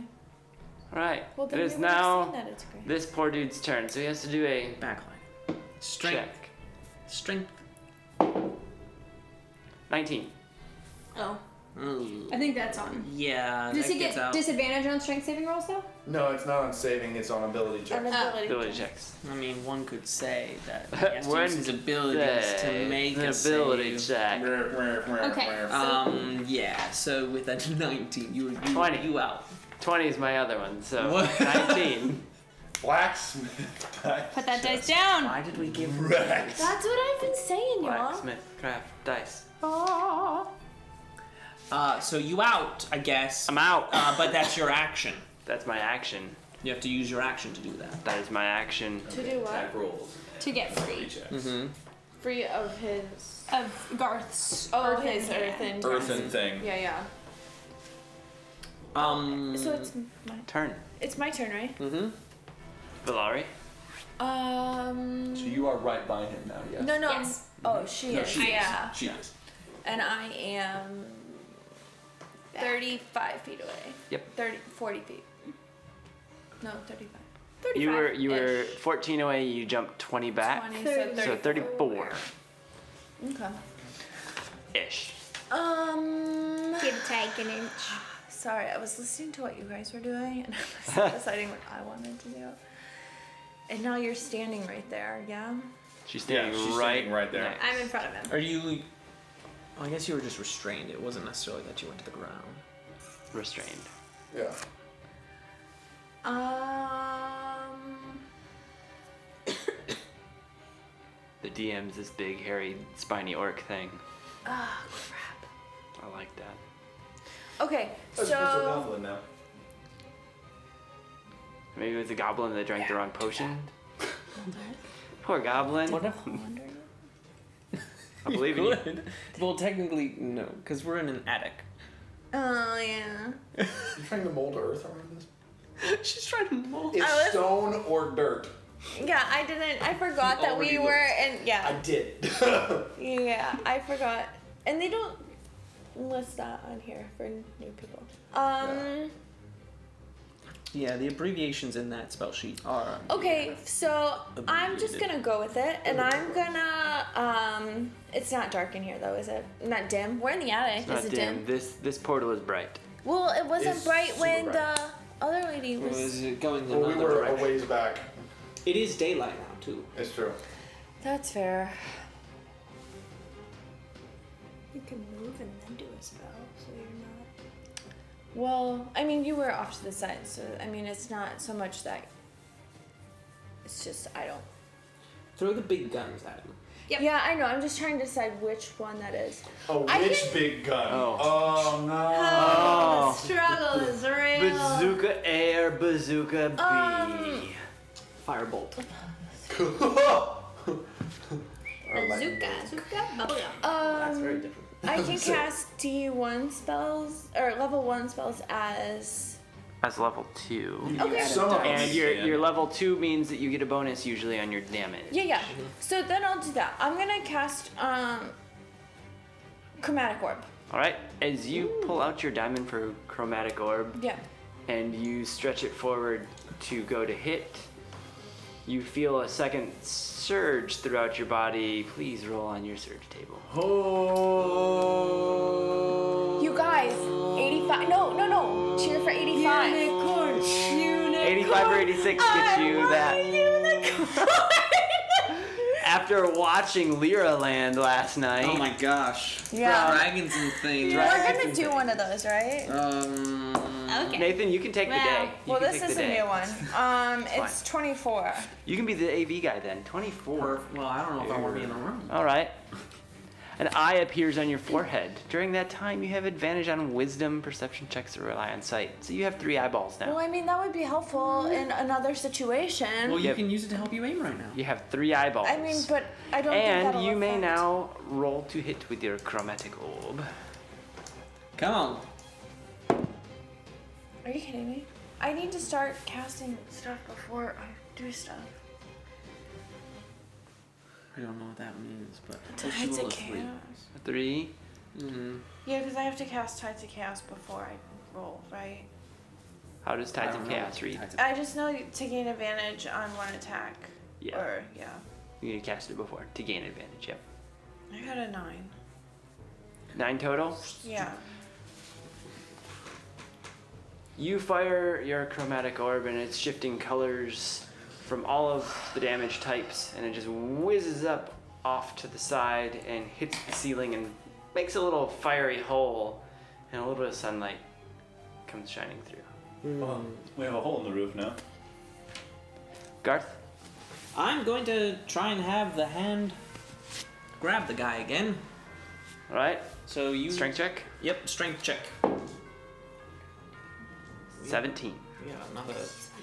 S1: All right.
S2: Well, then
S1: it
S2: we
S1: is
S2: would
S1: now
S2: understand that it's gray.
S1: this poor dude's turn, so he has to do a
S8: Backline. Strength.
S1: check.
S8: Strength.
S1: 19.
S3: Oh.
S8: Mm.
S3: I think that's on.
S8: Yeah.
S3: Does
S8: that
S3: he
S8: gets
S3: get
S8: out.
S3: disadvantage on strength saving rolls though?
S5: No, it's not on saving, it's on ability check.
S2: An ability.
S1: Ability checks.
S8: I mean, one could say that he has to
S1: One
S8: use his
S1: could
S8: abilities
S1: say
S8: to make
S1: an
S8: a
S1: ability
S8: save.
S1: check.
S3: Okay.
S8: Yeah. So with a 19, you
S1: 20.
S8: you out.
S1: 20 is my other one, so
S8: What?
S1: 19.
S5: Blacksmith dice.
S3: Put that dice down.
S8: Why did we give him
S5: Wrecked.
S2: That's what I've been saying, y'all.
S1: Blacksmith craft dice.
S8: So you out, I guess.
S1: I'm out.
S8: But that's your action.
S1: That's my action.
S8: You have to use your action to do that.
S1: That is my action.
S2: To do what?
S5: Attack rolls.
S3: To get free
S8: Mm-hmm.
S2: Free of his.
S3: of Garth's.
S2: Oh,
S3: earthen
S2: his
S3: hand.
S2: earthen.
S5: Earthen thing.
S2: Yeah, yeah. So it's my turn, right?
S8: Mm-hmm.
S1: Valari.
S5: So you are right by him now, yes?
S2: No, no.
S3: Yes.
S2: Oh, she is. Yeah.
S5: She is.
S2: And I am 35 feet away.
S1: Yep.
S2: 40 feet. No, 35. 35.
S1: You were 14 away. You jumped 20 back.
S2: 20,
S1: So 34
S2: Okay.
S1: ish.
S3: Give take an inch.
S2: Sorry, I was listening to what you guys were doing and I was deciding what I wanted to do. And now you're standing right there, yeah?
S1: She's standing
S5: she's
S1: right,
S5: standing right there.
S1: next.
S3: I'm in front of him.
S8: Are you? I guess you were just restrained. It wasn't necessarily that you went to the ground.
S1: Restrained.
S5: Yeah.
S1: The DM's this big, hairy, spiny orc thing.
S2: Ah, crap.
S1: I like that.
S2: Okay,
S5: That's
S2: so.
S5: a goblin now.
S1: Maybe it was a goblin that drank the wrong potion. Poor goblin.
S8: What if?
S1: I believe in you.
S8: Good. Well, technically, no, because we're in an attic.
S2: Oh, yeah.
S5: You trying to mold earth around this?
S8: She's trying to mold.
S5: It's stone or dirt.
S2: Yeah, I forgot that we
S5: already
S2: were,
S5: looked.
S2: and yeah.
S5: I did.
S2: Yeah, I forgot. And they don't list that on here for new people.
S8: Yeah, the abbreviations in that spell sheet are.
S2: Okay, so I'm just gonna go with it, and I'm gonna, it's not dark in here though, is it? Not dim? We're in the attic.
S1: Not
S2: Is it
S1: dim.
S2: dim?
S1: This portal is bright.
S2: Well, it wasn't
S5: It's
S2: bright
S5: super
S2: when
S5: bright.
S2: the other lady was.
S8: Was it going
S5: Well, we
S8: another
S5: were a
S8: direction?
S5: ways back.
S8: It is daylight now too.
S5: It's true.
S2: That's fair.
S7: You can move and then do a spell, so you're not.
S2: Well, I mean, you were off to the side, so I mean, it's not so much that. It's just I don't.
S8: Throw the big guns at him.
S3: Yep.
S2: Yeah, I know. I'm just trying to decide which one that is.
S5: Oh,
S2: I
S5: which
S2: can-
S5: big gun?
S1: Oh.
S5: Oh, no.
S3: Oh, the struggle is real.
S1: Bazooka A or Bazooka B?
S8: Firebolt.
S3: Bazooka. Bazooka. Bubblegum.
S8: That's very different.
S2: I can cast D1 spells or level 1 spells as.
S1: That's level 2.
S2: Okay.
S5: Some of them
S1: And
S5: you can.
S1: your level 2 means that you get a bonus usually on your damage.
S2: Yeah. So then I'll do that. I'm gonna cast Chromatic Orb.
S1: All right. As you pull out your diamond for chromatic orb
S2: Yeah.
S1: and you stretch it forward to go to hit, you feel a second surge throughout your body. Please roll on your surge table.
S5: Oh.
S2: You guys, 85. No. Cheer for 85.
S3: Unicorn.
S1: 85 or 86 gets you that. After watching Lyra Land last night.
S8: Oh my gosh.
S2: Yeah.
S8: Dragons and things.
S2: We're gonna do one of those, right?
S3: Okay.
S1: Nathan, you can take the day. You
S2: Well,
S1: can
S2: this
S1: take
S2: is
S1: the
S2: a
S1: day.
S2: new one. It's 24.
S1: You can be the AV guy then. 24.
S8: Well, I don't know if I want to be in the room.
S1: All right. An eye appears on your forehead. During that time, you have advantage on wisdom, perception checks that rely on sight. So you have 3 eyeballs now.
S2: Well, I mean, that would be helpful in another situation.
S8: Well, you
S1: Yep.
S8: can use it to help you aim right now.
S1: You have 3 eyeballs.
S2: I mean, but I don't think
S1: and
S2: that'll
S1: you may
S2: affect-
S1: now roll to hit with your chromatic orb.
S8: Come on.
S2: Are you kidding me? I need to start casting stuff before I do stuff.
S8: I don't know what that means, but
S2: Tides of Chaos.
S1: 3.
S8: Mm-hmm.
S2: Yeah, because I have to cast Tides of Chaos before I roll, right?
S1: How does Tides of Chaos read?
S2: I just know to gain advantage on one attack.
S1: Yeah.
S2: Or, yeah.
S1: You need to cast it before to gain advantage. Yep.
S2: I got a 9.
S1: 9 total.
S2: Yeah.
S1: You fire your chromatic orb and it's shifting colors from all of the damage types, and it just whizzes up off to the side and hits the ceiling and makes a little fiery hole, and a little bit of sunlight comes shining through.
S9: Well, we have a hole in the roof now.
S1: Garth?
S4: I'm going to try and have the hand
S8: Grab the guy again.
S1: All right.
S4: So you
S1: Strength check.
S4: Yep, strength check.
S1: 17.
S4: We have another.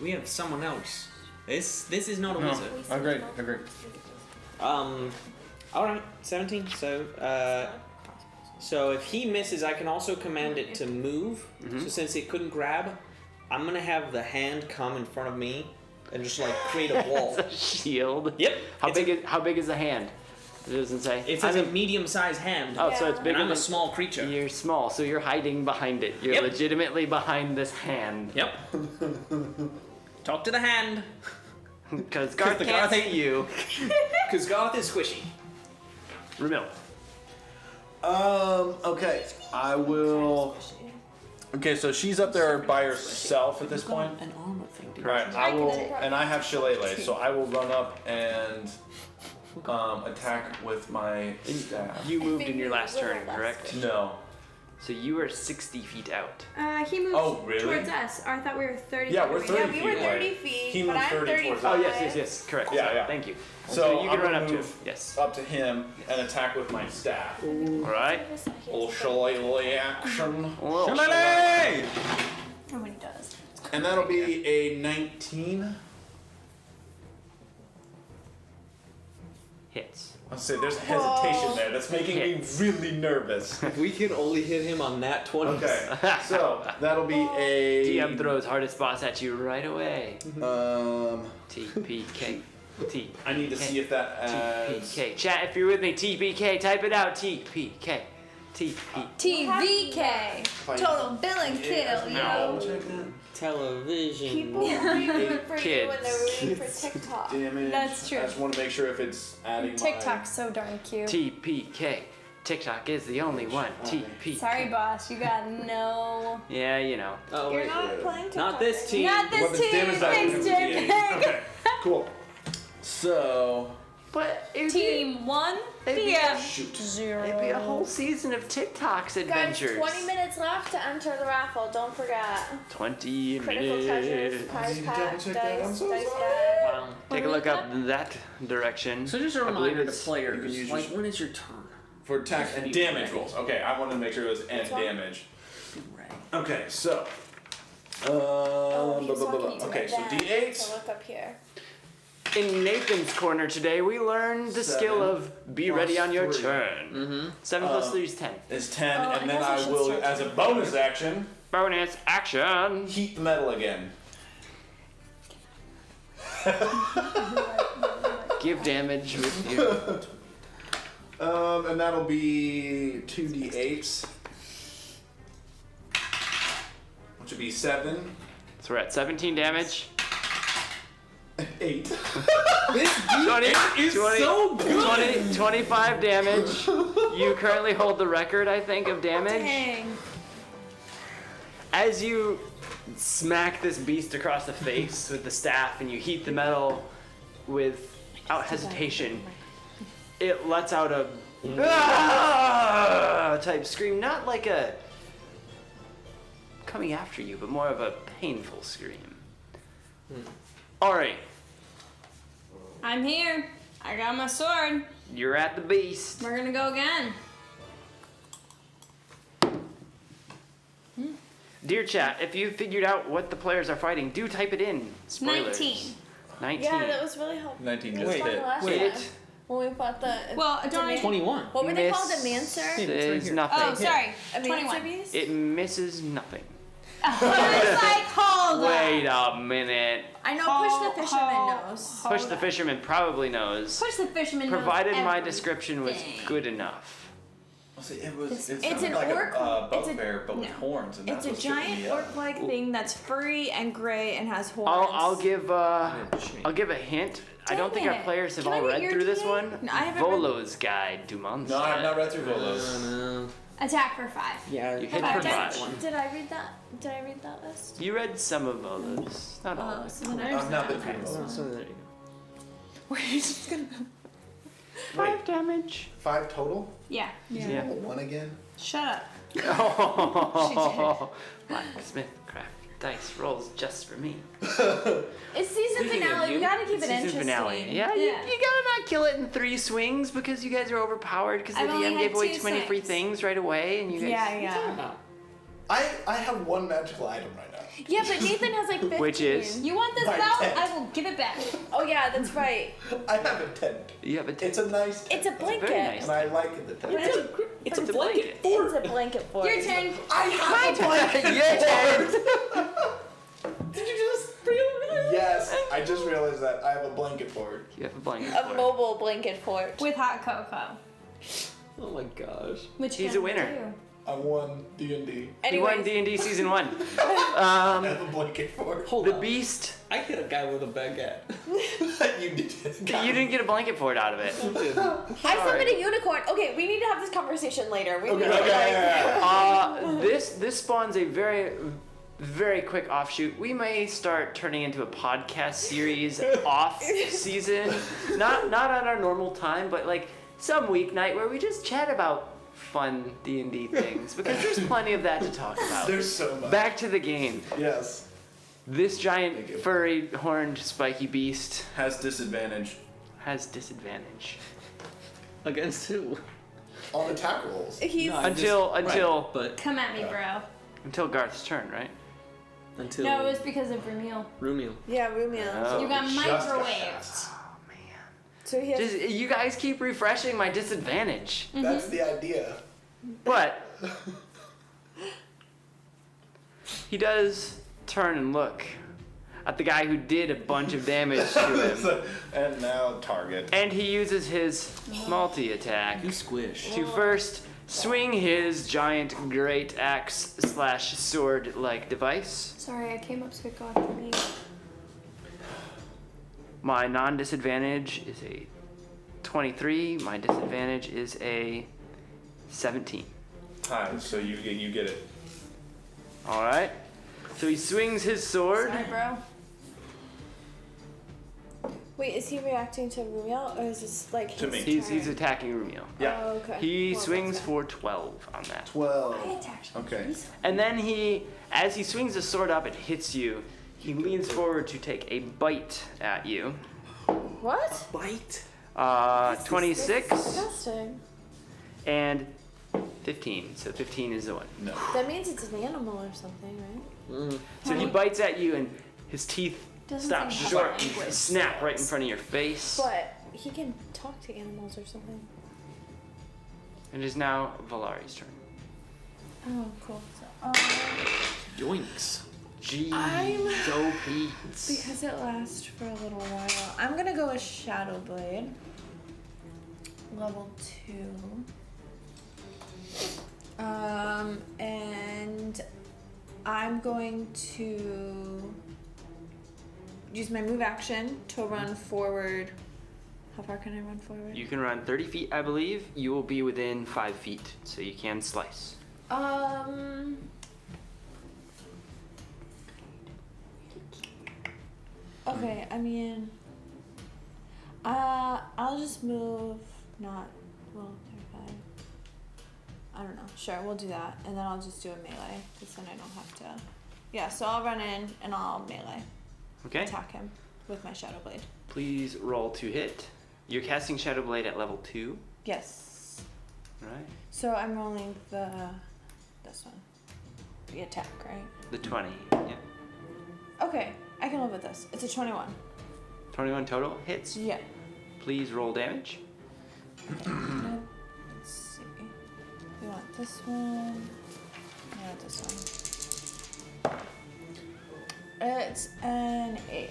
S4: We have someone else. This is not a wizard.
S5: Agreed.
S4: All right, 17. So if he misses, I can also command it to move. So since it couldn't grab, I'm gonna have the hand come in front of me and just like create a wall.
S1: It's a shield.
S4: Yep.
S1: How big is the hand? It doesn't say.
S4: It says a medium-sized hand.
S1: Oh, so it's
S2: Yeah.
S1: bigger
S4: And I'm
S1: than
S4: a small creature.
S1: You're small, so you're hiding behind it. You're
S4: Yep.
S1: legitimately behind this hand.
S4: Yep. Talk to the hand.
S1: Because Garth
S4: the
S1: can't
S4: Garth
S1: see
S4: ain't-
S1: you.
S4: Because Garth is squishy.
S1: Ramil.
S5: Okay. I will. Okay, so she's up there by herself at this point.
S8: An armor thing. Dude.
S5: Right. I will, and I have Shillelagh, so I will run up and attack with my staff.
S1: You moved in your last turn, correct?
S5: No.
S1: So you are 60 feet out.
S3: He moved
S5: Oh, really?
S3: towards us. I thought we were 30
S5: Yeah,
S3: feet
S5: we're
S3: away.
S5: 30
S2: Yeah, we were
S5: feet
S2: 30
S5: away.
S2: feet,
S5: He
S2: but
S5: moved
S2: I'm
S5: 30 towards
S2: 35.
S1: Oh, yes, correct.
S5: Yeah, yeah.
S1: Thank you.
S5: So
S1: you
S5: I'm
S1: can run
S5: gonna
S1: up to him.
S5: move
S1: Yes.
S5: up to him and attack with my staff.
S1: All right.
S5: Little Shillelagh action.
S1: Well,
S5: Shillelagh!
S2: How many does?
S5: And that'll be a 19.
S1: hits.
S5: I'll say there's hesitation there. That's making me
S1: Hits.
S5: really nervous.
S4: If we can only hit him on that 20.
S5: Okay, so that'll be a
S1: DM throws hardest boss at you right away.
S5: Um,
S1: TPK. T.
S5: I need to see if that adds.
S1: TPK. Chat, if you're with me, TPK. Type it out. TPK. TP.
S2: TVK. Total bill and kill,
S1: No.
S2: yo.
S4: Television.
S2: People are rooting for you when they're
S1: Kids.
S2: rooting for TikTok.
S5: Damage.
S7: That's true.
S5: I just want to make sure if it's adding
S7: TikTok's so darn cute.
S1: TPK. TikTok is the only one. TP.
S7: Sorry, boss. You got no.
S1: Yeah, you know.
S4: Oh,
S2: You're
S4: wait.
S2: not playing TikTok.
S4: Not this team.
S7: Not this
S5: Weapons
S7: team.
S5: damage die
S7: Thanks,
S5: equals
S7: Jim.
S5: D8. Okay, cool. So
S1: But it'd
S7: Team 1.
S1: It'd be
S7: DM.
S5: shoot.
S7: 0.
S1: It'd be a whole season of TikTok's
S2: Guys,
S1: adventures.
S2: 20 minutes left to enter the raffle. Don't forget.
S1: 20
S2: Critical treasures,
S1: minutes.
S2: prize
S5: need to
S2: pack,
S5: double check that. I'm
S2: dice,
S5: so
S2: dice
S5: sorry.
S2: bag.
S4: Wow.
S1: Take a look up that direction.
S8: So just a
S1: I believe
S8: reminder to
S1: it's-
S8: players,
S5: you can use
S8: like
S5: your-
S8: when is your turn?
S5: For attack and damage rolls. Okay, I wanted to make sure it was and
S2: one?
S5: damage.
S8: Right.
S5: Okay, so.
S2: Oh,
S5: Blah,
S2: he's
S5: blah, blah,
S2: walking
S5: blah.
S2: to
S5: Okay,
S2: the
S5: so
S2: back,
S5: D8.
S2: So look up here.
S1: In Nathan's corner today, we learned the skill
S5: 7
S1: of be
S5: plus
S1: ready on your
S5: 3.
S1: turn.
S8: Mm-hmm.
S1: 7 plus 3 is 10.
S5: Is 10,
S2: Oh,
S5: and
S2: I
S5: then
S2: guess I
S5: I
S2: should
S5: will,
S2: start
S5: as a
S2: doing
S5: bonus action,
S1: Bonus action.
S5: heat the metal again.
S1: Give damage with you.
S5: And that'll be 2d8s. Which would be 7,
S1: So we're at 17 damage.
S5: 8.
S4: This
S1: 20,
S4: is
S1: 20,
S4: so good.
S1: 20, 25 damage. You currently hold the record, I think, of damage.
S2: Dang.
S1: As you smack this beast across the face with the staff and you heat the metal, without hesitation, it lets out a "Ah!" type scream, not like a coming after you, but more of a painful scream. Alright,
S3: I'm here. I got my sword.
S1: you're at the beast.
S3: We're gonna go again.
S1: Dear chat, if you figured out what the players are fighting, do type it in. Spoilers.
S3: 19.
S1: 19.
S2: Yeah, that was really helpful.
S9: 19
S2: It
S9: just
S2: was fun
S9: hit.
S2: last
S1: Wait.
S2: time when we fought the.
S3: Well, don't I?
S4: 21.
S2: What were they
S1: Miss-
S2: called? A mancer?
S1: Is
S8: here.
S1: nothing.
S3: Oh, sorry.
S2: A mancer
S3: 21.
S2: beast?
S1: It misses nothing.
S3: I was like, hold
S1: Wait
S3: up.
S1: a minute.
S2: I know. Push the fisherman knows.
S1: Push the fisherman probably knows.
S3: Push the fisherman. knows
S1: Provided my
S3: everything.
S1: description was good enough.
S6: Well, see, it
S2: It's
S6: sounded
S2: an
S6: like
S2: orc-
S6: a
S2: it's a-
S6: bugbear, but with
S2: no.
S6: horns, and
S2: It's
S6: that's
S2: a
S6: what's tripping
S2: giant
S6: me up.
S2: orc-like thing that's furry and gray and has horns.
S1: I'll give
S8: shame.
S1: I'll give a hint. I don't
S2: Dang
S1: think our
S2: it.
S1: players have
S2: Can I
S1: all
S2: get
S1: read
S2: your
S1: through this
S2: DA?
S1: one.
S2: No, I haven't read-
S1: Volo's Guide to Mondstadt.
S5: No, I have not read through Volos.
S8: No.
S3: Attack for 5.
S4: Yeah,
S1: You hit
S2: Have I
S1: for
S2: read-
S1: 5.
S2: Did I read that? Did I read that list?
S1: You read some of Volo's, not all.
S2: Oh, so then I
S6: I've not been
S2: understand.
S6: through
S8: Oh,
S6: Volos.
S8: so there you go.
S2: We're just gonna.
S1: 5 damage.
S5: 5 total?
S3: Yeah.
S1: Yeah.
S5: One again?
S3: Shut up.
S1: Oh, Blacksmith craft dice rolls just for me.
S2: It's season
S1: Speaking of
S2: finale.
S1: you,
S2: We gotta keep it
S1: season
S2: interesting.
S1: finale. Yeah, You,
S3: Yeah.
S1: you gotta not kill it in 3 swings because you guys are overpowered because the
S3: I've only
S1: DM
S3: had
S1: gave away
S3: 2
S1: too many free
S3: swings.
S1: things right away, and you guys.
S2: Yeah.
S5: I have one magical item right now.
S2: Yeah, but Nathan has like 15.
S1: Which is?
S3: You want this
S5: My
S3: belt?
S5: tent.
S3: I will give it back.
S2: Oh yeah, that's right.
S5: I have a tent.
S1: You have a
S5: It's a nice tent.
S2: It's a blanket.
S1: very nice.
S5: And I like the tent.
S1: It's a blanket.
S2: It's a blanket for
S3: Your
S2: it.
S3: turn.
S5: I have a blanket.
S1: Your turn.
S5: Did you just realize? Yes, I just realized that. I have a blanket for it.
S1: You have a blanket.
S2: A
S1: for it.
S2: mobile blanket fort.
S3: With hot cocoa.
S8: Oh my gosh.
S3: Which
S1: He's
S3: can
S1: a winner.
S3: do.
S5: I won D&D.
S1: He
S2: Anyways,
S1: won D&D season 1.
S5: I have a blanket for it.
S4: Hold
S1: The
S4: on.
S1: beast.
S4: I hit a guy with a baguette.
S5: You did.
S1: You didn't get a blanket fort out of it.
S2: I summoned a unicorn. Okay, we need to have this conversation later. We need to,
S1: This spawns a very quick offshoot. We may start turning into a podcast series off season, not on our normal time, but like some weeknight where we just chat about fun D&D things because there's plenty of that to talk about.
S5: There's so much.
S1: Back to the game.
S5: Yes.
S1: This giant furry horned spiky beast
S9: Has disadvantage.
S1: has disadvantage
S8: Against who?
S5: On attack rolls.
S2: He's
S8: No, I'm just-
S1: until
S8: But
S3: Come at me, bro.
S1: until Garth's turn, right?
S8: until
S3: No, it was because of Ramil.
S8: Rumiel.
S2: yeah, Rumia.
S1: Oh,
S3: You got
S5: just
S3: microwaved.
S1: Oh man.
S2: So he has.
S1: Just, you guys keep refreshing my disadvantage.
S5: That's the idea.
S1: But he does turn and look at the guy who did a bunch of damage to him.
S5: And now target.
S1: And he uses his multi-attack
S8: You squish.
S1: to first swing his giant great axe / sword-like device.
S3: Sorry, I came up so it got to me.
S1: My non-disadvantage is a 23. My disadvantage is a 17.
S9: Hi, so you get it.
S1: All right. So he swings his sword.
S3: Sorry, bro.
S2: Wait, is he reacting to Rumiel or is this like
S9: To
S2: his
S9: me.
S1: He's
S2: turn?
S1: attacking Rumiel.
S9: Yeah.
S2: Oh, okay.
S1: He
S2: Well,
S1: swings
S2: that's fine.
S1: for 12 on that.
S5: 12.
S3: I attacked.
S5: Okay.
S1: And then as he swings the sword up and hits you, he leans forward to take a bite at you.
S2: What?
S8: Bite.
S1: 26
S2: Disgusting.
S1: and 15. So 15 is the one.
S5: No.
S2: That means it's an animal or something, right?
S1: So he bites at you and his teeth
S3: Doesn't
S1: stop
S3: seem
S1: short
S3: like
S1: and snap right in front of your face.
S2: But he can talk to animals or something.
S1: It is now Valari's turn.
S2: Oh, cool. So,
S8: Yoinks.
S1: Jeez,
S2: I'm-
S1: so Pete.
S2: because it lasts for a little while, I'm gonna go with Shadow Blade. Level 2. And I'm going to use my move action to run forward. How far can I run forward?
S1: You can run 30 feet, I believe. You will be within 5 feet, so you can slice.
S2: Okay, I mean, I'll just move. Not well. 35. I don't know. Sure, we'll do that, and then I'll just do a melee, because then I don't have to. Yeah. So I'll run in and I'll melee
S1: Okay.
S2: attack him with my Shadow Blade.
S1: Please roll to hit. You're casting Shadow Blade at level 2.
S2: Yes.
S1: Right.
S2: So I'm rolling this one. The attack, right?
S1: The 20. Yeah.
S2: Okay, I can live with this. It's a 21.
S1: 21 total hits.
S2: Yeah.
S1: Please roll damage.
S2: Okay. Let's see. We want this one. I want this one. It's an 8.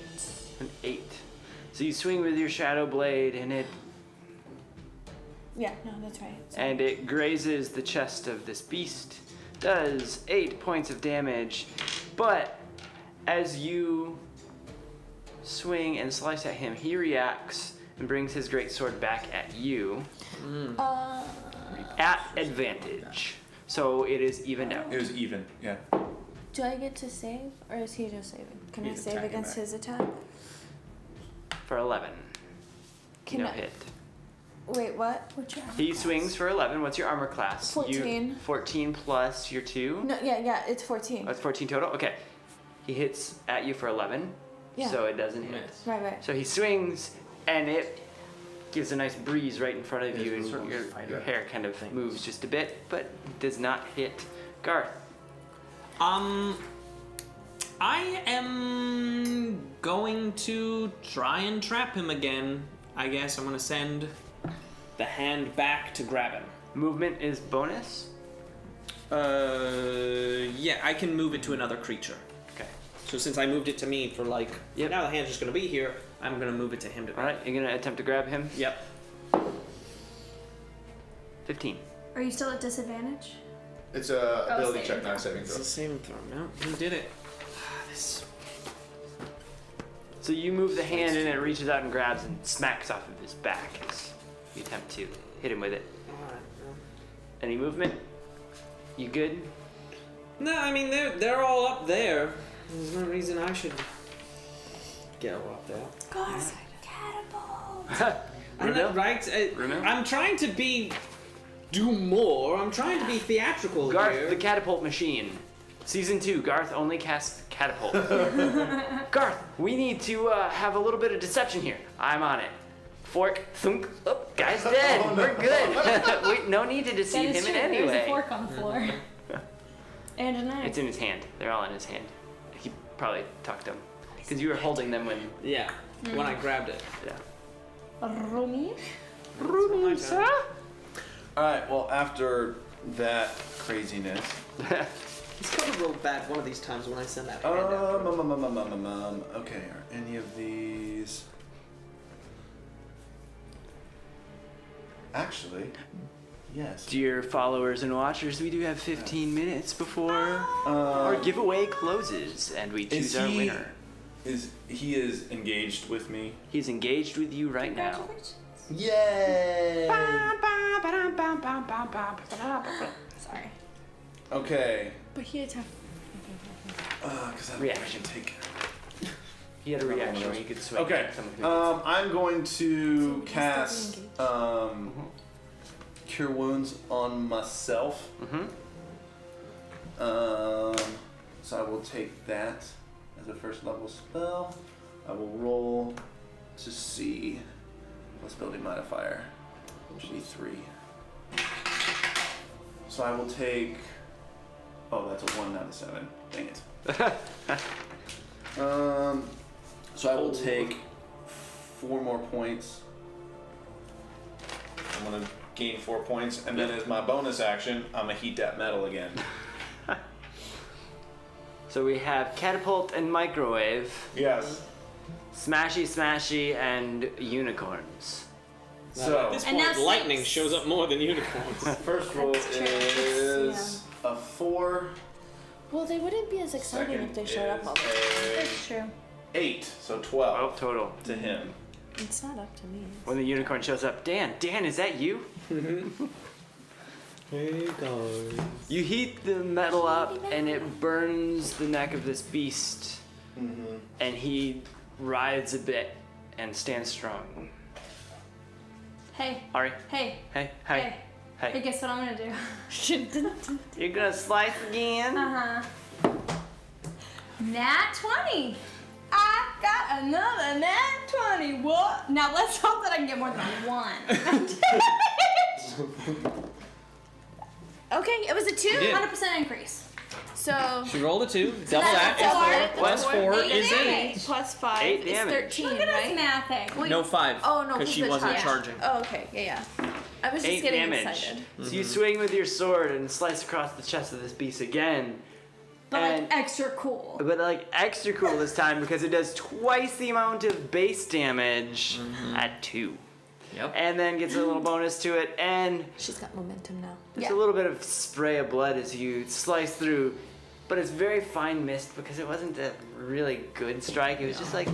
S1: An 8. So you swing with your Shadow Blade and
S2: Yeah, no, that's right.
S1: it grazes the chest of this beast. Does 8 points of damage, but as you swing and slice at him, he reacts and brings his greatsword back at you at advantage. So it is evened out.
S9: It was even. Yeah.
S2: Do I get to save, or is he just saving? Can I
S9: He's
S2: save
S9: attacking
S2: against
S9: back.
S2: his attack?
S1: For 11.
S2: Can
S1: No
S2: I?
S1: hit.
S2: Wait, what? What's your armor
S1: He
S2: class?
S1: swings for 11. What's your armor class?
S2: 14.
S1: 14 plus your 2.
S2: No, yeah, it's 14.
S1: That's 14 total? Okay. He hits at you for 11.
S2: Yeah.
S1: So it doesn't hit.
S2: Right.
S1: So he swings, and it gives a nice breeze right in front of you, and
S8: sort of
S1: your
S8: fighter
S1: hair kind of
S8: things.
S1: moves just a bit, but does not hit Garth.
S4: I am going to try and trap him again. I guess I'm gonna send the hand back to grab him.
S1: Movement is bonus.
S4: Yeah, I can move it to another creature.
S1: Okay.
S4: So since I moved it to me for like,
S1: Yep.
S4: now the hand's just gonna be here, I'm gonna move it to him to
S1: All
S4: grab.
S1: right, you're gonna attempt to grab him.
S4: Yep.
S1: 15.
S7: Are you still at disadvantage?
S9: It's a ability
S7: saving
S9: check, not a saving
S4: It's
S9: throw.
S4: the same throw. No, he did it. This.
S1: So you move the hand, and it reaches out and grabs and smacks off of his back as you attempt to hit him with it. Any movement? You good?
S4: No, I mean they're all up there. There's no reason I should go up there.
S2: God, catapult.
S4: I'm not right.
S1: Remember?
S4: I'm trying to do more. I'm trying to be theatrical
S1: Garth,
S4: here.
S1: the catapult machine. Season 2, Garth only casts catapult. Garth, we need to have a little bit of deception here. I'm on it. Fork, thunk. Oh, guy's dead. We're good. No need to deceive him in any
S7: There's
S1: way.
S7: a fork on the floor. And a knife.
S1: It's in his hand. They're all in his hand. He probably tucked them. Because you were holding them when.
S4: Yeah, when I grabbed it.
S1: Yeah.
S7: Rumi?
S1: Rumi, sir?
S6: Alright, well, after that craziness.
S4: He's gonna roll bad one of these times when I send that hand
S6: Okay, are any of these. Actually, yes.
S1: Dear followers and watchers, we do have 15 minutes before our giveaway closes and we choose our winner.
S9: He is engaged with me.
S1: He's engaged with you right now.
S6: Yay!
S2: Sorry.
S6: Okay.
S2: But he attacked.
S6: Because I
S1: Reaction.
S6: take.
S1: He had a reaction where he could swing.
S6: Okay.
S1: at someone who-
S6: I'm going to
S2: So
S6: cast
S2: he's
S6: Cure Wounds on myself.
S1: Mhm.
S6: So I will take that as a first level spell. I will roll to see what's ability modifier, which would be 3. So I will take. Oh, that's a 1, not a 7. Dang it. So I will take 4 more points.
S9: I'm gonna gain 4 points, and then as my bonus action, I'm gonna heat that metal again.
S1: So we have catapult and microwave,
S9: Yes.
S1: smashy smashy, and unicorns.
S6: So
S4: At this
S7: And
S4: point,
S7: now
S4: lightning
S7: 6.
S4: shows up more than unicorns.
S6: first roll
S2: That's true.
S6: is a 4,
S2: Well, they wouldn't be as exciting
S9: Second
S2: if they showed up all the time.
S9: is
S7: That's true.
S9: 8, so 12
S1: 12 total.
S9: to him.
S2: It's not up to me.
S1: When the unicorn shows up, Dan, is that you?
S4: Hey guys.
S1: You heat the metal up and it burns the neck of this beast. And he writhes a bit and stands strong.
S3: Hey.
S1: Ari.
S3: Hey.
S1: Hey.
S3: Hey.
S1: Hey.
S3: Hey, guess what I'm gonna do?
S1: You're gonna slice again?
S3: Uh-huh. Nat 20. I got another nat 20. What? Now let's hope that I can get more than one.
S2: Okay, it was a 2.
S4: did.
S3: 100% increase.
S2: So
S4: She rolled a 2. Double
S3: that's
S4: that.
S3: four.
S4: Plus 4
S3: Eight
S4: is
S3: damage.
S4: 8.
S2: plus 5
S1: 8
S2: is
S1: damage.
S2: 13,
S3: Look at us
S2: right?
S3: mathing.
S2: Wait,
S8: No 5.
S2: Oh, no,
S8: because she
S2: the
S8: wasn't
S2: child.
S8: charging.
S2: Oh, okay, yeah. I was just
S1: 8
S2: getting
S1: damage.
S2: excited.
S1: So you swing with your sword and slice across the chest of this beast again.
S3: But
S1: And-
S3: like extra cool.
S1: But like extra cool this time because it does twice the amount of base damage at 2.
S8: Yep.
S1: And then gets a little bonus to it, and
S2: She's got momentum now.
S1: there's
S3: Yeah.
S1: a little bit of spray of blood as you slice through. But it's very fine mist because it wasn't a really good strike. It was just like,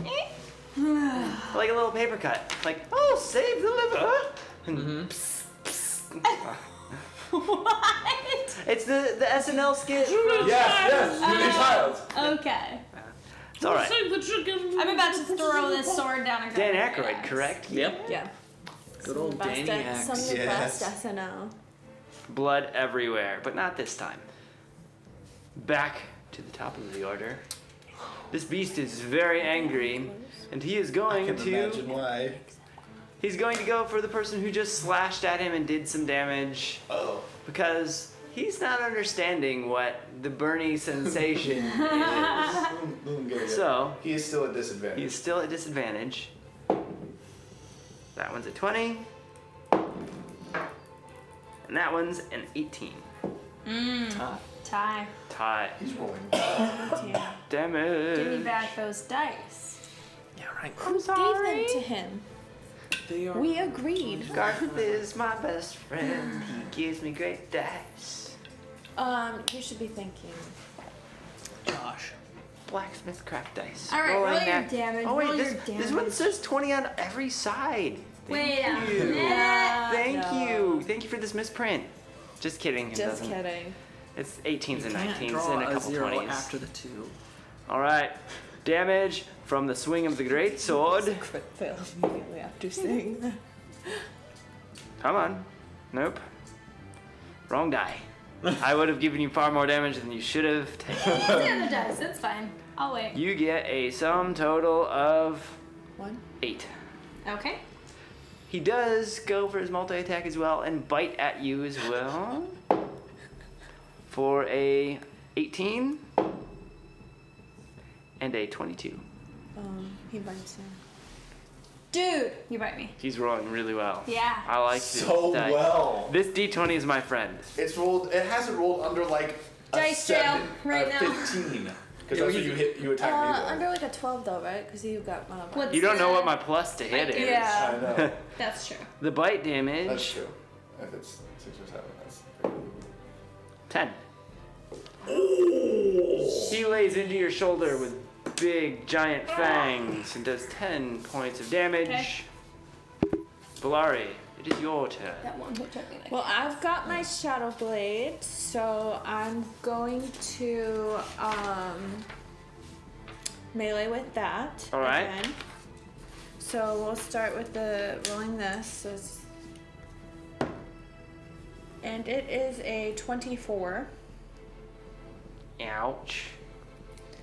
S1: like a little paper cut. Like, oh, save the liver. And
S3: What?
S1: it's the SNL skit.
S5: Yes, Judy Childs.
S3: Okay.
S1: It's all right.
S3: I'm about to throw this sword down and
S1: Dan
S3: grab
S1: Aykroyd,
S3: it.
S1: correct?
S8: Yep.
S2: Yeah.
S8: Good old Danny Axe.
S2: Some of the
S5: Yes.
S2: best SNL.
S1: Blood everywhere, but not this time. Back to the top of the order. This beast is very angry, and he is
S5: I
S1: going
S5: can
S1: to.
S5: imagine why.
S1: He's going to go for the person who just slashed at him and did some damage
S5: Oh.
S1: because he's not understanding what the Bernie sensation is. So
S5: He is still at disadvantage.
S1: he's still at disadvantage. That one's a 20. And that one's an 18.
S8: Tough.
S3: Tie.
S1: Tie.
S5: He's rolling.
S2: Yeah.
S1: Damage.
S3: Give me back those dice.
S8: Yeah, right.
S2: Who gave them to him?
S8: They are.
S2: We agreed.
S1: Garth is my best friend. He gives me great dice.
S2: You should be thanking.
S8: Josh.
S1: Blacksmith craft dice.
S3: All right,
S1: Rolling
S3: roll your
S1: that-
S3: damage.
S1: Oh wait,
S3: roll
S1: this,
S3: your
S1: this one
S3: damage.
S1: says 20 on every side.
S3: Wait a
S1: Thank you.
S3: minute.
S1: Thank
S2: No.
S1: you. Thank you for this misprint. Just kidding. It
S2: Just
S1: doesn't.
S2: kidding.
S1: It's 18s and
S8: Can't
S1: 19s
S8: draw
S1: and a
S8: a
S1: couple
S8: 0
S1: 20s.
S8: after the 2.
S1: All right. Damage from the swing of the great sword.
S2: Crit fail immediately after saying that.
S1: Come on. Nope. Wrong die. I would have given you far more damage than you should have taken.
S3: Use the other dice. It's fine. I'll wait.
S1: You get a sum total of
S2: 1.
S1: 8.
S3: Okay.
S1: He does go for his multi-attack as well and bite at you as well. For a 18 and a 22.
S2: He bites him.
S3: Dude, you bite me.
S1: He's rolling really well.
S3: Yeah.
S1: I like this
S5: So
S1: die.
S5: well.
S1: This D20 is my friend.
S5: It's rolled. It hasn't rolled under like a
S3: Dice jail
S5: 7,
S3: right
S5: a
S3: now.
S5: 15. Because that's what you hit. You attacked me though.
S2: Under like a 12 though, right? Because you got one of mine.
S3: What's
S1: You don't know what
S3: the-
S1: my plus to hit is.
S2: Yeah.
S5: I know.
S3: That's true.
S1: The bite damage,
S5: That's true. If it's 6 or 7, that's.
S1: 10. He lays into your shoulder with big giant fangs and does 10 points of damage. Valari, it is your turn.
S3: That one hit took me like
S2: Well, I've got my Shadow Blade, so I'm going to melee with that.
S1: All right.
S2: Again. So we'll start with the rolling this. So and it is a 24.
S1: Ouch.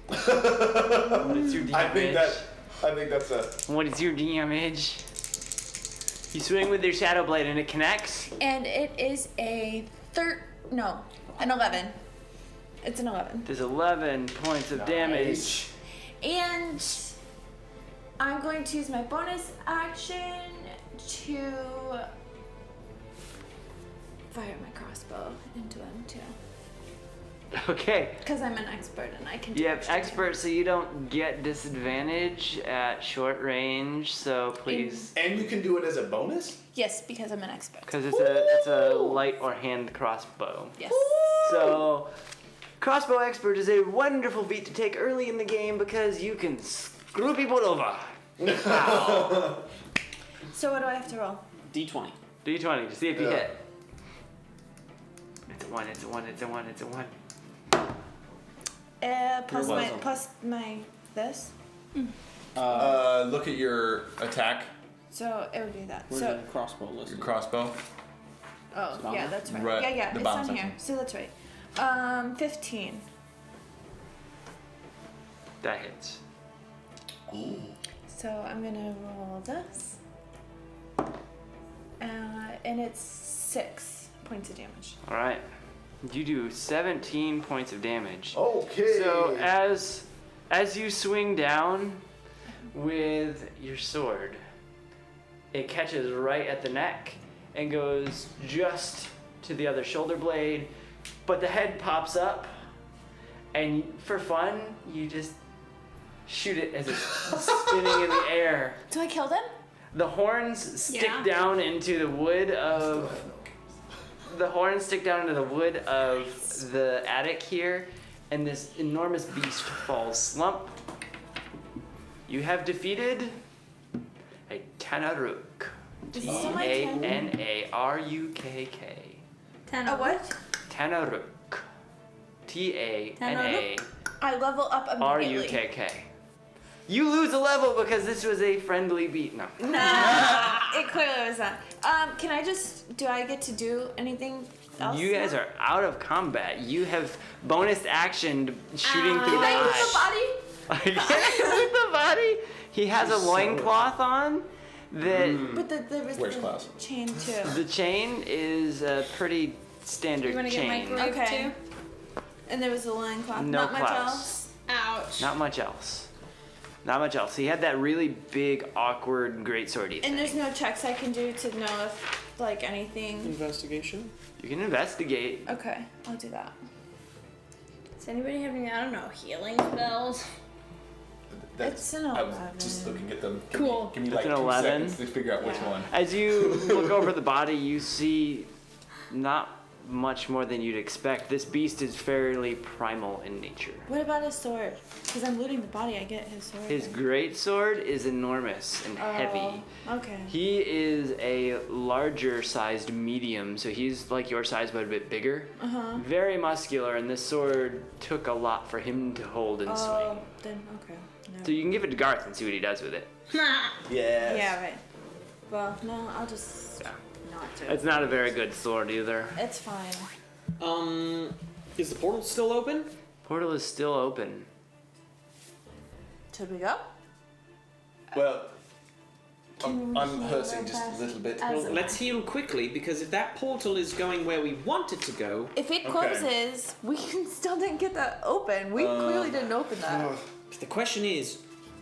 S1: What is your damage?
S5: I think that's a.
S1: What is your damage? You swing with your shadow blade and it connects.
S2: And it is a an 11. It's an 11.
S1: There's 11 points of damage.
S2: And I'm going to use my bonus action to fire my crossbow into him too.
S1: Okay.
S2: Because I'm an expert and I can do
S1: You have
S2: extra
S1: expert, so you don't get disadvantage at short range. So please,
S5: And you can do it as a bonus?
S2: damage. Yes, because I'm an expert.
S1: because it's a light or hand crossbow.
S2: Yes.
S1: So, crossbow expert is a wonderful feat to take early in the game because you can screw people over.
S2: So what do I have to roll?
S4: D20.
S1: D20 to see if you
S5: Yeah.
S1: hit. It's a 1, it's a 1, it's a 1, it's a 1.
S2: Plus
S5: You're
S2: my
S5: welcome.
S2: plus my this.
S5: Look at your attack
S2: So it would be that.
S4: Where's
S2: So
S4: the crossbow
S6: Your
S4: listed?
S6: crossbow.
S2: oh
S4: bottom?
S2: yeah, that's right.
S6: Right,
S2: Yeah,
S6: the
S2: it's
S6: bottom
S2: on here.
S6: section.
S2: So that's right. 15.
S1: That hits.
S2: So I'm gonna roll this. And it's 6 points of damage.
S1: All right. You do 17 points of damage.
S5: Okay.
S1: So as you swing down with your sword, it catches right at the neck and goes just to the other shoulder blade, but the head pops up, and for fun, you just shoot it as it's spinning in the air.
S2: So I killed him?
S1: The horns stick
S3: Yeah.
S1: down into the wood of the attic here, and this enormous beast falls slump. You have defeated a Tanaruk.
S2: Is it still my turn?
S1: Tanarukk.
S2: A what?
S1: Tanaruk. Tanaruk.
S2: I level up immediately.
S1: Rukk. You lose a level because this was a friendly beat. No.
S2: Nah, it clearly was not. Can I just, do I get to do anything else?
S1: You guys
S2: now?
S1: are out of combat. You have bonus action shooting through
S2: Can
S1: the
S2: I use the
S1: eye.
S2: body?
S1: With the body? He has a loincloth on that
S2: But there was
S5: Where's
S2: the
S5: Klaus?
S2: chain too.
S1: the chain is a pretty standard
S3: You want to get
S1: chain.
S3: microwave
S2: Okay.
S3: too?
S2: And there was a loincloth.
S1: No
S2: Not much
S1: Klaus.
S2: else.
S3: Ouch.
S1: Not much else. Not much else. He had that really big, awkward greatswordy
S2: And
S1: thing.
S2: there's no checks I can do to know if, like, anything.
S4: Investigation.
S1: You can investigate.
S2: Okay, I'll do that.
S3: Does anybody have any, I don't know, healing spells?
S2: It's an
S5: I was
S2: 11.
S5: just looking at them.
S3: Cool.
S5: Give me
S1: That's
S5: like
S1: an
S5: 2
S1: 11.
S5: seconds to figure out which
S2: Yeah.
S5: one.
S1: As you look over the body, you see not much more than you'd expect. This beast is fairly primal in nature.
S2: What about his sword? Because I'm looting the body, I get his sword.
S1: His great sword is enormous and heavy.
S2: Okay.
S1: He is a larger sized medium, so he's like your size but a bit bigger.
S2: Uh-huh.
S1: Very muscular, and this sword took a lot for him to hold and swing.
S2: Then, okay. No.
S1: So you can give it to Garth and see what he does with it.
S5: Yes.
S2: Yeah, right. Well, no, I'll just
S1: Yeah.
S2: not do it.
S1: It's not a very good sword either.
S2: It's fine.
S4: Is the portal still open?
S1: Portal is still open.
S2: Should we go?
S5: Well,
S2: Can
S5: I'm
S2: we
S5: hurting
S2: heal
S5: just a
S2: fast?
S5: little bit.
S2: As-
S4: Well, let's heal quickly because if that portal is going where we want it to go,
S2: If it
S5: Okay.
S2: closes, we can still didn't get that open. We clearly didn't open that.
S4: the question is,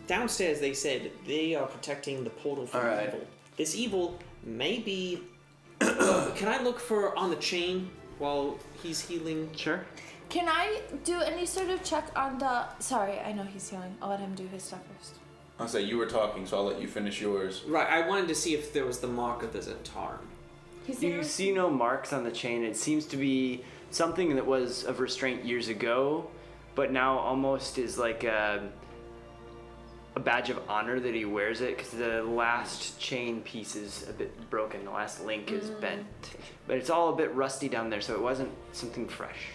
S4: downstairs they said they are protecting the portal from
S5: Alright.
S4: evil. This evil may be. Can I look for on the chain while he's healing?
S1: Sure.
S2: Can I do any sort of check on the? Sorry, I know he's healing. I'll let him do his stuff first.
S5: I'll say you were talking, so I'll let you finish yours.
S4: Right, I wanted to see if there was the mark of the Zatar.
S2: He's
S1: You see no marks on the chain. It seems to be something that was of restraint years ago, but now almost is like a badge of honor that he wears it because the last chain piece is a bit broken. The last link is bent, but it's all a bit rusty down there, so it wasn't something fresh.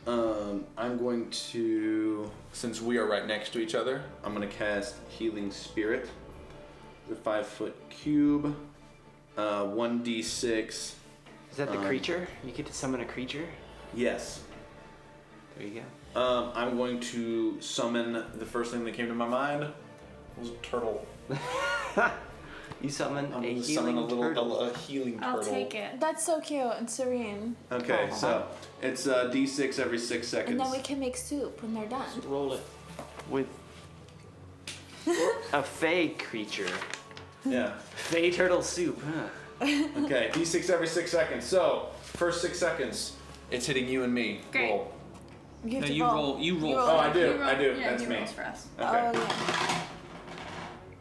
S5: I'm going to, since we are right next to each other, I'm going to cast Healing Spirit. The 5-foot cube, 1d6.
S1: Is that the creature? You get to summon a creature?
S5: Yes.
S1: There you go.
S5: I'm going to summon the first thing that came to my mind was a turtle.
S1: You summon
S5: I'm
S1: a
S5: going to
S1: healing
S5: summon
S1: turtle.
S5: a healing turtle.
S3: I'll take it.
S2: That's so cute and serene.
S5: Okay, so it's d6 every 6 seconds.
S2: And then we can make soup when they're done.
S4: Roll it.
S1: With a fey creature.
S5: Yeah.
S1: Fey turtle soup, huh?
S5: Okay, d6 every 6 seconds. So, first 6 seconds, it's hitting you and me.
S3: Great.
S5: Roll.
S2: You have
S4: No,
S2: to
S4: you
S2: roll.
S4: roll. You roll.
S5: Oh, I
S3: He
S5: do.
S3: roll-
S5: I do.
S3: Yeah,
S5: That's
S3: he
S5: me.
S3: rolls for us.
S5: Okay.
S2: Oh yeah.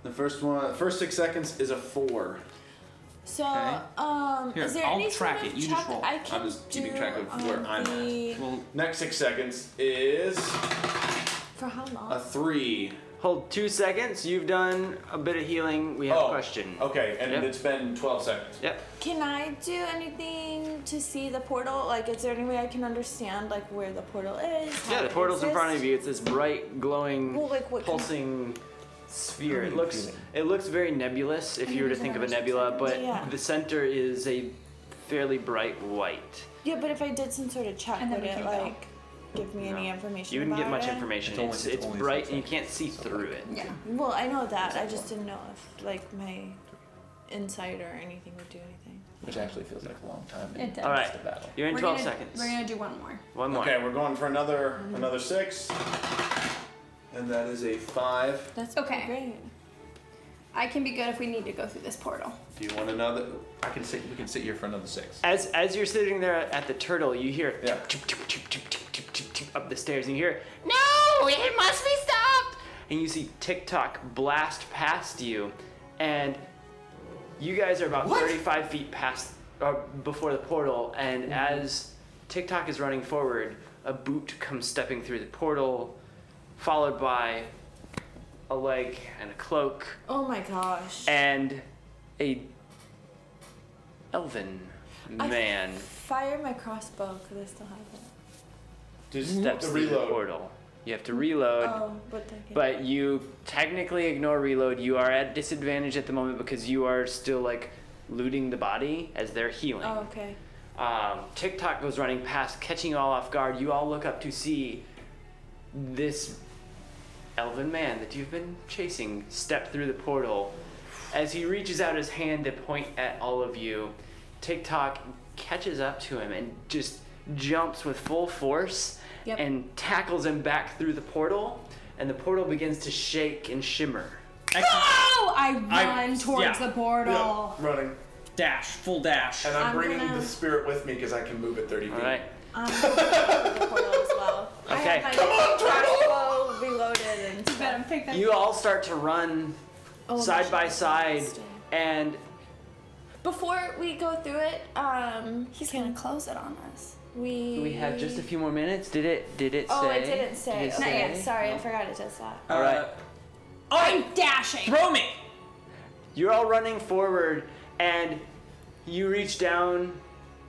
S5: The first 6 seconds is a 4.
S2: So,
S8: Here,
S2: is there
S8: I'll
S2: any
S8: track
S2: sort
S8: it,
S2: of
S8: you just
S2: check
S8: roll.
S2: I can
S5: I'm just keeping
S2: do
S5: track of
S2: on
S5: where I'm at.
S2: the-
S8: Well,
S5: Next 6 seconds is
S2: For how long?
S5: a 3.
S1: Hold 2 seconds. You've done a bit of healing. We have a question.
S5: Okay, and
S1: Yep.
S5: it's been 12 seconds.
S1: Yep.
S2: Can I do anything to see the portal? Like, is there any way I can understand like where the portal is?
S1: Yeah,
S2: how
S1: the
S2: it
S1: portal's in front of
S2: exists?
S1: you. It's this bright, glowing,
S2: Well, like what? Can,
S1: pulsing sphere.
S8: How are
S1: It
S8: you
S1: looks
S8: feeling?
S1: it looks very nebulous if you were to think of a nebula, but
S2: Yeah.
S1: the center is a fairly bright white.
S2: Yeah, but if I did some sort of check,
S3: And then
S2: would
S3: we
S2: it
S3: can go.
S2: like give me any
S1: No.
S2: information?
S1: You wouldn't get
S2: about
S1: much
S2: it?
S1: information.
S6: It's only-
S1: It's,
S6: it's
S1: it's
S6: only
S1: bright
S6: some
S1: and you can't see through it.
S3: Yeah.
S2: Well, I know that. I just didn't know if like my insight or anything would do anything.
S6: Which actually feels like a long time.
S3: It does.
S1: All right,
S6: The battle.
S1: you're in
S3: We're
S1: 12
S3: gonna-
S1: seconds.
S3: We're gonna do one more.
S1: One more.
S9: Okay, we're going for another 6. And that is a 5.
S2: That's
S3: Okay.
S2: great.
S3: I can be good if we need to go through this portal.
S9: Do you want another?
S6: We can sit here for another 6.
S1: As you're sitting there at the turtle, you hear
S9: Yeah.
S1: up the stairs, and you hear, "No, it must be stopped!" And you see TikTok blast past you, and you guys are about 35 feet past before the portal, and as TikTok is running forward, a boot comes stepping through the portal, followed by a leg and a cloak
S2: Oh my gosh.
S1: and a elven man
S2: Fire my crossbow because I still have it.
S9: Just
S1: steps
S9: the
S1: through the
S9: reload.
S1: portal. You have to reload,
S2: Oh, but I can.
S1: but you technically ignore reload. You are at disadvantage at the moment because you are still like looting the body as they're healing.
S2: Oh, okay.
S1: TikTok goes running past, catching you all off guard. You all look up to see this elven man that you've been chasing step through the portal. As he reaches out his hand to point at all of you, TikTok catches up to him and just jumps with full force
S2: Yep.
S1: and tackles him back through the portal, and the portal begins to shake and shimmer.
S3: Oh! I run towards
S8: yeah.
S3: the portal.
S9: Running.
S8: Dash, full dash.
S9: And I'm
S2: I'm
S9: bringing
S2: gonna-
S9: the spirit with me because I can move it 30 feet.
S1: All right.
S2: I'm going to the portal as well.
S1: Okay.
S2: I have my crossbow reloaded and
S3: You
S2: stuff.
S3: better pick that.
S1: You all start to run
S2: Oh,
S1: side
S2: my
S1: by
S2: shit.
S1: side, and
S2: Before we go through it,
S7: He's gonna close it on us.
S1: we have just a few more minutes. Did it say?
S2: Oh, it didn't say.
S1: Did it
S2: Not yet.
S1: say?
S2: Sorry, I forgot it does that.
S1: All right.
S3: I'm dashing.
S8: Throw me!
S1: You're all running forward, and you reach down,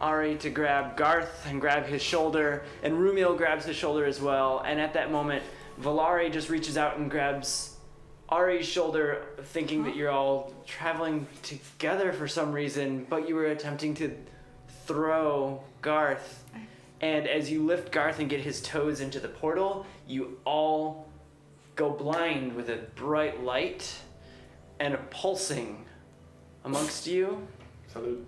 S1: Ari, to grab Garth and grab his shoulder, and Rumiel grabs his shoulder as well. And at that moment, Valari just reaches out and grabs Ari's shoulder, thinking that you're all traveling together for some reason, but you were attempting to throw Garth. And as you lift Garth and get his toes into the portal, you all go blind with a bright light and a pulsing amongst you.
S9: Salute.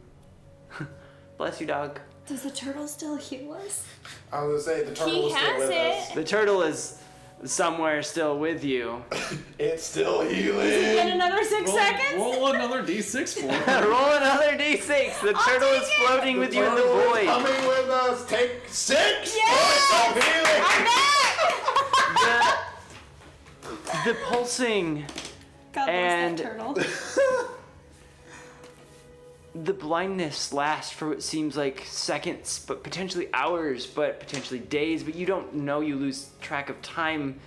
S1: Bless you, dog.
S7: Does the turtle still heal us?
S9: I was gonna say the turtle
S2: He
S9: is still
S2: has
S9: with
S2: it.
S9: us.
S1: The turtle is somewhere still with you.
S9: It's still
S3: In
S9: healing.
S3: another 6 seconds?
S8: Roll another d6 for me.
S1: Roll another d6. The turtle is floating with you in the
S9: Turtle is
S1: void.
S9: coming with us. Take 6
S3: Yes!
S9: points of healing.
S3: I'm back!
S1: The pulsing,
S3: God bless
S1: And-
S3: that turtle.
S1: the blindness lasts for what seems like seconds, but potentially hours, but potentially days, but you don't know, you lose track of time.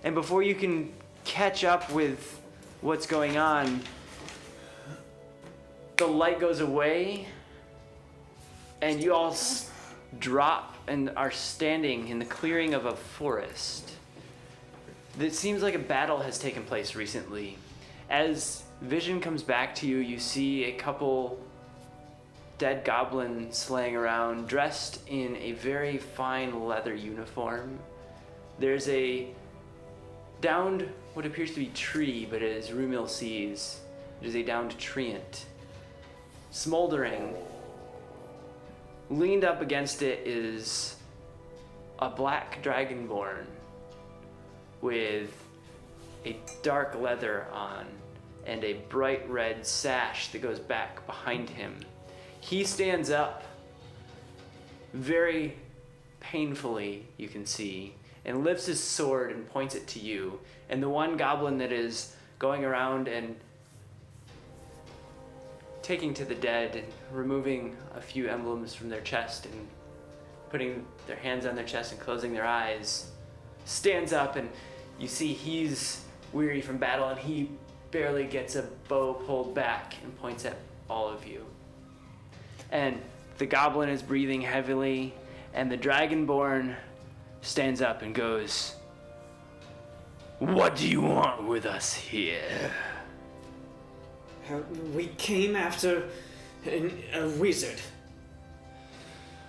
S1: And before you can catch up with what's going on, the light goes away, and you all drop and are standing in the clearing of a forest. It seems like a battle has taken place recently. As vision comes back to you, you see a couple dead goblins slaying around, dressed in a very fine leather uniform. There's a downed, what appears to be tree, but as Rumil sees, it is a downed treant. Smoldering. Leaned up against it is a black dragonborn with a dark leather on and a bright red sash that goes back behind him. He stands up very painfully, you can see, and lifts his sword and points it to you. And the one goblin that is going around and taking to the dead and removing a few emblems from their chest and putting their hands on their chest and closing their eyes, stands up, and you see he's weary from battle and he barely gets a bow pulled back and points at all of you. And the goblin is breathing heavily, and the dragonborn stands up and goes, What do you want with us here?
S4: We came after a wizard.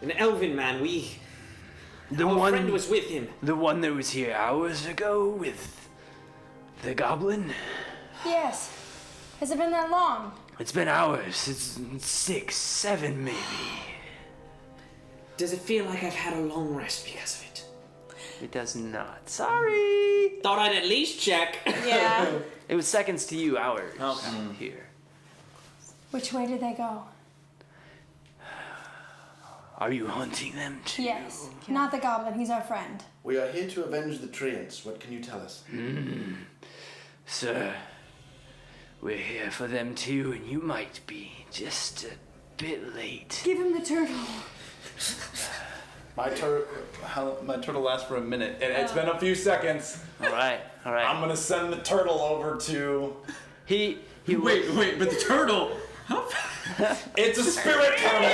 S4: An elven man. Our friend was with him.
S1: The one that was here hours ago with the goblin?
S3: Yes. Has it been that long?
S1: It's been hours. It's 6, 7 maybe.
S4: Does it feel like I've had a long rest because of it?
S1: It does not. Sorry.
S4: Thought I'd at least check.
S2: Yeah.
S1: It was seconds to you, hours
S8: Okay.
S1: here.
S3: Which way did they go?
S1: Are you hunting them too?
S3: Yes. Not the goblin, he's our friend.
S10: We are here to avenge the treants. What can you tell us?
S1: Sir, we're here for them too, and you might be just a bit late.
S3: Give him the turtle.
S5: My turtle lasts for a minute, and it's been a few seconds.
S1: All right.
S5: I'm gonna send the turtle over to.
S1: He
S8: Wait, but the turtle.
S5: It's a spirit turtle.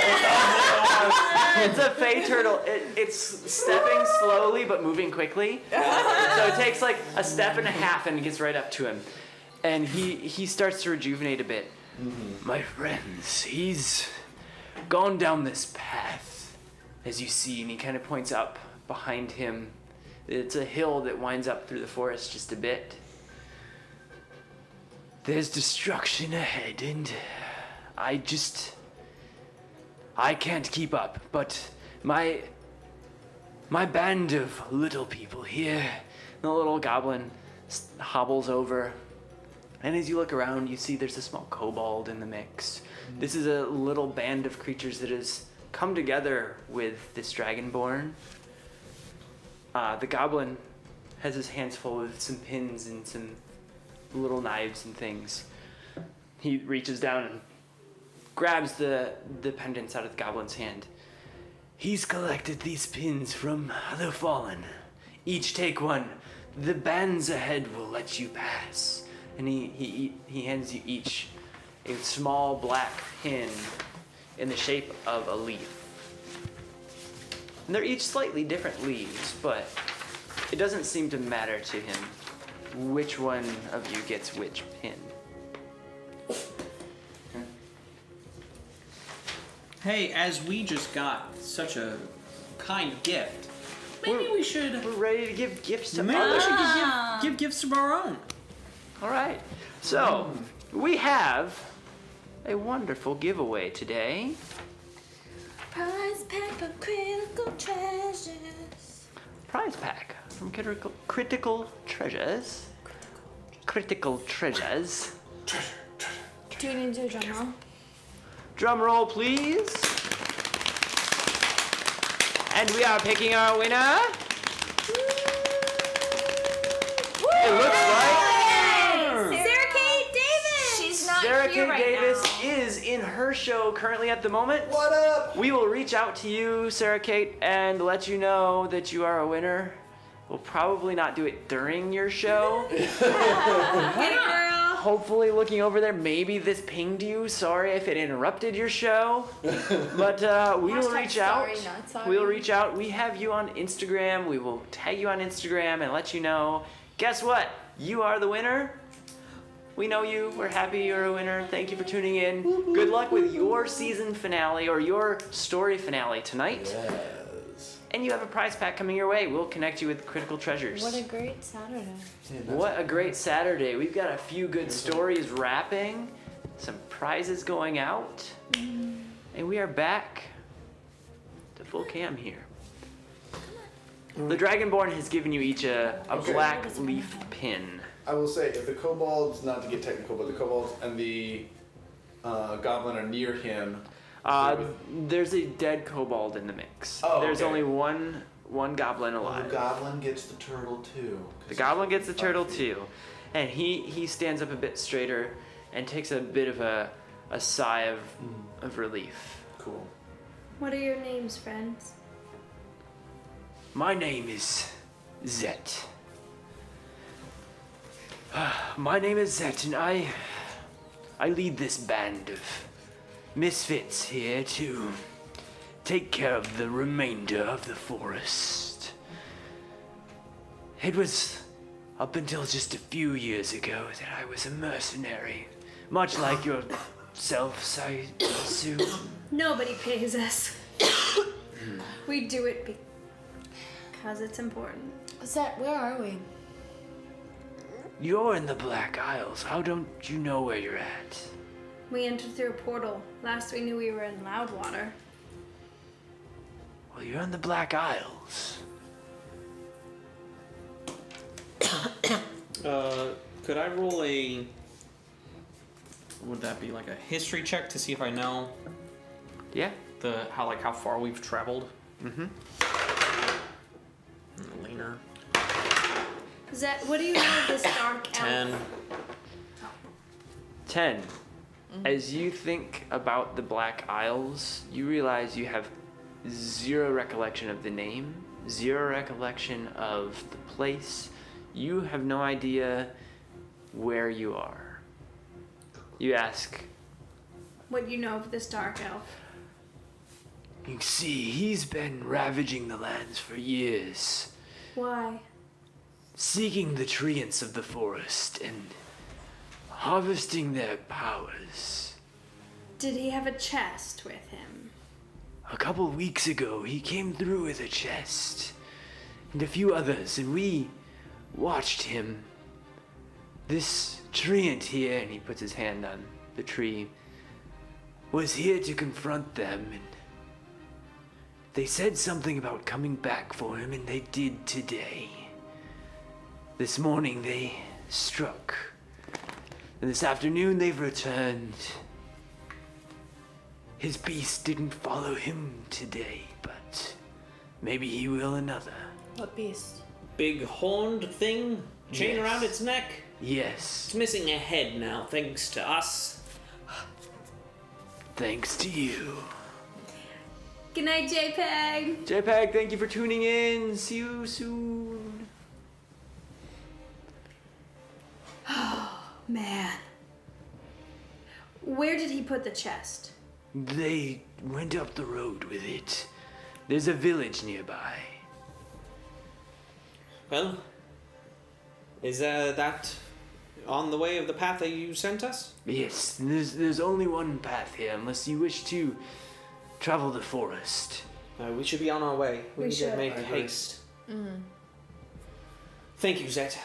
S1: It's a fey turtle. It's stepping slowly but moving quickly. So it takes like a step and a half and it gets right up to him. And he starts to rejuvenate a bit. My friends, he's gone down this path, as you see, and he kind of points up behind him. It's a hill that winds up through the forest just a bit. There's destruction ahead, and I can't keep up, but my band of little people here, the little goblin hobbles over, and as you look around, you see there's a small kobold in the mix. This is a little band of creatures that has come together with this dragonborn. The goblin has his hands full with some pins and some little knives and things. He reaches down and grabs the pendants out of the goblin's hand. He's collected these pins from the fallen. Each take one. The bands ahead will let you pass. And he hands you each a small black pin in the shape of a leaf. And they're each slightly different leaves, but it doesn't seem to matter to him which one of you gets which pin.
S8: Hey, as we just got such a kind gift, maybe we should.
S1: We're ready to give gifts to
S8: Maybe we
S1: others.
S8: should give gifts of our own.
S1: All right. So, we have a wonderful giveaway today.
S7: Prize pack of critical treasures.
S1: Prize pack from Critical Treasures. Critical Treasures.
S3: Do we need to do a drum roll?
S1: Drum roll, please. And we are picking our winner. It looks like
S3: Sarah Kate Davis!
S2: She's not
S1: Sarah
S2: here
S1: Kate
S2: right
S1: Davis
S2: now.
S1: is in her show currently at the moment.
S10: What up?
S1: We will reach out to you, Sarah Kate, and let you know that you are a winner. We'll probably not do it during your show.
S3: Get it, girl!
S1: Hopefully looking over there, maybe this pinged you. Sorry if it interrupted your show. But we will
S3: Hashtag
S1: reach out.
S3: sorry, not sorry.
S1: We'll reach out. We have you on Instagram. We will tag you on Instagram and let you know. Guess what? You are the winner. We know you. We're happy you're a winner. Thank you for tuning in. Good luck with your season finale or your story finale tonight.
S10: Yes.
S1: And you have a prize pack coming your way. We'll connect you with Critical Treasures.
S3: What a great Saturday.
S1: What a great Saturday. We've got a few good stories wrapping, some prizes going out, and we are back to full cam here. The Dragonborn has given you each a
S10: Okay.
S1: black leaf pin.
S10: I will say, if the kobolds, not to get technical, but the kobolds and the goblin are near him.
S1: There's a dead kobold in the mix.
S10: Oh,
S1: There's
S10: okay.
S1: only one goblin
S10: The
S1: alive.
S10: goblin gets the turtle too.
S1: The goblin gets the turtle too, and he stands up a bit straighter and takes a bit of a sigh of relief.
S10: Cool.
S3: What are your names, friends?
S1: My name is Zet. My name is Zet, and I lead this band of misfits here to take care of the remainder of the forest. It was up until just a few years ago that I was a mercenary. Much like yourself, I assume.
S3: Nobody pays us. We do it because it's important.
S2: Zet, where are we?
S1: You're in the Black Isles. How don't you know where you're at?
S3: We entered through a portal. Last we knew we were in Loudwater.
S1: Well, you're in the Black Isles.
S8: Could I roll a... Would that be like a history check to see if I know
S1: Yeah.
S8: how far we've traveled?
S1: Mm-hmm.
S8: Leaner.
S3: Zet, what do you know of this dark elf?
S8: 10.
S1: 10. As you think about the Black Isles, you realize you have zero recollection of the name, zero recollection of the place. You have no idea where you are. You ask,
S3: What do you know of this dark elf?
S1: you see, he's been ravaging the lands for years,
S3: Why?
S1: seeking the treants of the forest and harvesting their powers.
S3: Did he have a chest with him?
S1: A couple weeks ago, he came through with a chest and a few others, and we watched him. This treant here, and he puts his hand on the tree, was here to confront them, and they said something about coming back for him, and they did today. This morning they struck, and this afternoon they've returned. His beast didn't follow him today, but maybe he will another.
S2: What beast?
S4: Big horned thing, chain
S1: Yes.
S4: around its neck.
S1: Yes,
S4: It's missing a head now, thanks to us.
S1: thanks to you.
S3: Good night, JPEG.
S1: JPEG, thank you for tuning in. See you soon.
S3: Man. Where did he put the chest?
S1: They went up the road with it. There's a village nearby.
S4: Well, is that on the way of the path that you sent us?
S1: Yes, there's only one path here, unless you wish to travel the forest.
S4: We should be on our way. We need to
S3: should.
S4: make
S5: I agree.
S4: haste. Thank you, Zet.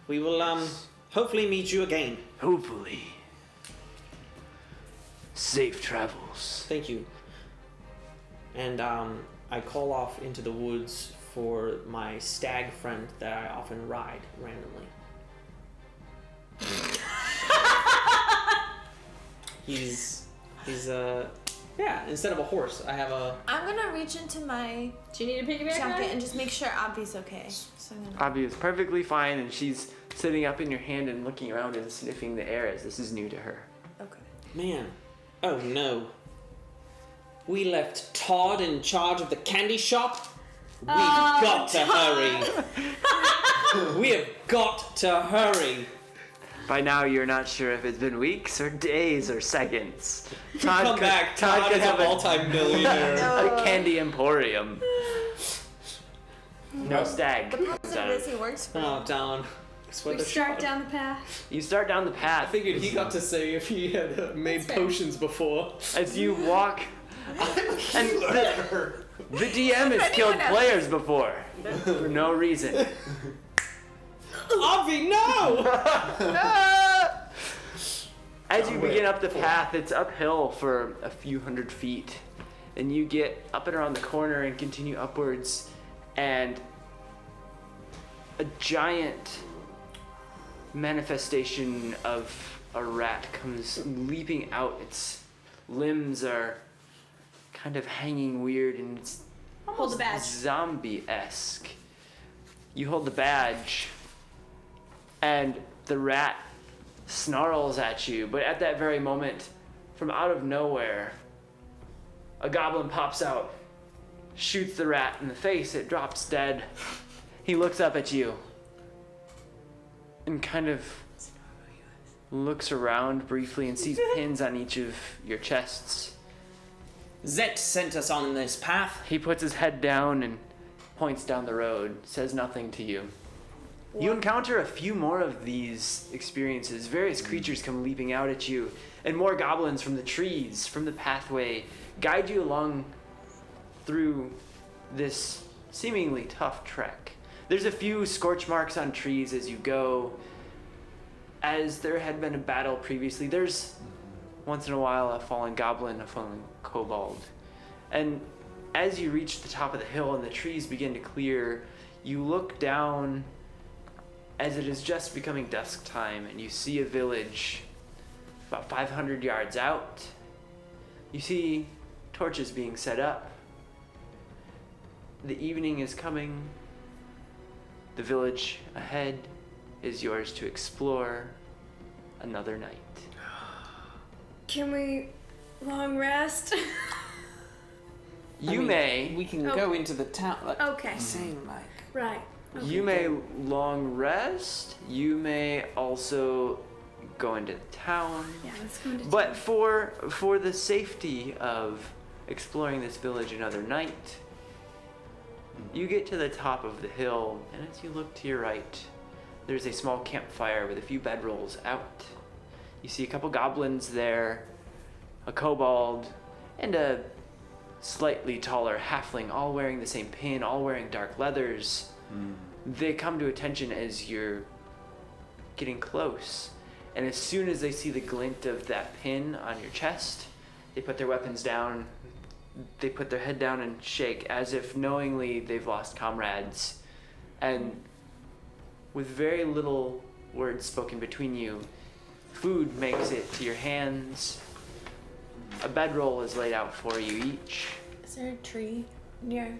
S4: We will hopefully meet you again.
S1: Hopefully. Safe travels.
S4: Thank you. And I call off into the woods for my stag friend that I often ride randomly. he's yeah, instead of a horse, I have a...
S2: I'm gonna reach into my
S3: Do you need a piggyback
S2: jacket
S3: ride?
S2: and just make sure Abby's okay. So I'm gonna...
S1: Abby is perfectly fine, and she's sitting up in your hand and looking around and sniffing the air as this is new to her.
S2: Okay.
S4: Man. Oh no. We left Todd in charge of the candy shop? We've got to hurry. We have got to hurry.
S1: By now, you're not sure if it's been weeks or days or seconds.
S4: Come back. Todd
S1: could
S4: is a
S1: have
S4: multi-millionaire.
S1: a candy emporium. No stag.
S2: The positive is he works for
S4: Oh, Don. That's where
S3: We
S4: the
S3: start
S4: shop-
S3: down the path.
S1: You start down the
S8: I
S1: path
S8: figured he got to say if he had made
S3: That's fair.
S8: potions before.
S1: as you walk. And the DM has killed players before for no reason.
S4: Avi, no!
S1: As you begin up the path, it's uphill for a few hundred feet. And you get up and around the corner and continue upwards, and a giant manifestation of a rat comes leaping out. Its limbs are kind of hanging weird, and it's
S3: Hold the badge.
S1: zombie-esque. You hold the badge, and the rat snarls at you, but at that very moment, from out of nowhere, a goblin pops out, shoots the rat in the face. It drops dead. He looks up at you and kind of looks around briefly and sees pins on each of your chests.
S4: Zet sent us on this path.
S1: He puts his head down and points down the road, says nothing to you. You encounter a few more of these experiences. Various creatures come leaping out at you, and more goblins from the trees, from the pathway, guide you along through this seemingly tough trek. There's a few scorch marks on trees as you go. As there had been a battle previously, there's once in a while a fallen goblin, a fallen kobold. And as you reach the top of the hill and the trees begin to clear, you look down as it is just becoming dusk time, and you see a village about 500 yards out. You see torches being set up. The evening is coming. The village ahead is yours to explore another night.
S7: Can we long rest?
S1: You may.
S4: We can go into the town. Like,
S7: Okay.
S4: Same like.
S7: Right. Okay,
S1: You may
S7: good.
S1: long rest. You may also go into town.
S7: Yeah, let's go into
S1: But
S7: town.
S1: for the safety of exploring this village another night, you get to the top of the hill, and as you look to your right, there's a small campfire with a few bedrolls out. You see a couple goblins there, a kobold, and a slightly taller halfling, all wearing the same pin, all wearing dark leathers. They come to attention as you're getting close, and as soon as they see the glint of that pin on your chest, they put their weapons down. They put their head down and shake as if knowingly they've lost comrades. And with very little words spoken between you, food makes it to your hands. A bedroll is laid out for you each.
S2: Is there a tree near?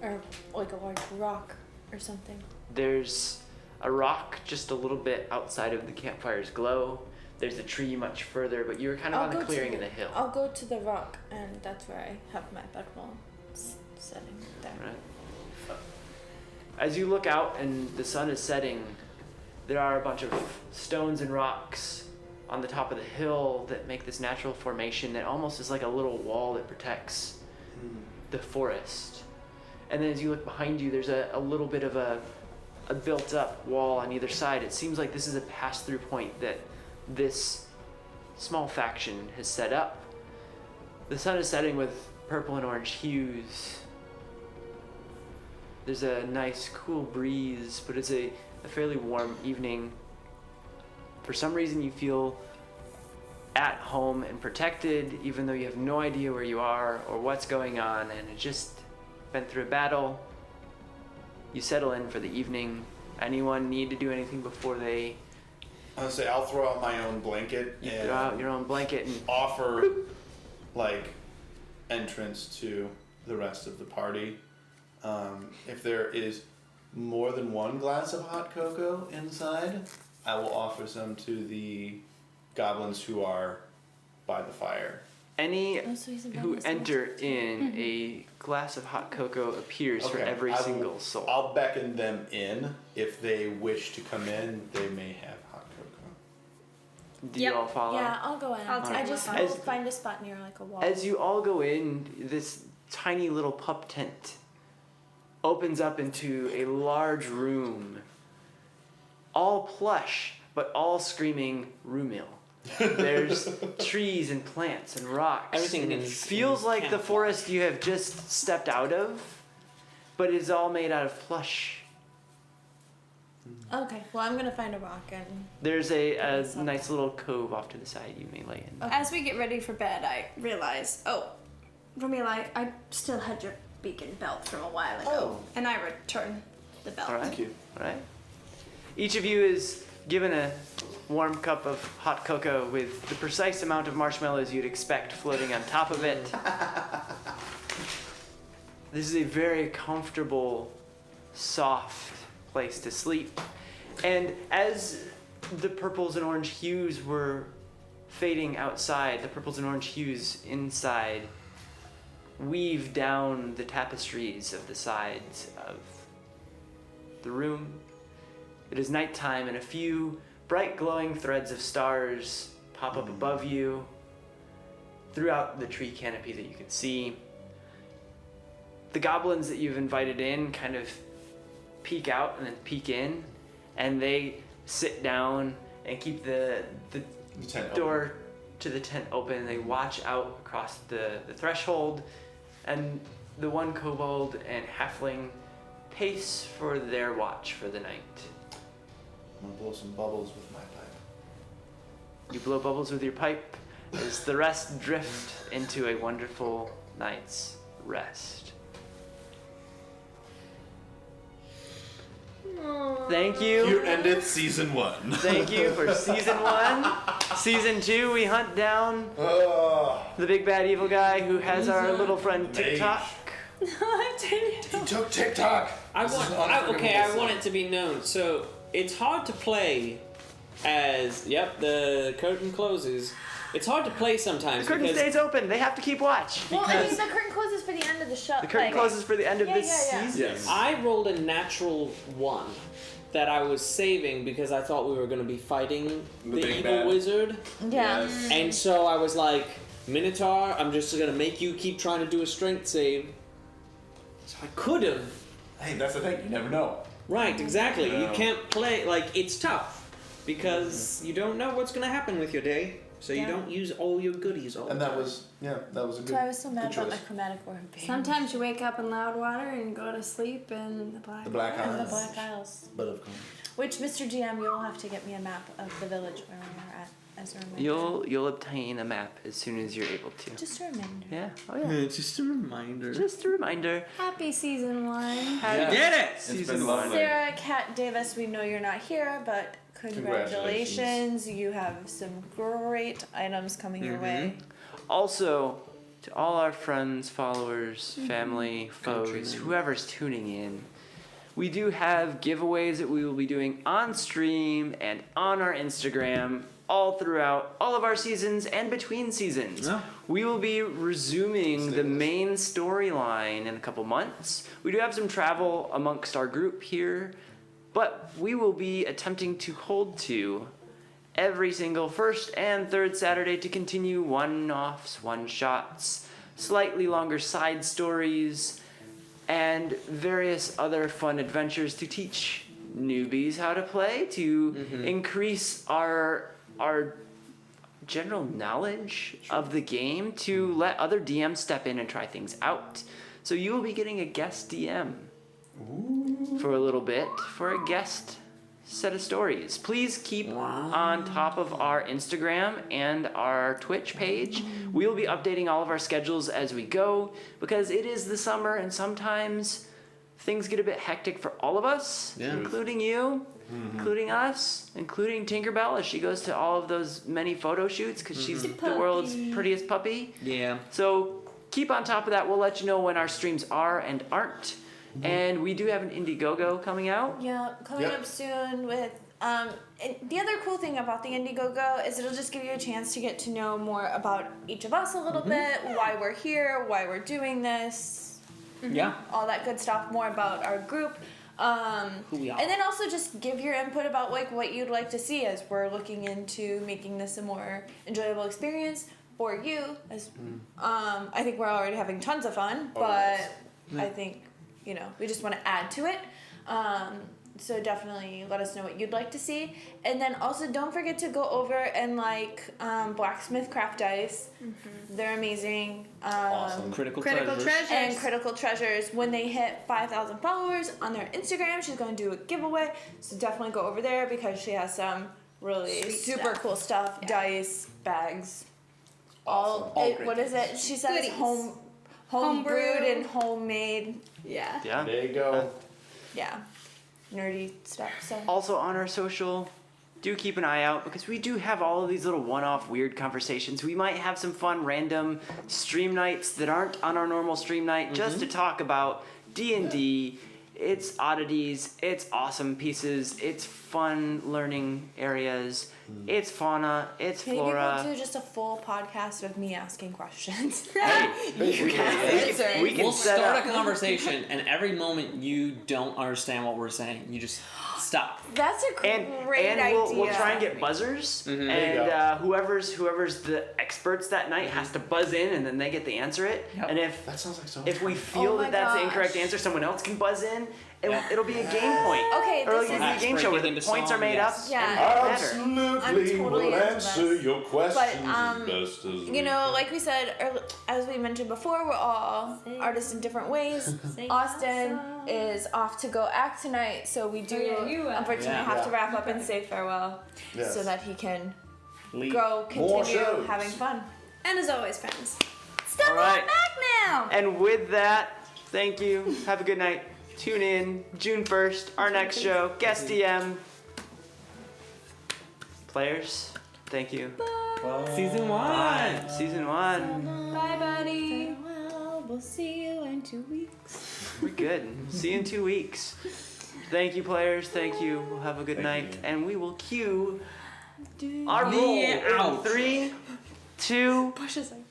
S2: Or like a large rock or something?
S1: There's a rock just a little bit outside of the campfire's glow. There's a tree much further, but you're kind of on a clearing in the hill.
S2: I'll go to the rock, and that's where I have my bedroll setting there.
S1: Right. As you look out and the sun is setting, there are a bunch of stones and rocks on the top of the hill that make this natural formation that almost is like a little wall that protects the forest. And then as you look behind you, there's a little bit of a built up wall on either side. It seems like this is a pass-through point that this small faction has set up. The sun is setting with purple and orange hues. There's a nice cool breeze, but it's a fairly warm evening. For some reason you feel at home and protected, even though you have no idea where you are or what's going on, and it's just been through a battle. You settle in for the evening. Anyone need to do anything before they
S10: I'll say I'll throw out my own blanket
S1: you
S10: and
S1: throw out your own blanket and
S10: offer like entrance to the rest of the party. If there is more than one glass of hot cocoa inside, I will offer some to the goblins who are by the fire.
S1: any
S2: Oh, so he's inviting
S1: who
S2: us to
S1: enter
S2: lunch.
S1: in, a glass of hot cocoa appears for
S10: Okay,
S1: every
S10: I will-
S1: single soul.
S10: I'll beckon them in. If they wish to come in, they may have hot cocoa.
S1: Do you
S3: Yep.
S1: all follow?
S2: Yeah, I'll go in.
S3: I'll
S2: I
S3: take
S2: just
S3: one.
S2: will
S1: As-
S2: find a spot near like a wall.
S1: As you all go in, this tiny little pup tent opens up into a large room, all plush, but all screaming Rumil. There's trees and plants and rocks.
S4: Everything
S1: and it
S4: is
S1: feels
S4: in
S1: like the
S4: camouflage.
S1: forest you have just stepped out of, but it's all made out of plush.
S2: Okay, well I'm gonna find a rock and
S1: There's a nice little cove off to the side you may lay in.
S7: As we get ready for bed, I realize, Romila, I still had your beacon belt from a while ago.
S10: Oh.
S7: And I return the belt.
S1: All right.
S10: Thank you.
S1: All right. Each of you is given a warm cup of hot cocoa with the precise amount of marshmallows you'd expect floating on top of it. This is a very comfortable, soft place to sleep. And as the purples and orange hues were fading outside, the purples and orange hues inside weave down the tapestries of the sides of the room. It is nighttime, and a few bright glowing threads of stars pop up above you throughout the tree canopy that you can see. The goblins that you've invited in kind of peek out and then peek in, and they sit down and keep the
S10: tent
S1: door to the tent open. They watch out across the threshold, and the one kobold and halfling pace for their watch for the night.
S10: I'm gonna blow some bubbles with my pipe.
S1: You blow bubbles with your pipe as the rest drift into a wonderful night's rest. Thank you.
S10: Here endeth season 1.
S1: Thank you for season 1. Season 2, we hunt down the big bad evil guy who has our little friend
S10: Mage.
S1: TikTok.
S10: He took TikTok.
S4: I
S10: This is
S4: want.
S10: an
S4: Okay,
S10: unforgivable
S4: I want it to be known. So it's hard to play as. Yep, the curtain closes. It's hard to play sometimes
S1: The curtain
S4: because
S1: stays open. They have to keep watch.
S2: Well, I mean,
S4: Because-
S2: the curtain closes for the end of the show.
S1: The curtain closes for the end of
S2: Yeah,
S1: this
S2: yeah, yeah.
S1: season.
S10: Yes.
S4: I rolled a natural 1 that I was saving because I thought we were going to be fighting
S10: The
S4: the
S10: big
S4: evil
S10: bad.
S4: wizard.
S2: Yeah.
S10: Yes.
S4: And so I was like, Minotaur, I'm just gonna make you keep trying to do a strength save. So I could have.
S10: Hey, that's the thing. You never know.
S4: Right, exactly. You
S10: Yeah.
S4: can't play, like, it's tough. Because you don't know what's gonna happen with your day. So you
S2: Yeah.
S4: don't use all your goodies all
S10: And
S4: the
S10: that
S4: time.
S10: was that was a good.
S2: So I was so mad
S10: good
S2: about my
S10: choice.
S2: chromatic orb being
S7: Sometimes you wake up in Loudwater and go to sleep in the Black.
S10: The Black
S2: in the
S10: Isles.
S2: Black Isles.
S10: But of course.
S2: Which, Mr. GM, you'll have to get me a map of the village where we are at as a reminder.
S1: You'll obtain a map as soon as you're able to.
S2: Just a reminder.
S1: Yeah. Oh yeah.
S8: Just a reminder.
S1: Just a reminder.
S7: Happy season 1.
S8: You did it!
S10: It's
S1: Season
S10: been
S1: 1.
S10: lovely.
S2: Sarah Cat Davis, we know you're not here, but congratulations. You have some great items coming your way.
S1: Also, to all our friends, followers, family, foes,
S8: Countrymen.
S1: whoever's tuning in, we do have giveaways that we will be doing on stream and on our Instagram all throughout all of our seasons and between seasons.
S8: Yeah.
S1: We will be resuming the main storyline in a couple months. We do have some travel amongst our group here, but we will be attempting to hold to every single first and third Saturday to continue one-offs, one-shots, slightly longer side stories, and various other fun adventures to teach newbies how to play, to increase our general knowledge of the game, to let other DMs step in and try things out. So you will be getting a guest DM for a little bit for a guest set of stories. Please keep on top of our Instagram and our Twitch page. We will be updating all of our schedules as we go because it is the summer and sometimes things get a bit hectic for all of us,
S8: Yeah.
S1: including you, including us, including Tinkerbell as she goes to all of those many photo shoots because she's the world's prettiest puppy.
S4: Yeah.
S1: So keep on top of that. We'll let you know when our streams are and aren't. And we do have an Indiegogo coming out.
S2: Yeah, coming
S10: Yep.
S2: up soon with and the other cool thing about the Indiegogo is it'll just give you a chance to get to know more about each of us a little bit, why we're here, why we're doing this,
S4: Yeah.
S2: all that good stuff, more about our group.
S4: Who we are.
S2: And then also just give your input about like what you'd like to see as we're looking into making this a more enjoyable experience for you. As I think we're already having tons of fun, but I think we just want to add to it. So definitely let us know what you'd like to see, and then also don't forget to go over and like Blacksmith Craft Dice. They're amazing.
S10: Awesome.
S4: Critical
S7: Treasures.
S2: And Critical Treasures, when they hit 5,000 followers on their Instagram, she's going to do a giveaway. So definitely go over there because she has some really
S7: Sweet
S2: super
S7: stuff.
S2: cool stuff.
S7: Yeah.
S2: Dice, bags,
S10: Awesome.
S2: all what is it? She says
S7: Goodies.
S2: home brewed
S7: Homebrew.
S2: and homemade.
S7: Yeah.
S1: Yeah.
S10: There you go.
S2: Yeah, nerdy stuff. So
S1: Also on our social, do keep an eye out because we do have all of these little one-off weird conversations. We might have some fun random stream nights that aren't on our normal stream night just to talk about D&D, its oddities, its awesome pieces, its fun learning areas, its fauna, its
S2: maybe
S1: flora.
S2: we'll do just a full podcast of me asking questions.
S1: We can
S4: We'll
S1: set
S4: start
S1: up.
S4: a conversation, and every moment you don't understand what we're saying, you just stop.
S2: That's a great
S1: And
S2: idea.
S1: we'll try and get buzzers,
S10: There you
S1: and
S10: go.
S1: whoever's the experts that night has to buzz in, and then they get to answer it.
S4: Yep.
S1: And if
S10: That sounds like so.
S1: if we
S10: much
S1: feel
S2: Oh my
S1: that that's the incorrect
S2: gosh.
S1: answer, someone else can buzz in, it'll be a game point.
S2: Okay,
S1: Or
S2: this
S1: it'll be a
S2: is.
S1: game show where the
S4: Breaking into
S1: points are
S4: song,
S1: made
S4: yes.
S1: up
S2: Yeah.
S1: and better.
S10: Absolutely,
S2: I'm totally
S10: we'll
S2: into
S10: answer
S2: this.
S10: your questions
S2: But,
S10: as best as we
S2: You know,
S10: can.
S2: like we said, as we mentioned before, we're all artists in different ways. Austin is off to go act tonight, so we do unfortunately
S4: Yeah.
S2: have to wrap up and say farewell
S10: Yes.
S2: so that he can
S4: Leave.
S2: go
S10: More
S2: continue
S10: shows.
S2: having fun.
S3: And as always, friends,
S2: Step
S1: All right.
S2: on back now!
S1: And with that, thank you. Have a good night. Tune in June 1st, our next show, Guest DM. Players, thank you.
S4: Season 1.
S1: Season 1.
S2: Bye, buddy.
S3: well, we'll see you in 2 weeks.
S1: We're good. See you in 2 weeks. Thank you, players. Thank you. We'll have a good night. And we will cue our roll in
S4: out.
S1: 3, 2,
S3: Push us like